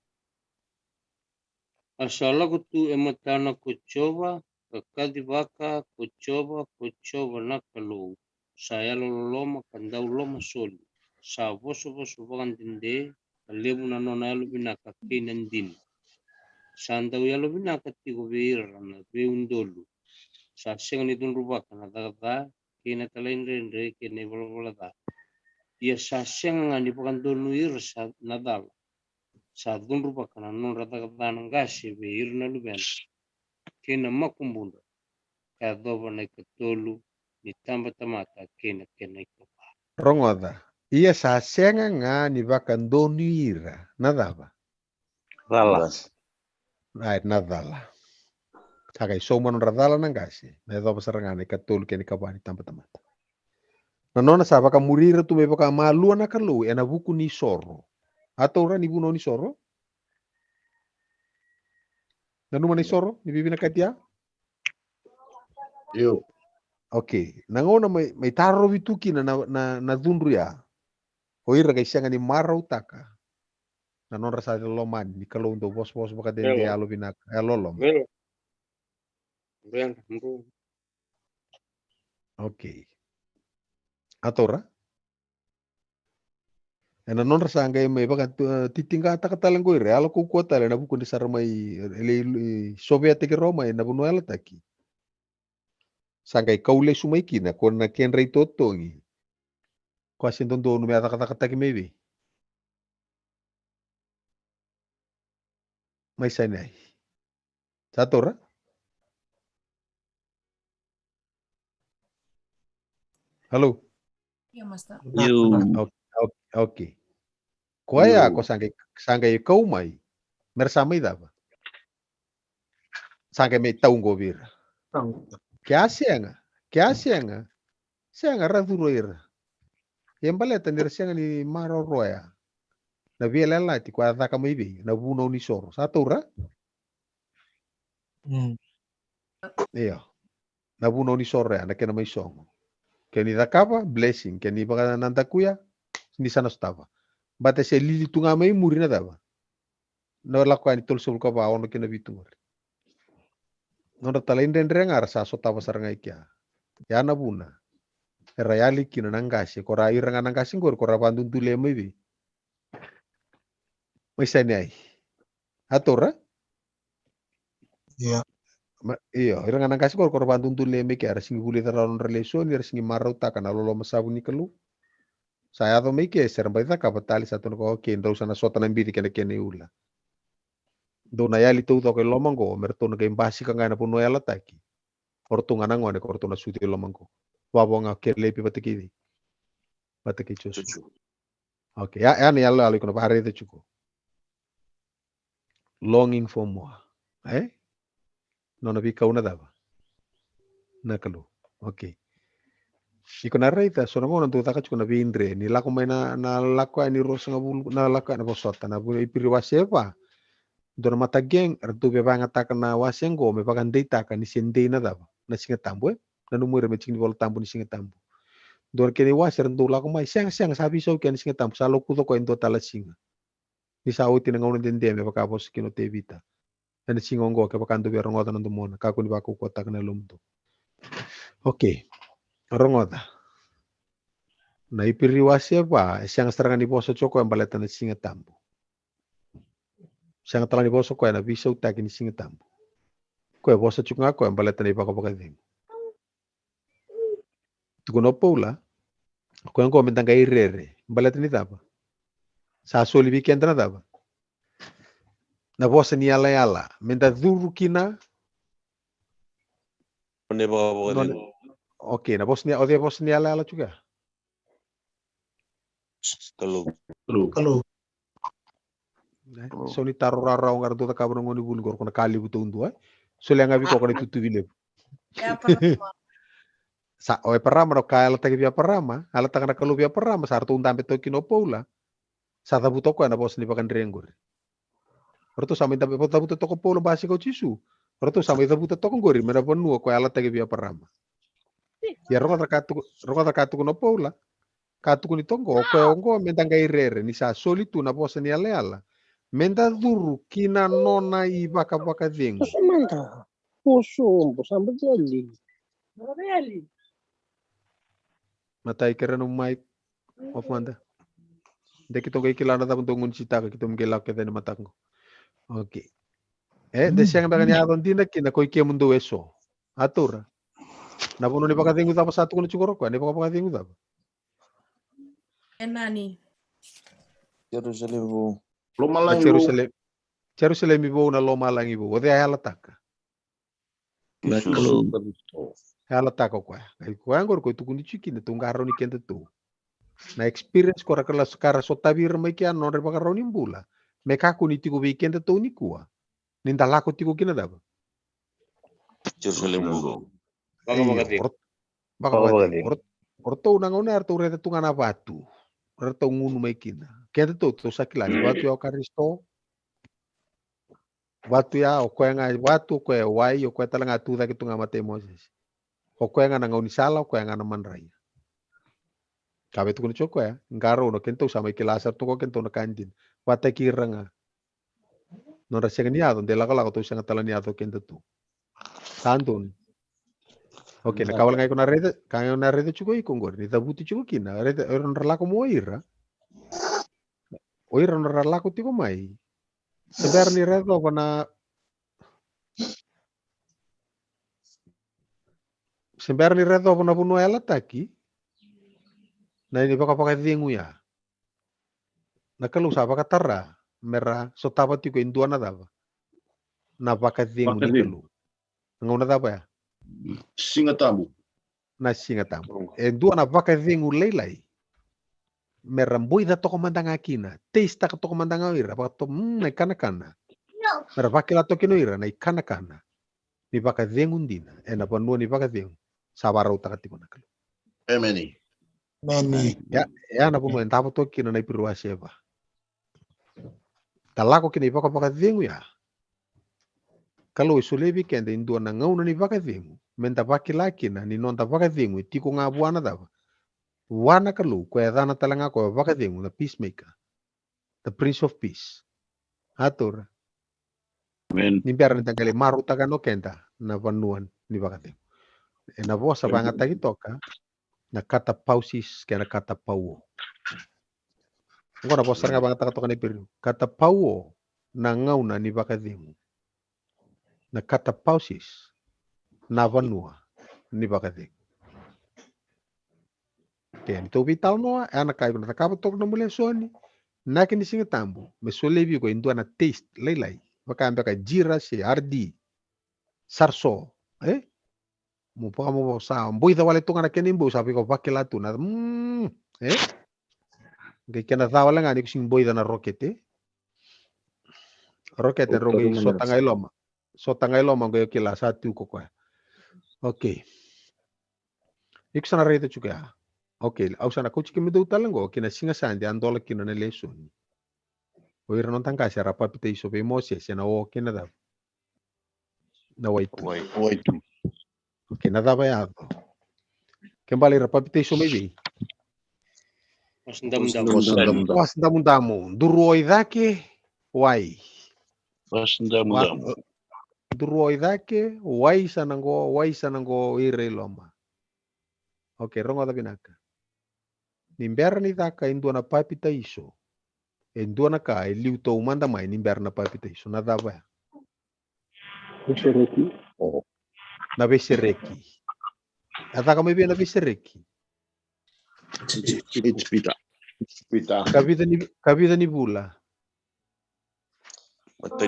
Asala kutu ematana kucoba, kakadi baka kucoba na kalau saya loloma kandau loma soli. Sa boso bakan dinde, kalebu na nona yalu binaka kinan din. Sandau yalu binaka tigo beira na beundolu. Sa sengan itun rubaka na dagada, kina talain rendre, kina ibalada. Ia sa sengan ni pakan dolu ir sa nadal. Sa dun rubaka na non radagada ng gasi beir na luben. Kina makumbunda. Kaya doba na ikatolu, ni tamba tamata, kina ikapa. Rongoda. Iya sa senga nga ni bakan donira. Nadaba. Dala. Right, nadala. Sakai soman radala nang gasi. Na doba sarangan ikatolu kini kabani tamba tamata. Na nona sa baka murira tu me baka malu na kalu ena buku ni soro. Atau orang ibu noni soro? Nanu mani soro? Ni bibi na katia? Yo. Okay. Nangona may taro bituki na dunru ya. Oira kay siya nga ni maraw taka. Nanon rasa loman ni kalau untuk bos baka dende alo binak lolom. Okay. Atora? Nanon rasa nga may baka titingga taka talang ko ire alo ko kuota na buku di sarmay Soviet ke Roma na bunuela taki. Sangkay kaule sumay kina kon na kenray totongi. Kasi doon may atak-atak maybe. May sanay. Satu ra? Halo? Ya, Master. Okay. Kuaya ako sangkay kau may mersamay daba. Sangkay may taong gobir. Kaya siya nga. Kaya sianga radhuroira. Yembaleta nir sianga ni maro roya. Na via lati kwa dhaka maibi na vuno ni soro. Satura? Iya. Na vuno ni soro ya na kena mai songo. Keni dhakapa blessing keni baka nantakuya ni sana stava. Bate se lili tunga mai murina dava. No lakwa ni tol sul ko ba ono kena bitungur. No talain den rengar sa so tava sarangai kia. Ya na buna. Rayali kina nangasi kora iranga nangasi ngor kora bandun tule mai bi. Mai sani ai. Atora? Iya. Iya, iranga nangasi kor bandun tule mai kia rasingi buli taron relation ni rasingi marau takana lolo masabu ni kelu. Saya to mai kia serbai ta kapatali satu ko kendo sana sota nambiri kena kene ula. Dona yali tu to ke lomango mertono ke mbasi ka ngana puno yala taki. Ortunga nangone kortona suti lomango. Wabonga ke lepi batekidi. Bateki chusu. Oke, ya ni yalla ali kono pare te chuko. Longing for more. Nono bi kauna dava. Nakalu. Oke. Iko na reita sono ngono tu taka chuko na bindre ni lako mai na lako ni rosa ngabul na lako na bosota na bu ipiri waseva. Dona mata geng artu be banga taka na wasengo me bagan deita ka ni sende na dava. Na singa tambo na numure me chingni bol tambo ni singa tambo. Dor kene waser ndo lako mai siang sabi so ken singa tambo salo kuto ko endo tala singa. Ni sauti na ngono dende me baka bos kino te vita. Na singa ngo ke baka ndo be rongoda ndo mona ka ko ni baku ko tak na lumdo. Oke. Rongoda. Na ipiri waseva siang serangan ni boso choko yang baleta na singa tambo. Siang tala ni boso ko na bisa utaki ni singa tambo. Ko boso chunga ko yang baleta ni baka ding. Tukuno paula. Ko yang ko mentanga irere. Baleta ni tapa. Sa soli weekend na tapa. Na bosa ni ala menta duru kina. Oke, na bosa ni ala juga. Kalau. So ni taru rara ngar do ta kabro ngoni bul gor ko na kali buto undu ay. So le ngabi ko ko tutu bile. Sa o parama no kala tagi bia parama, ala tanga na kalu bia parama sartu undambe to kino paula. Sa ta buto ko na bosa ni bakan rengor. Roto sama ita bota buto to ko paula basi ko chisu. Roto sama ita buto to ko gori mera ponu ko ala tagi bia parama. Ya roka katu ko no paula. Katu ko ni tongo ko ongo mentanga irere ni sa solitu na bosa ni ala. Menda duru kina nona I baka dengu. Samanta. Usumbo sambil jali. Matai kera no mai of manda. Deki to kai kilana ta buntungun cita ka kitum gelak ke matango. Oke. Desiang bagan ya don tinda kina koi kia mundu eso. Atura. Na bono ni baka dengu ta satu ko chukoro ko ni baka dengu ta. Enani. Jerusalem bu. Jerusalem ibu na loma lang ibu. Ode ayala taka. Ayala taka ko. Ay ko angor ko tukuni chiki na tungaro ni kente tu. Na experience ko rakala skara so tabir mai kia non reba karo nimbula. Me kaku ni tiku bi kente tu ni kuwa. Ninda lako tiku kina daba. Jerusalem bu. Baka orto nangona arto reta tungana batu. Reta ngunu mai kina. Kente tu sakilani batu ya karisto. Batu ya o koenga batu ko wai o ko talanga tu da kitunga mate Moses. O koenga na ngoni sala o koenga na manrai. Kabe tu kuno choko ya. Ngaro no kento sama kilasa tu ko kento na kanjin. Wata kiranga. No rasenga niado de laga tu sanga talaniado kento tu. Santun. Oke, na kawal ngai ko na rede chuko ikongor. Ni tabuti chuko kina. Rede ron ralako mo ira. Oira ron ralako tiko mai. Sebenarnya ni redo wana sebenarnya ni redo wana puno ela taki. Na ini baka dengu ya. Na kalau sa baka tara mera so taba tiko indua na daba. Na baka dengu ni kalau. Ngona daba ya. Singa tambu. Na singa tambu. Indua na baka dengu leilai. Meramboi da toko mandanga kina. Teista ka toko mandanga ira. Baka to na kana. Mera baka la toki no ira na kana. Ni baka dengu ndina. Na panua ni baka dengu. Sabara utakati ko na kalu. Many. Ya na puno entapa to kina na ipirwa seba. Talako kina ipaka dengu ya. Kalau isulebi kende indua na ngau na ni vaka dengu. Menta paki laki na ni nonta vaka dengu tiko nga buana dava. Wana kalu ko edana talanga ko vaka dengu the peacemaker. The Prince of Peace. Atur. Ni biar ni tanggali maru tagano kenda na vanuan ni vaka dengu. Na vosa banga tagi toka na kata pausis kena kata pauo. Ngora vosa nga banga toka ni piru. Kata pauo na ngau na ni vaka dengu. Na kata pausis na vanua ni vaka dengu. Ken to vital noa ana kai na kapa tok no mule soni. Na kini singa tambo me solebi ko indua na taste lailai. Vaka ambeka jira se ardi sarso mo pa mo sa mboi da wale tunga na keni mbo sabi ko vakela tu na ke kena da wale ngani sing boi da na rokete rogi so tangai loma go kila satu ko kwa okay iksana rete juga okay au sana coach kimi do talango kina singa sandi andola kina na lesson o ir non tanka sera papite iso be moses na o kina da na waitu okay, nada bayado. Kembali rapapite iso maybe. Was damu. Duruoi dake wai. Was damu. Duruoi dake wai sanango ire loma. Okay, rongo da binaka. Nimber ni daka indua na papita iso. Indua na ka liuto umanda mai nimber na papita iso nada baya. Na besereki. Ata kami bien na besereki. Pita. Kabida ni bula. Mata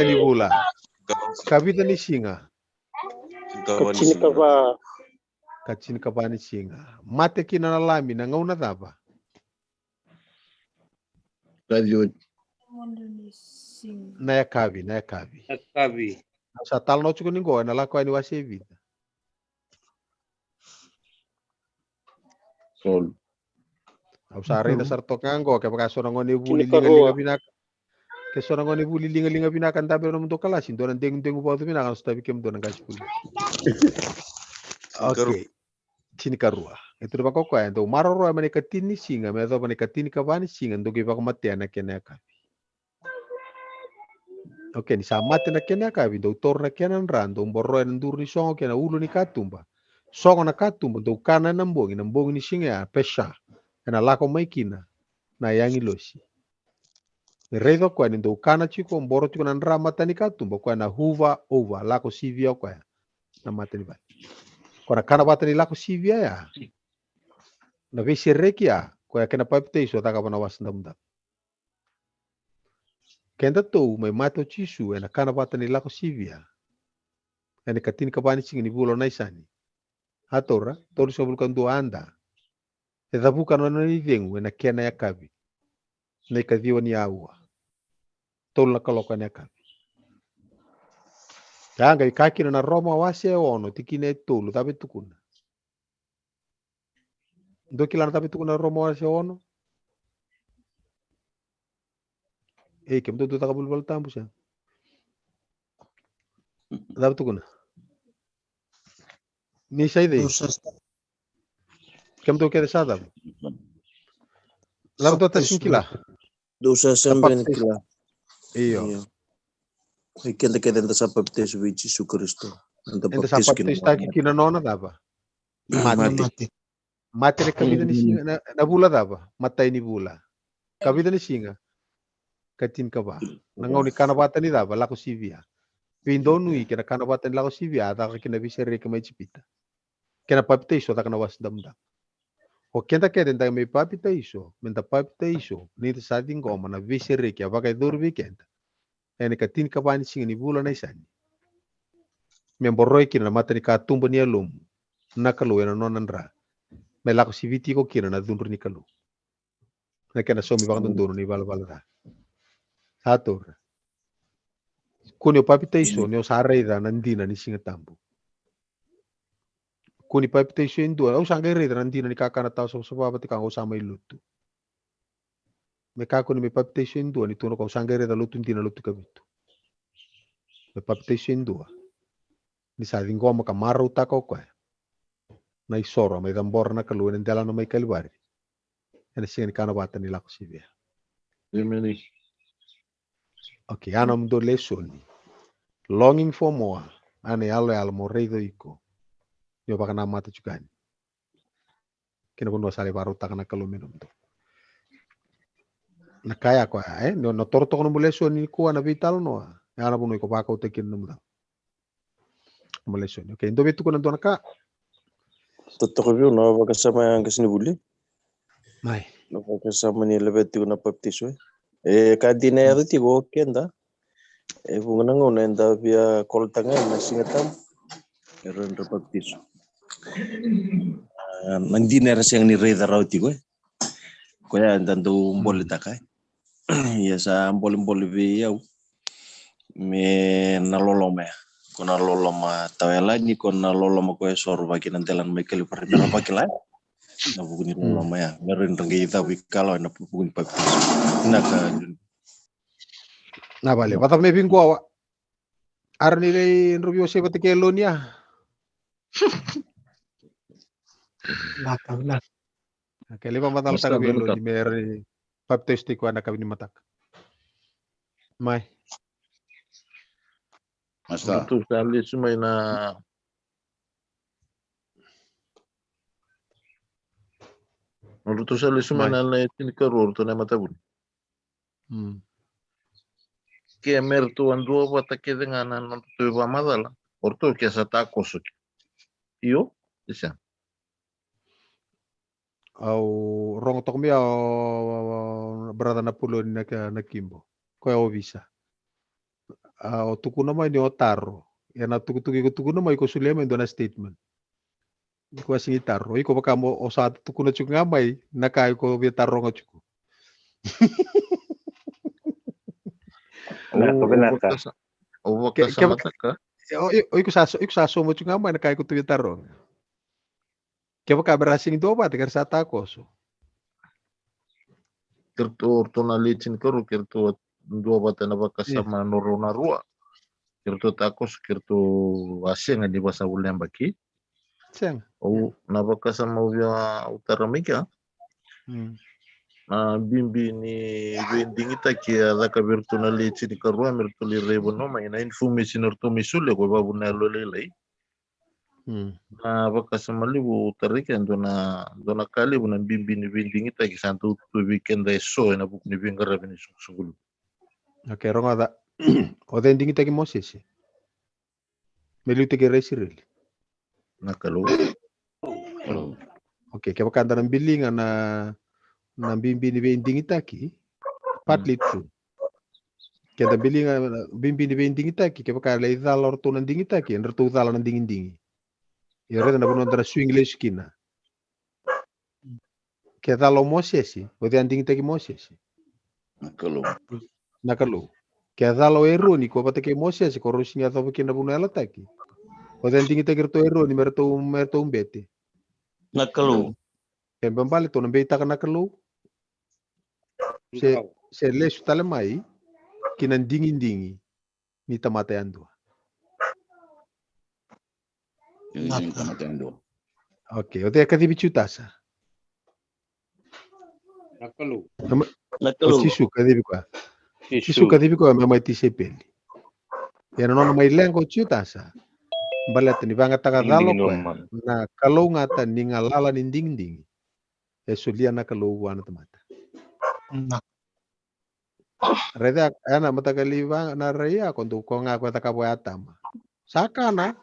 ni bula. Kabida ni singa. Kachini kaba ni singa. Mate kina na lami na ngauna daba. Na ya kabi. Sa tal no chuko ningo na lako ani wasi vida. Sol. Au sare da sarto kango ke baka sona ngoni buli linga binak. Ke sona ngoni buli linga binak anta be no mundo kalasin donan dengu pa tu binak stabi kem donan gas buli. Okay. Chini karua. Itu ba ko kwa ndo maroro mani katini singa me do mani katini ka bani singa ndo ge ba ko mate na kenaka. Okay, ni samate na kena kabi doutor na kena rando borro en dur ni songo kena ulu ni katumba. Songo na katumba do kana nambongi ni singa pesha. Ena lako maikina na yangi losi. Redo kwa ni do kana chiko mboro chiko na ndramata ni katumba kwa na huva over lako sivia kwa na mate ni ba. Kwa na kana bata ni lako sivia ya. Na vesi rekia kwa kena papite iso taka bana wasndamda. Kenda to mai mato chisu ena kana bata ni lako sivia. Ena katini kabani singi ni bulo naisani. Atora, tori sobulkan do anda. Eda bukan wana ni dengu ena kena ya kabi. Na ikadhiwa ni aua. Tolu na kaloka ni ya kabi. Yanga ikakina na Roma wase ono tikine tolu tabe tukuna. Ndo kilana tabe tukuna Roma wase ono. Kem tu taka bulbal tambu sa. Tabe tukuna. Ni saide. Kem tu kede sada. Lalu tu tasingkila. Dosa semben kila. Iyo. Kenda kenda sa baptis with Jesus Kristo. Enta sa baptis taki kina nona daba. Mate ne kabida ni singa na bula daba. Matay ni bula. Kabida ni singa. Katin ka ba? Nangaw ni kanabata ni daba lako sivia. Pindonui kina kanabata ni lako sivia taka kina bisere ka may chipita. Kina papita iso taka nawas damdam. O kenta keda nda may papita iso, menta papita iso, nita sa ating goma na bisere ka baka idurbi kenta. Ene katin ka ba ni singa ni bula na isani. Memboroi kina na mata ni katumba ni alum. Nakalu ena nonandra. May lako siviti ko kina na dunro ni kalu. Na kena somi baka dunro ni bala-bala. Ator. Kung yung papita iso, yung sarayda nandina ni singa tambo. Kuni palpitation dua. Au sangere nanti ni kakana tau sebab tika ngau sama ilutu. Meka kuni me palpitation dua ni tuno kau sangere da lutu tina lutu kabitu. Me palpitation dua. Ni sa ringo maka maru takau kwa. Na isoro me dambor na kalu ni dala na mai kalibari. Ene singa ni kana bata ni lako sibia. Dimini. Okay, anam do lesson. Longing for more. Ane alo mo reido iko. Yo baka na mata juga. Kena kuno sale baru takana kalu minum tu. Na kaya ko no torto kono lesson ni ko na vital no. Ana puno iko baka utekin num da. Mo lesson. Okay, ndo betu kono dona ka. Totoo vyo na wakasama yang kasini buli. Mai. Na wakasama ni lebeti kuna baptiswe. Kadina ya ti go kenda. Bunga ngo nenda via koltanga na singatam. Ron baptiswe. Nandi na yang ni reda rauti ko. Kaya dando mboli takai. Ya sa mboli vi yau. Me naloloma. Kona loloma tawela ni kona loloma ko sor bagi nantelan Michael Permera bakila. Na buguni loloma ya. Meron rangi ita wikalo na buguni baptiswe. Naka Na vale, patap me bingo awa. Arni le rubio se bate ke lonia. Nah. Ke lima matal taga belo di mer baptisti ko anak kabini matak. Mai. Masa. Itu sekali cuma na menurut saya cuma na ini kerur tu nama tabun. Que mertu andou bota que dengan anan tu bamadala. Porto que essa tá coso. Io? Isa. Au rong tok mi au berada na pulo ni na kimbo. Ko au visa. Au tuku nama ni otaro. Ya na tuku nama iko sulema ndo na statement. Iko asingi taro. Iko baka mo o sa tuku na chuku ngamai na kai ko bi taro nga chuku. Iku saso mo chuku ngamai na kai ko tu bi taro. Kaya baka berasing do ba tegar sa takoso. Kerto ortona licin keru kerto dua bata na baka sama norona rua. Kerto takos kerto asing di bahasa ulian baki. Seng. Oh, na baka sama via utara mika. Bimbi ni vending ita kia da kabirtu na licin kerua mertu li rebo no ma ina informasi norto misule ko babu na lolelai. Na baka sama libu utarikan dona kali bunan bimbi ni vending ita ki santu tu weekend da so na buk ni bingara bini sugulu. Okay, ronga da. O vending ita ki moses. Melu te ke resiril. Nakalo. Okay, kaya baka andan bilinga na bimbi ni vending ita ki partly true. Kaya da bilinga bimbi ni vending ita ki kaya baka lai dal orto nan ding ita ki nderto dal nan dingin. Ya reda na bunon dara swing le skina. Kaya dal o moses. O de anding ita ki moses. Nakalo. Kaya dal o ero ni ko bata ke moses ko rosinga to kina bunela taki. O de anding ita kerto ero ni merto umbete. Nakalo. Kaya bambali to nambeta ka nakalo. Se lesu tale mai kinan dingin ni tamatayan dua. Okay, o te kadibi chutasa. Nakalo. O tisu kadibi kwa. Tisu kadibi kwa mama tise peli. Ya nono mai lengo chutasa. Balat ni banga taga dalo kwa. Na kalau ngata ni ngalala ni ding. Esulia na kalau wana tamata. Reda ana matakali bang na raya kontu ko nga ko taka atama. Sakana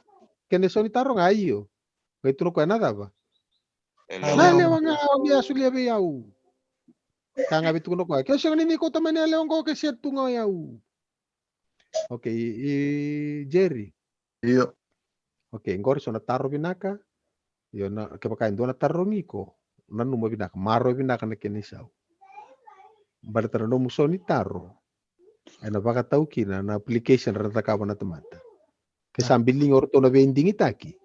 kene soni taro ngayo. Itu no ko nada ba. Na le wanga dia sulia be yau. Kanga bitu no ko. Kesyo ni ko tamane le ngo ke setu ngo yau. Okay, Jerry. Iyo. Okay, ngor sona taro binaka. Yo na ke pakain do na taro ngiko. Nanu mo binaka maro binaka na kenisau. Bartara no musoni taro. Ana baka tau kina na application rata ka na temata. Ke sambiling orto na vending itaki.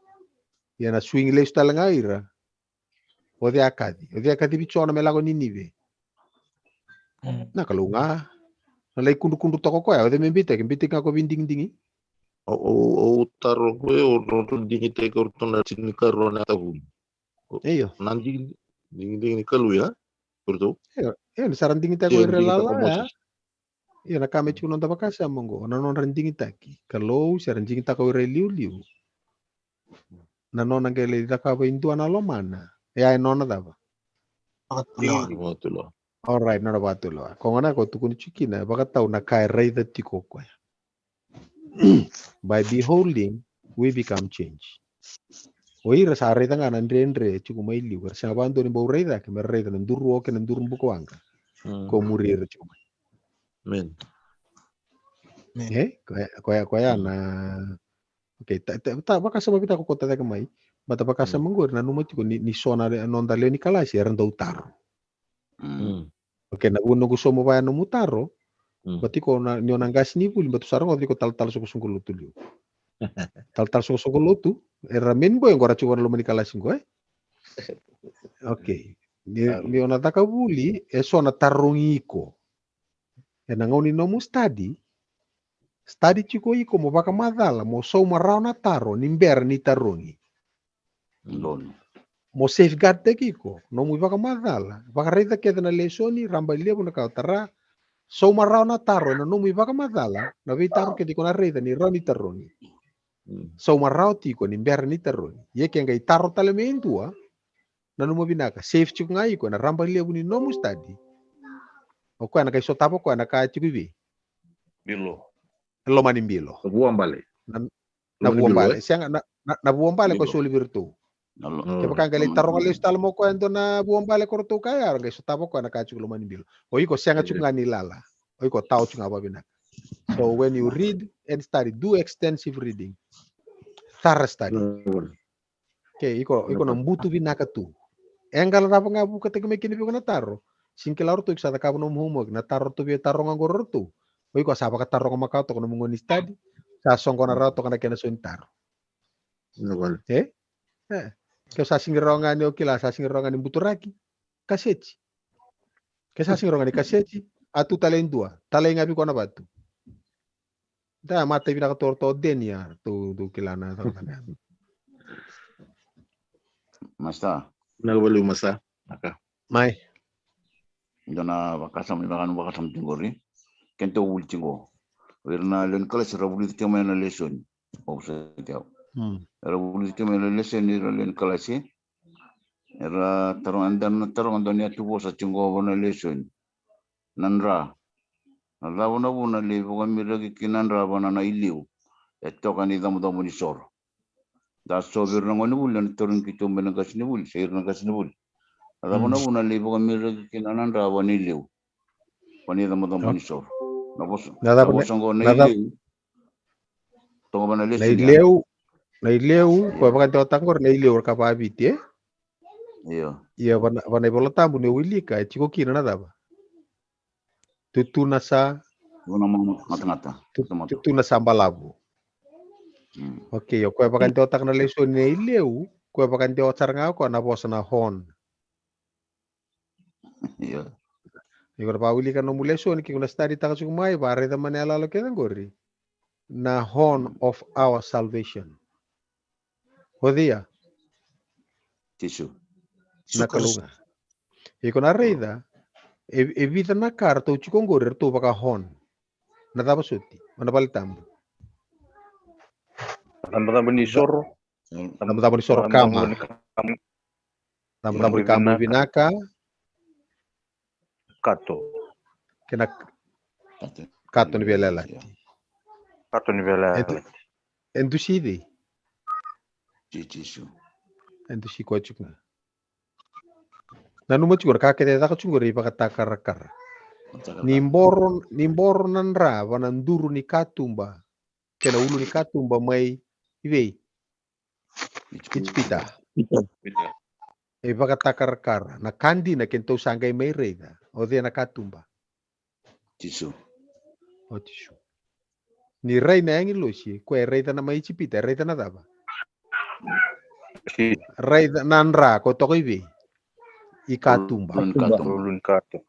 ia na swing le stala ira o de akadi bichona melago ninive na kalunga na lei kundu toko ko ya de membite ke mbite ka ko binding dingi O taro koe o roto dingi te ko tona tini karo na tahu. Iyo. Nanti dingi kalu ya. Bertu. Iya, saran dingi ta ko relala ya. Iya na kame chuno ta bakasa mongo na non rendingi taki. Kalau saran dingi ta ko liu. Na non ngele ta ka ba indu ana lo mana. Ya nona da ba. Alright, alright, nora batulo. Kongana ko tukun chikina baka tau na kai rei da tiko ko. By beholding, we become change. Oira sa rei tanga nandre chuku mai liu. Sa bantu ni bau rei da ke merrei da nduru o ke nduru mbuko anga. Ko murir chuku. Men. Koya na. Okay, ta baka sama kita ko kota ta mai. Bata baka sama ngor na numa chuku ni sona nonda le ni kalasi randa utaro. Okay, na uno gusto mo ba no mutaro? Bati ko na nyo nang gas ni puli batu sarang ko tal suku lutu. Tal suku lutu. Ramen boy ngora chuan lo manikala singko Okay. Ni ona taka buli eso na tarungi ko. E na ngoni no mu study. Study chiko iko mo baka madala mo so marao na taro nimber ni tarungi. Mo safeguard te kiko no mu baka madala. Baka reta keda na lesoni ramba liabo na kautara. So marao na taro no mu baka madala na vi taro ke diko na reta ni roni tarungi. So marao tiko ni ber ni tarungi. Ye ke ngai taro tale mentua na no mo binaka safe chiko ngai ko na ramba liabo ni no mu study. O ko na kai so tapo ko na ka chiko vi. Bilo. Lo manimbilo. Buambale. Na buambale. Siang na buambale ko suli virtu. Kaya baka ngali taro ngali stalo mo ko endo na buambale ko to kaya ngai so tapo ko na ka chiko lo manimbilo. O iko siang chiko ngani lala. O iko tao chiko aba binaka. So when you read and study, do extensive reading. Thorough study. Okay, iko nambutu binaka tu. Enggal rapa ngabu ketika mekini pi na taro. Singkelar tu iksa takabu no muhumog na taro tu bi taro ngangor tu. Oi ko sapa ka taro ngamakau to kono mungoni study. Sa songko na rato kana kena so taro. Kau sa singirongan ni okila sa singirongan ni buturaki. Kaseti. Kesa singirongan ni kaseti atu talendua. Talenga bi ko na batu. Da mata binaka torto denia tu kilana tangana. Masta. Nagbalu masa. Aka. Mai. Dona bakasam tinggori. Kento wulcingo. Wirna len kala sira wulit kema na lesson. Obsa tiaw. Era wulit kema na lesson ni len kala si. Era tarong andan ya tubo sa cingo bona lesson. Nanra. Nala bona le bukan miragi kinanra bona na iliu. Eto kani damu ni sor. Da so wirna ngoni wulen turun kito menagas ni wul, sayur nagas ni wul. Nala bona le bukan miragi kinanra bona iliu. Pani damu ni sor. Na ileu ko baka to tangor na ileu ka pa biti Iya. Iya wana bola tambu ne wilika chiko kina na daba. Tutu nasa mata. Tutu nasa balabu. Okay, yo ko baka to tak na leso ne ileu ko baka to charanga ko na bosa na hon. Iya. Igor pa wilika no muleso ni kina study taka sumai bare da manela lo kedan gori. Na horn of our salvation. Hodia. Tisu. Nakalunga. Iko na reida. Evita na karta uchi kongori to baka horn. Na tapa suti. Mana balitambu. Tambah ni soro. Tambah ni soro kama. Tambah ni kamu binaka. Kato. Kena kato ni belela. Kato ni belela. Entu sidi. Tisu. Entu si ko chukna. Nanu mo chukur kakete ta chukur ipa kata karakar. Nimboro nanra wananduru ni katumba. Kena ulu ni katumba mai iwe. Ichpita. Ipa kata karakar. Na kandi na kento sangai mai reida. Ode na katumba. Tisu. O tisu. Ni rei na yang ilosi. Kue reida na mai ichpita. Reida na daba. Rai nanra ko to ibi. Ikatumba. Ulun kato.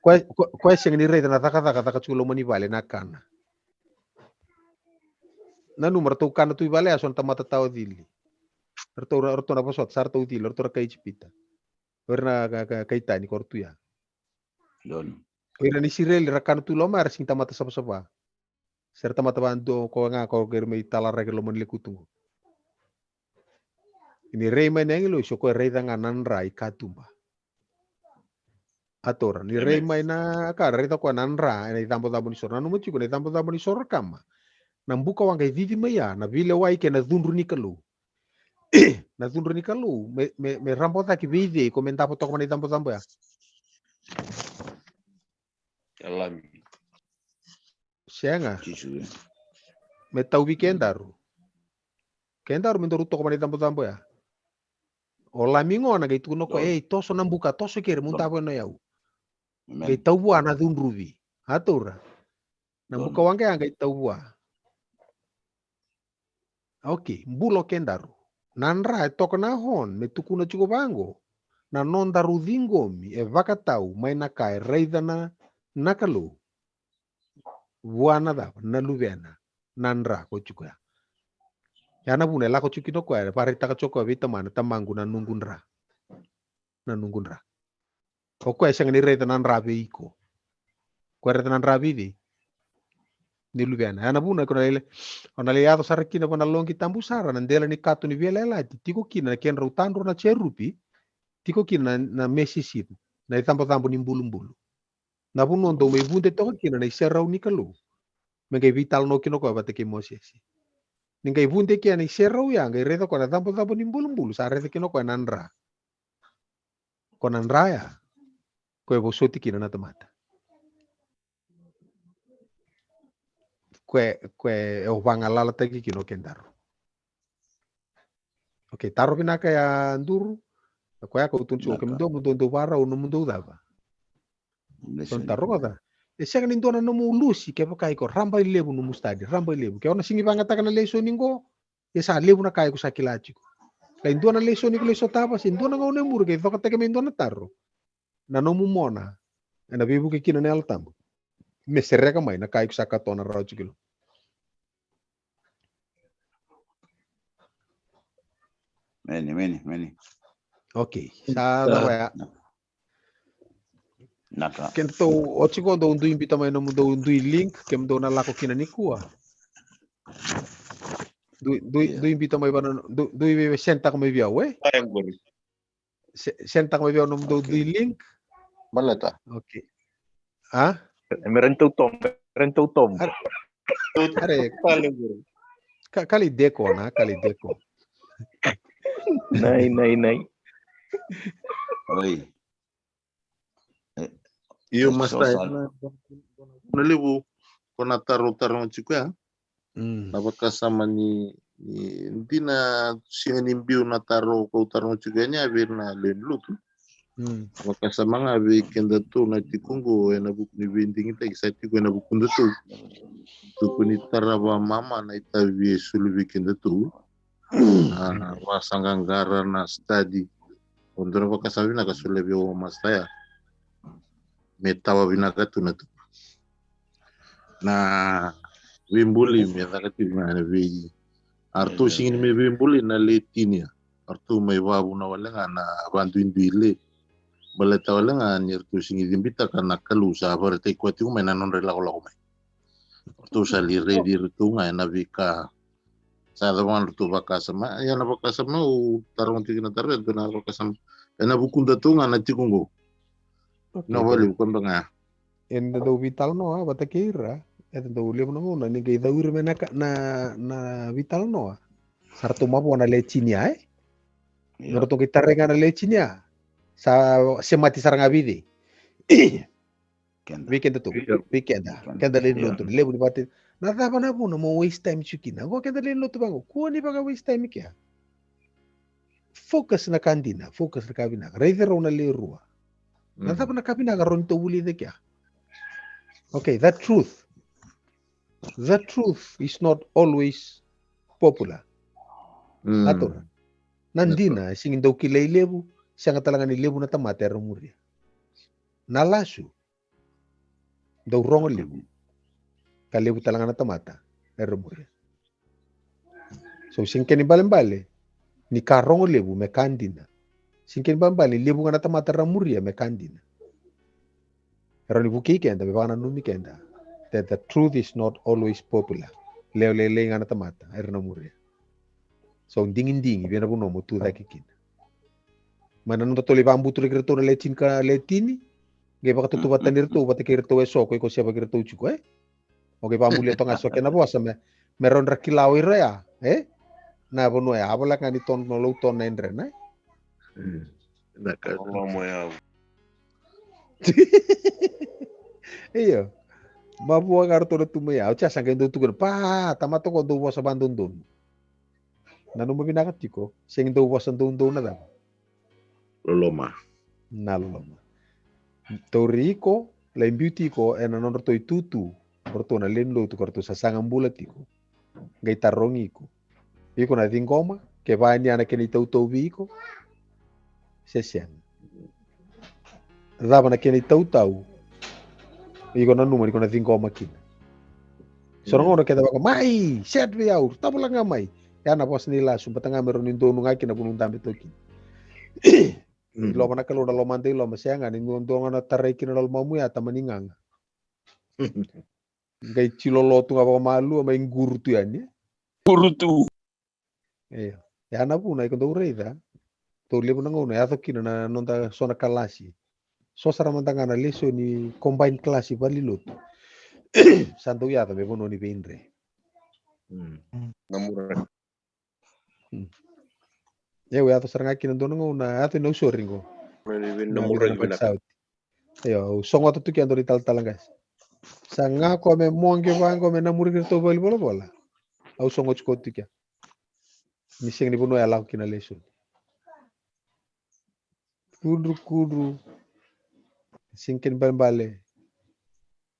Question ni rai na taka chulo mani vale na kana. Na numero to kana tu vale ason tamata tao dili. Orto na pasot sarto util orto ra kai chipita. Orna kai tani kortu ya. Yon. Ira ni sirel rakana tu loma ar sing tamata sapa. Serta mata bantu ko nga ko germe tala regelo mon lekutungu. Ini rei meneng lo soko rei danga nanra ikatumba. Ator ni rei mai na ka rei ta ko nanra ina tambo ni sorna no muti ko ni tambo ni sor kama. Nambuka wanga vivi maya na vile wai ke na dundru ni kalu. Na dundru ni kalu me rambota ki vide komenta po toko ni tambo ya. Alami. Sianga. Me tau weekendaru. Kendaru mendoru toko ni tambo ya. Ola mingo na gaitu no ko toso nambuka toso kere munta po no yau. Gaitau bua na dundruvi. Atura. Nambuka wanga yang gaitau bua. Okay, mbulo kendaru. Nanra toko na hon me tukuna chuko bango. Na non daru dingomi e vakatau mai na kai reidana nakalu. Buana da na luvena. Nanra ko chuko ya. Yana bune la ko chukino ko ya pare taka choko vita mana tamangu na nungunra. Na nungunra. O ko esang ni reidana nanra veiko. Ko reidana nanra vivi. Ni luvena. Yana bune ko ona le yado sarakina bona longi tambusara nandela ni katu ni vela tiko kina ken rutandro na cherupi. Tiko kina na mesisit na itambo ni mbulu-mbulu. Na buno ndo me bunde to kina na iserau ni kalu. Mengai vital no kino ko bate ke mosesi. Ningai bunde kia na iserau ya ngai redo ko na tambo ni mbulu-mbulu sa redo kino ko nanra. Ko nanra ya. Ko e bosoti kina na tamata. Kue o vangalala tagi kino kendaro. Oke, taro pinaka ya nduru. Ko ya ko tunchu ke mundo bara o mundo dava. Son taro da. E sega ni ndona no mulusi ke pakai ko ramba lebu no mustadi, ramba lebu. Ke ona singi bangata kana leso ningo. E sa lebu na kai ko sakilachi ko. Ka ndona leso ni ko leso tapa sin ndona ngone mur ke fakata ke ndona taro. Na no mumona. Na bebu ke kina ne altambo. Me sereka mai na kai ko sakatona rauchikilo. Many. Okay, sa ya. Naka. Kento ochiko do undu imbita mai no mundo undu link kem do na lako kina nikua. Do imbita mai bana do ibe senta kama via we. Senta kama via no mundo do link. Malata. Okay. Ah? Merentou tom. Are kali deko na kali deko. Nai. Oi. Iyo mastai na lebu kona taro chiku ya. Napaka sama ni ndina singa ni mbiu na taro ko taro chiku nya bir na lenlutu. Napaka sama nga bi kenda tu na tikungu na buku ni binding ita kisai tiku na buku ndu tu. Tuku ni taraba mama na ita bi sulu bi kenda tu. Wasanganggara na study. Untuk napaka sabi na kasule bi o mastaya. Metawa binakatu na tu. Na wimbuli mi takati na vi. Artu singin mi wimbuli na letinia. Artu may wabu na wala nga na bantu induile. Baleta wala nga ni artu singin dimbita ka nakalu sa barate kwati may nanon relako may. Artu sa lire dirtu nga na vika. Sa dawan artu baka sama ya na baka sama u tarong tigina tarret na baka sama. Na bukunda tu nga na tikungo. No vale bukan banga. En do vital no bata keira. En do lebu no na ni gei daur me na vital no. Sarto mapo na lecinia Noroto kita renga na lecinia. Sa semati saranga vidi. Weekend tu. Weekend. Kenda lelo tu lebu ni bati. Na tapa na puno mo waste time chukina. Go kenda lelo tu bango. Ko ni baga waste time kia. Focus na kandina, focus na kabina. Reider una le rua. Natapa na kabina garon to wuli de kia. Okay, that truth is not always popular. Ator. Nandina singin daw kilay lebu siya nga talaga ni lebu na tamate rumuri. Nalasu daw rongo lebu. Kalebu talaga na tamata rumuri. So singken bale ni karongo lebu me kandina. Singken bale lebu nga na tamata rumuri me kandina. Pero ni buki kenda be bana numi kenda. That the truth is not always popular. Leo nga na tamata rumuri. So dingin biar pun nomo tu lagi kin. Mana nunta toli bambu tu lekir tu lecin ka letini. Gaya pakai tutu batanir tu batai kir tu esok ko siapa kir tu cuko Oke bambu lihat tengah esok kena bosa meron rakilau ya. Na bono ya abolak ngani ton nolou ton nendre na. Allah mo ya. Iya. Babu agar tu tu ya. Ucap sangka itu tu kan pa tamato ko do bosa bandun dun. Nanu mabinakat tiko, sing do wasan do na dam. Loloma. Na loloma. Toriko, la beauty ko non to tutu, porto na lenlo tu kartu sasangan bulat tiko. Gai tarongi ko. Iko na dingoma, ke ba ni ana keni tau biko. Sesian. Daba na keni tau. Iko na numa iko na dingoma kin. Sorong ono kita baka mai, set we aur, tabulang ngamai. Ya na bos nila sumpa tengah merunin donu ngaki na bunung tambe toki. Lo mana kalau udah lo mantai lo masih nggak nih ngontongan na tarai kina lo mamu ya tamaningang. Gai cilo lo tu ngapa malu sama yang guru tu ya nih. Guru tu. Iya. Ya na pun naik untuk ureda. Tuh lihat nang ngono ya tuh kina na nonta sona kalasi. So sara mantangan na leso ni combine klasi bali lo tu. Santo ya tapi bono ni bendre. Namura. Ya we ato sarang akin nando nang una ato no soringo. Namura gimana? Yo songo to tuki andori tal guys. Sanga ko me monge wango me namuri kirto bali bola. Au songo chko tuki. Mising ni bono ya lau kina leso. Kudru. Singken bale.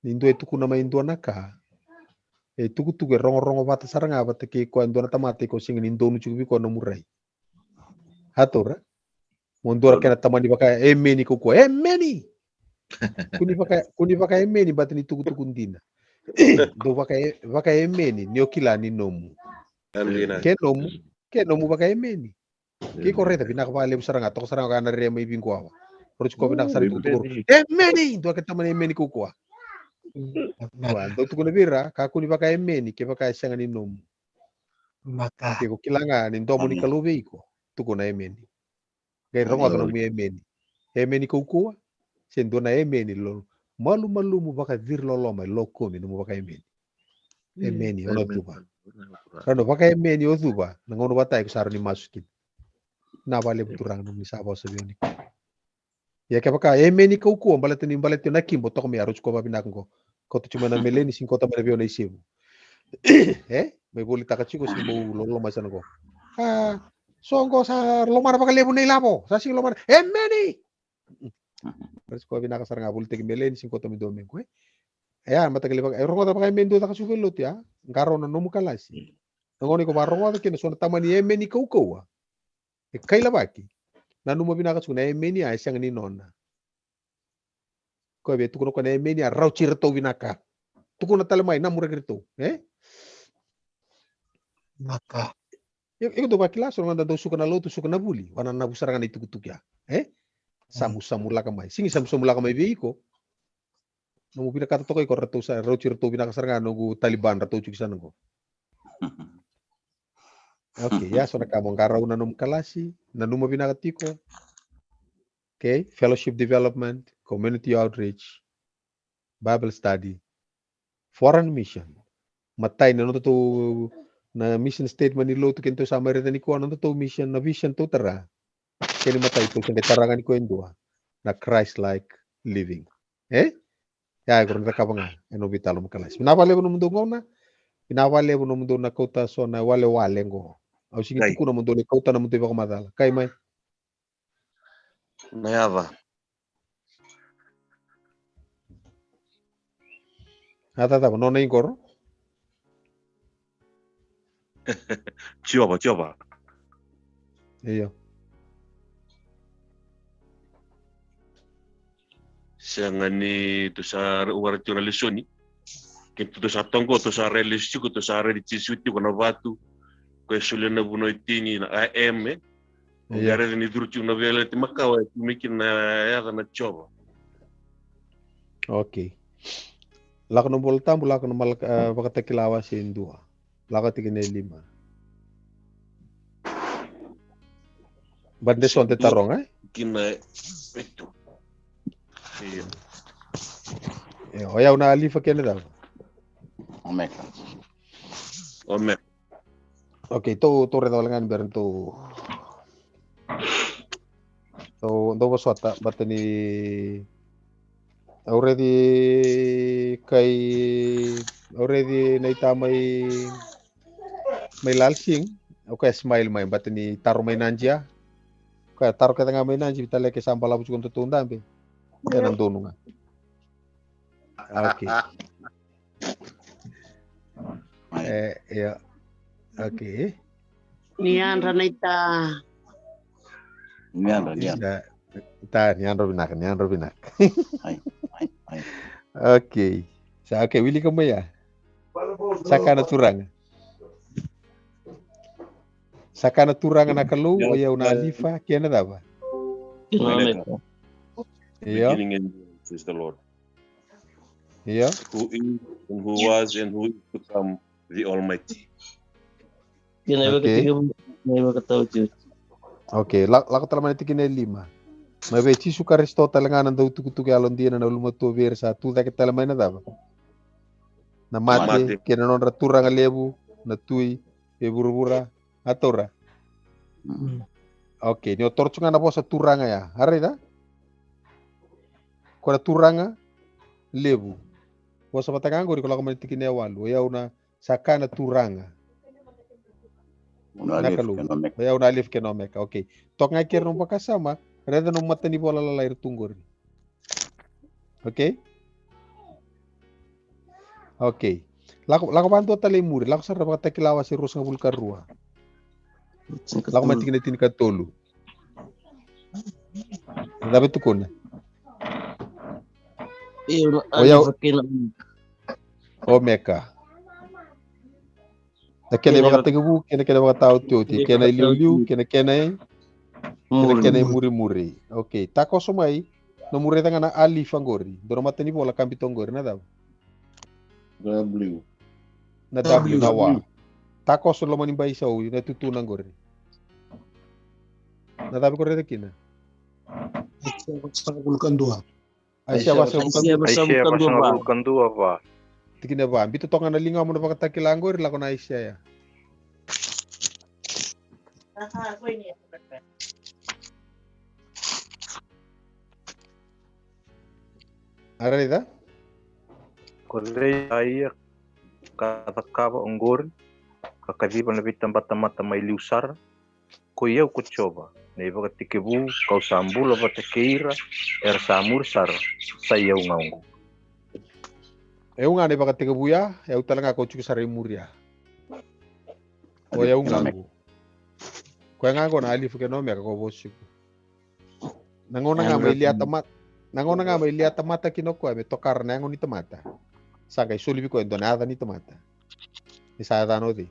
Nindo etuku nama indo naka. Tuku rongo bata sarang abata ke ko ando na tamate ko singin indo nu chubi ko namurai. Hatora. Mondora kena tamani baka emeni kuko emeni. Kuni baka emeni batani tuku ndina. Do baka emeni niokila ni nomu. Ke nomu baka emeni. Ke koreta binak bale sarang atau sarang kana rema ibing ko awa. Terus ko binak sarang tuku emeni do ka tamani emeni kuko. Wah, do tuku bira ka kuni baka emeni ke baka sanga ni nomu. Maka ke ko kilanga ni ndomo ni kalube iko tuku na emeni. Gay rongo ato nang emeni. Emeni kukua. Sendo na emeni lo. Malu mo baka vir lo loma lo komi no mo baka emeni. Emeni ono tuba. Rano baka emeni o tuba. Nangono batay ko saro ni masukin. Nabale buturang nung nisaba sa biyonik. Ya kaya baka emeni kukua. Balat na kimbo. Toko mi aros ko babinakon ko. Koto cuma na meleni sing kota mana biyo na isibu. May bolita ka chiko simbo lo loma sa nako. Songko sa lomar baka lebu na ilabo. Sa sing lomar. Emeni! Terus ko binakasar nga bulte kimelen sing kota mi domen ko. Ayan matagal baka rongo ta baka mendo ta kasugilot ya. Ngaro na nomu kalasi. Ngoni ko barongo ta kina so na tamani emeni kaukawa. Kaila baki. Nanu mo binakasu na emeni ay siyang ni nona. Ko be tukuno ko na emeni raw chirto binaka. Tukuno talamay na mura kirto. Maka iko do bakila so nganda do suka na lotu suka na buli wana na busarangan itu kutukya samu la kamay singi samu la kamay veiko no mo pinakata to ko reto sa rochi reto binakasarangan no Taliban reto chukisa ngo. Okay, ya so nakamo ngaraw na num kalasi na numa binakatiko. Okay, fellowship development, community outreach, Bible study, foreign mission. Matay na no to na mission statement ni Lotu kento sa marita ni ko ano to mission na vision to tara kini matay to sa tarangan ko endua na Christ-like living ya ko na kabanga ano bitalo makalas pinawale mo mundo ngona pinawale mo mundo na kota so na wale ngo au sige tuku na mundo ni kota na mundo ba madala kay may Nayava ata no na ingoro Coba. Iya. Sangani tu sa uar jurnalisoni. Kita tu sa tonggo tu sa relisi tu sa re di cisuti ko na batu. Ko sule na buno itini na AM. Iya. Gare ni durchu na vela ti makawa mikin na ya na choba. Oke. Lako bol tambu lako no mal bakata kilawa sin 2. Lako tikine 5. Bande sonte tarong Kina itu. Iya. Ya, oya una alifa kene da. Omeka. Oke, to redolengan ber to. To do bosota batani already naita may lalsing. Okay, smile may batani taro may nanjia. Kaya taro kita nga may nanjia bitale ke sambal abu chukon tutunda be. Yan ang dono nga. Okay. Ya. Okay. Nian Ranita. Nian. Nian Robinak. Okay. Sa okay, Willy kamu ya. Sakana turang na kalu o ya una alifa kena daba. Iya. Beginning and is the Lord. Iya. Who is and who was and who is to come, the Almighty. Okay, lako talaman iti kinay 5. Mabeci suka Aristotle nga nang daw tukutuki alon dia na lumato ver sa tuda kita talaman na daba. Na mate kinanon ratura nga lebu na tui eburubura atora. Okay, ni otorcho nga na po sa turanga ya. Hari da? Kora turanga lebu. Bosa patangango di kalau kamu tikine walu ya una sakana turanga. Nakalu. Ya una alif kenomeka. Okay. Tok nga kir nung pakasama, reda nung mata ni bola lalay tunggor. Okay? Okay. Lako bantu talay muri. Lako sa rapat kilawa si Rus nga bulkar rua. Lako matikine tinika tolu. Dapat tukun. Omeka. Na kene baka tegubu, kene baka tau tioti, kene liu, kene muri. Okay, tako sumai, no muri tanga na ali fangori. Doro mateni bola kampi tongori na daw. W. Na W na wa. Tako solo mani bai sau na tutu nangori. Na daw ko rede kina. Sa bulkan 2. Aisyah basa bulkan 2 ba. Tikina ba, bito tonga na linga mo na baka takilangor la ko na Aisyah ya. Aralida? Kole ay katakaba ongor kakadiba na bitan batamata may liusar kuyaw kuchoba na iba katikibu kau sambula batakeira samur sar sayaw ngaungu. Eu nga ne baka tikibu ya, eu talanga ko chuki sare muria. O eu ngangu. Ko ngango na alif ke no me ko bosiku. Nangona nga may liat mata kinoko me tokar na ngoni tomata. Saga isulibi ko endonada ni tomata. Isa dano di.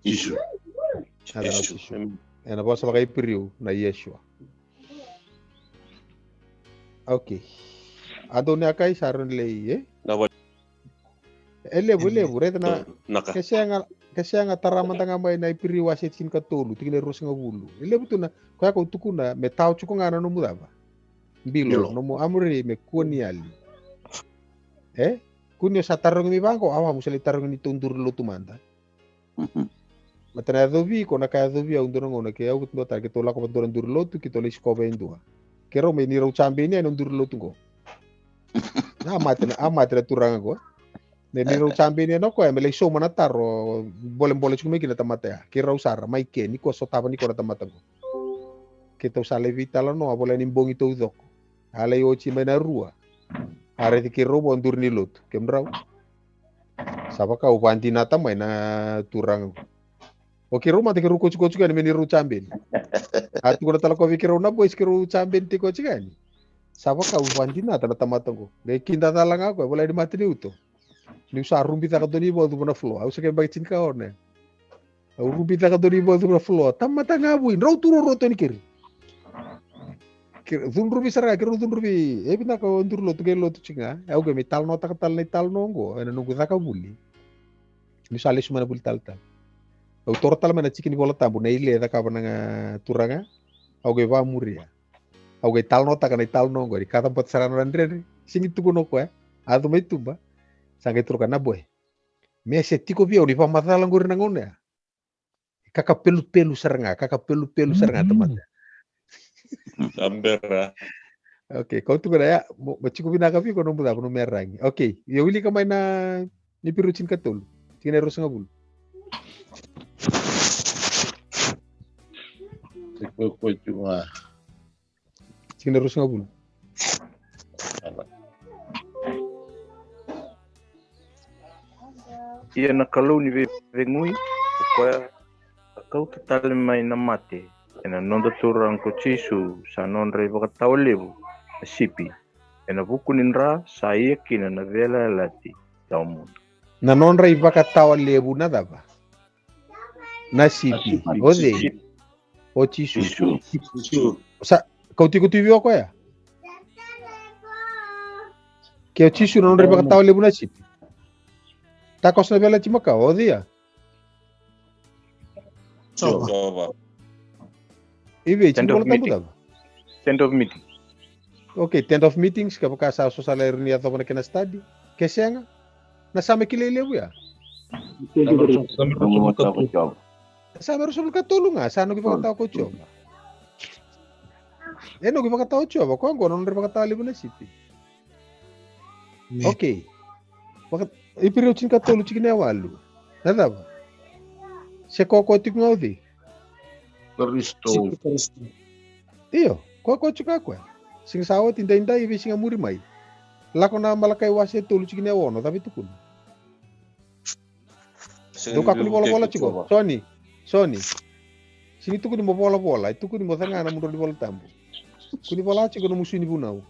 Isu. Ena bosa bagay periu na Yeshua. Okay. Adone akai saron lei elebu reta na kasi nga taramanta nga may na periu aset sin katulu tigile ros nga bulu. Elebu tu na kaya ko tukuna me tau chuko nga no mudaba. Bilo no mo amuri me kuniali. Kunyo sa tarong mi bangko awa musali tarong ni tundur lo tumanda. Matana dovi ko na kaya dovi ang durong na kaya ut nota ke tola ko durang durlo tu kito lis ko vendua. Kero me ni ro chambe ni anong durlo tu ko. Na amat turang ko. Ne ni ro chambe ni no ko me le so manataro bolem chume kina tamata. Kero usara mai ke ni ko so taba ni ko na tamata ko. Kito sale vitala no abola ni mbongi to udok. Ale yo chi mena rua. Are ti kero bon durni lot. Kemrau. Sapa ka upanti nata mai na turang ko. Oke, rumah tiga ruko cuko kan meniru cambin. Hati ko na talaga vikiro na boys kiro cambin tiko kan. Sapa ka ufantina tana tamatango. Gay kinta talang ako, wala di mati diuto. Ni sa rumbita ka doni bo na flow. Aku sakay bagitin ka orne. Rumbita ka doni bo na flow. Tamata ngabuin, raw turo roto ni kiri. Zunrubi sarga kiro zunrubi. Bina ka undur lo tuge lo tu chinga. Aku gami tal no tak tal ni tal nongo. Ena nunggu taka buli. Ni salis mana buli tal. Au tortal mana chicken bola tambu na ile da ka bananga turanga. Au ge va muria. Au ge tal nota kana tal no gori kata pot sarano randre singi tuku no ko adu mai tumba sangai turka na boy. Me se tiko via uni pa matala ngori na ngone. Kaka pelu saranga teman. Ambera. Oke, kau tuh ya, baciku bina kapi kau nomor apa nomor rangi. Oke, ya wili kamai na ni pirucin katul. Tinggal harus ngabul. Ko cuma Tinggal harus ngabul. Ia na kalau ni vengui ko kau total mai na mate. Ena non turang ko chisu sa non re baka tawlebu sipi. Ena bukunin ra sa kina na vela lati taumun. Na non re baka tawlebu na daba. Na sipi. Ode. O chisu. Sa kau tiku tivi ko ya? Kau chisu non re baka tawlebu na sipi. Takos na vela chimaka ode ya. Coba. Ibe tent of meeting. Tent of meeting. Okay, tent of meetings kapag sa social ni ato na kina study. Kasi nga nasama kilele ya. Sama rusul katulong nga sa ano gipakataw ko choba. No gipakataw choba ko ang non gipakataw libo na city. Okay. Bakit ipiriuchin katulong chikina walu. Nada ba? Se koko tikngodi. Kristo. Iyo, ko chuka ko. Sing sawo tinda ibi singa muri mai. Lako na malakai wase tulu chikine wono tapi tukun. Duka kuni bola chiko. Sony. Sini tukun mo bola. Itu kuni mo tanga na mundo di bola tambu. Kuni bola chiko no musuni bunau.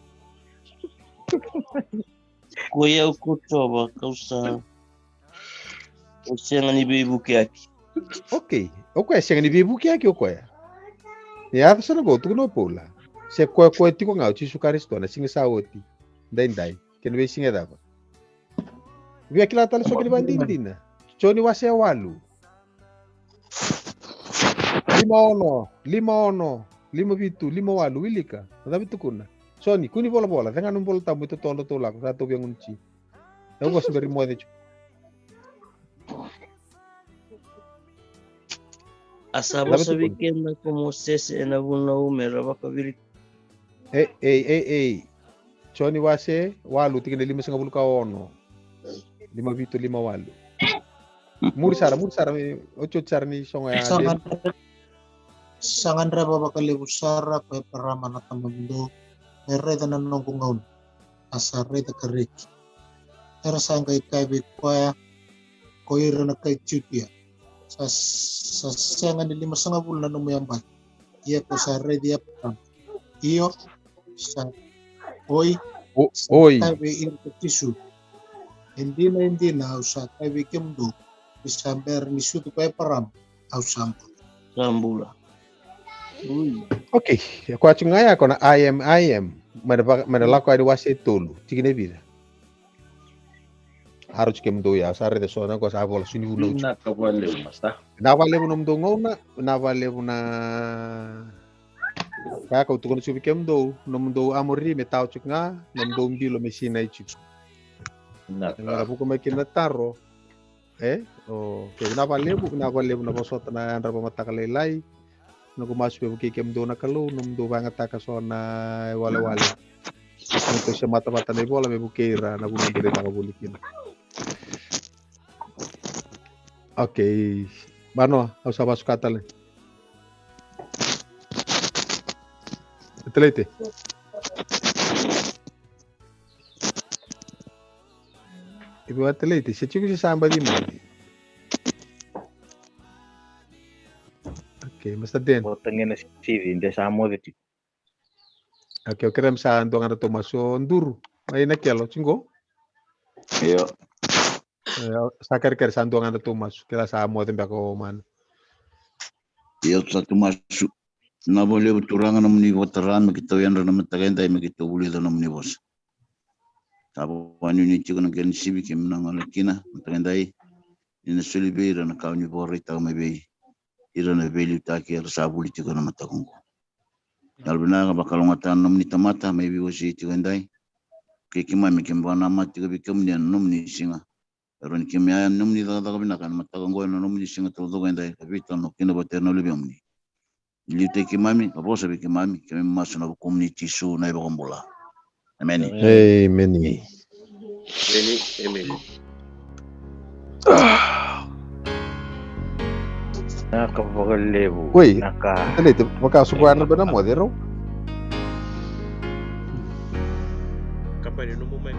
Kuya ukutoba kausa. Usenga ni bibuki yake. Okay, senga ni bibuki yake okoya. Ya sana go tukuno pola. Se ko tiko ngau chi sukaristo na singa sawoti. Dai. Ken we singa daba. Via kila tali so kini bandindina. Choni wase walu. Lima vitu, lima walu wilika. Tapi tukuna. Soni kuni bola. Dengan bola tamu itu tolo tolak satu yang unci. Tahu bos beri muat itu. Asaba sabi kena como sese na buna umera baka virit. Choni wase walu tinggal 5,50 kaono. 5 vitu 5 walu. Muri sara ocho sara ni songa ya. Sangan reba bakali busara pe paramana tamundo. Mereda na nongkungaun. Asareda kariki. Era sangka ikai bekwaya. Koira na kai chutia. Sa senga ni 5,50 na numuyambay. Iya ko sa redi apa. Iyo sa oi. Tabi irko tisu. Hindi na usa tabi kemdo. Bisamber ni sutu kaya param. Ausambula. Sambula. Okay, aku acungaya kona I am. Menelako ada wase tolu. Cikine vida. Harus kemdo ya sare de sona ko sa bola suni uno. Na kabale masta. Na vale uno mdo ngona, na vale una ka ko tukon subi kemdo, no mdo amori metau ciknga, no mdo mbilo mesina ichi. Na buko makina taro. Okay, na vale na bosot na andra pamata kalelai. No kumas pe buki kemdo na kalu, no mdo bangat taka sona wale. Ito siya mata-mata na bola, may bukira na buong dito nakabulikin. Okay. Mano, ako sa baso katal. Ito late. Ibu ito late. Siya chico si samba di mo. Okay, Mr. Den. Botengin na CV, hindi sa amo dito. Okay, okay, ram sa ando nga Tomaso Nduru. May nakialo, chingo? Iyo. Sakar ker sa ando nga Tomaso, kila sa amo din bako man. Iyo sa Tomaso. Na boleh berturangan namun ni veteran begitu yang namun tagantay begitu boleh namun ni bos. Tapo wanu ni cikgu nak kena sibi ke menang alakina tagantay ini sulibe dan kau ni bori tahu mebe irana beli taki sabu li cikgu nama takungku. Dalbina bakal ngatan namun ni tamata mebe wasi tagantay kekima mekemba nama cikgu bekem dia namun ni singa. Ron kimia namun ni daga bina kan matakungku namun ni singa tu tagantay tapi tano kena baterno lebih amni. Lite kimami, abosa be kimami, kemi maso na community su na iba kombola. Amen. Amen. Amen. Nakapagalebu. Woi, ali te makasukuan na ba na modero? Kapag yun mo may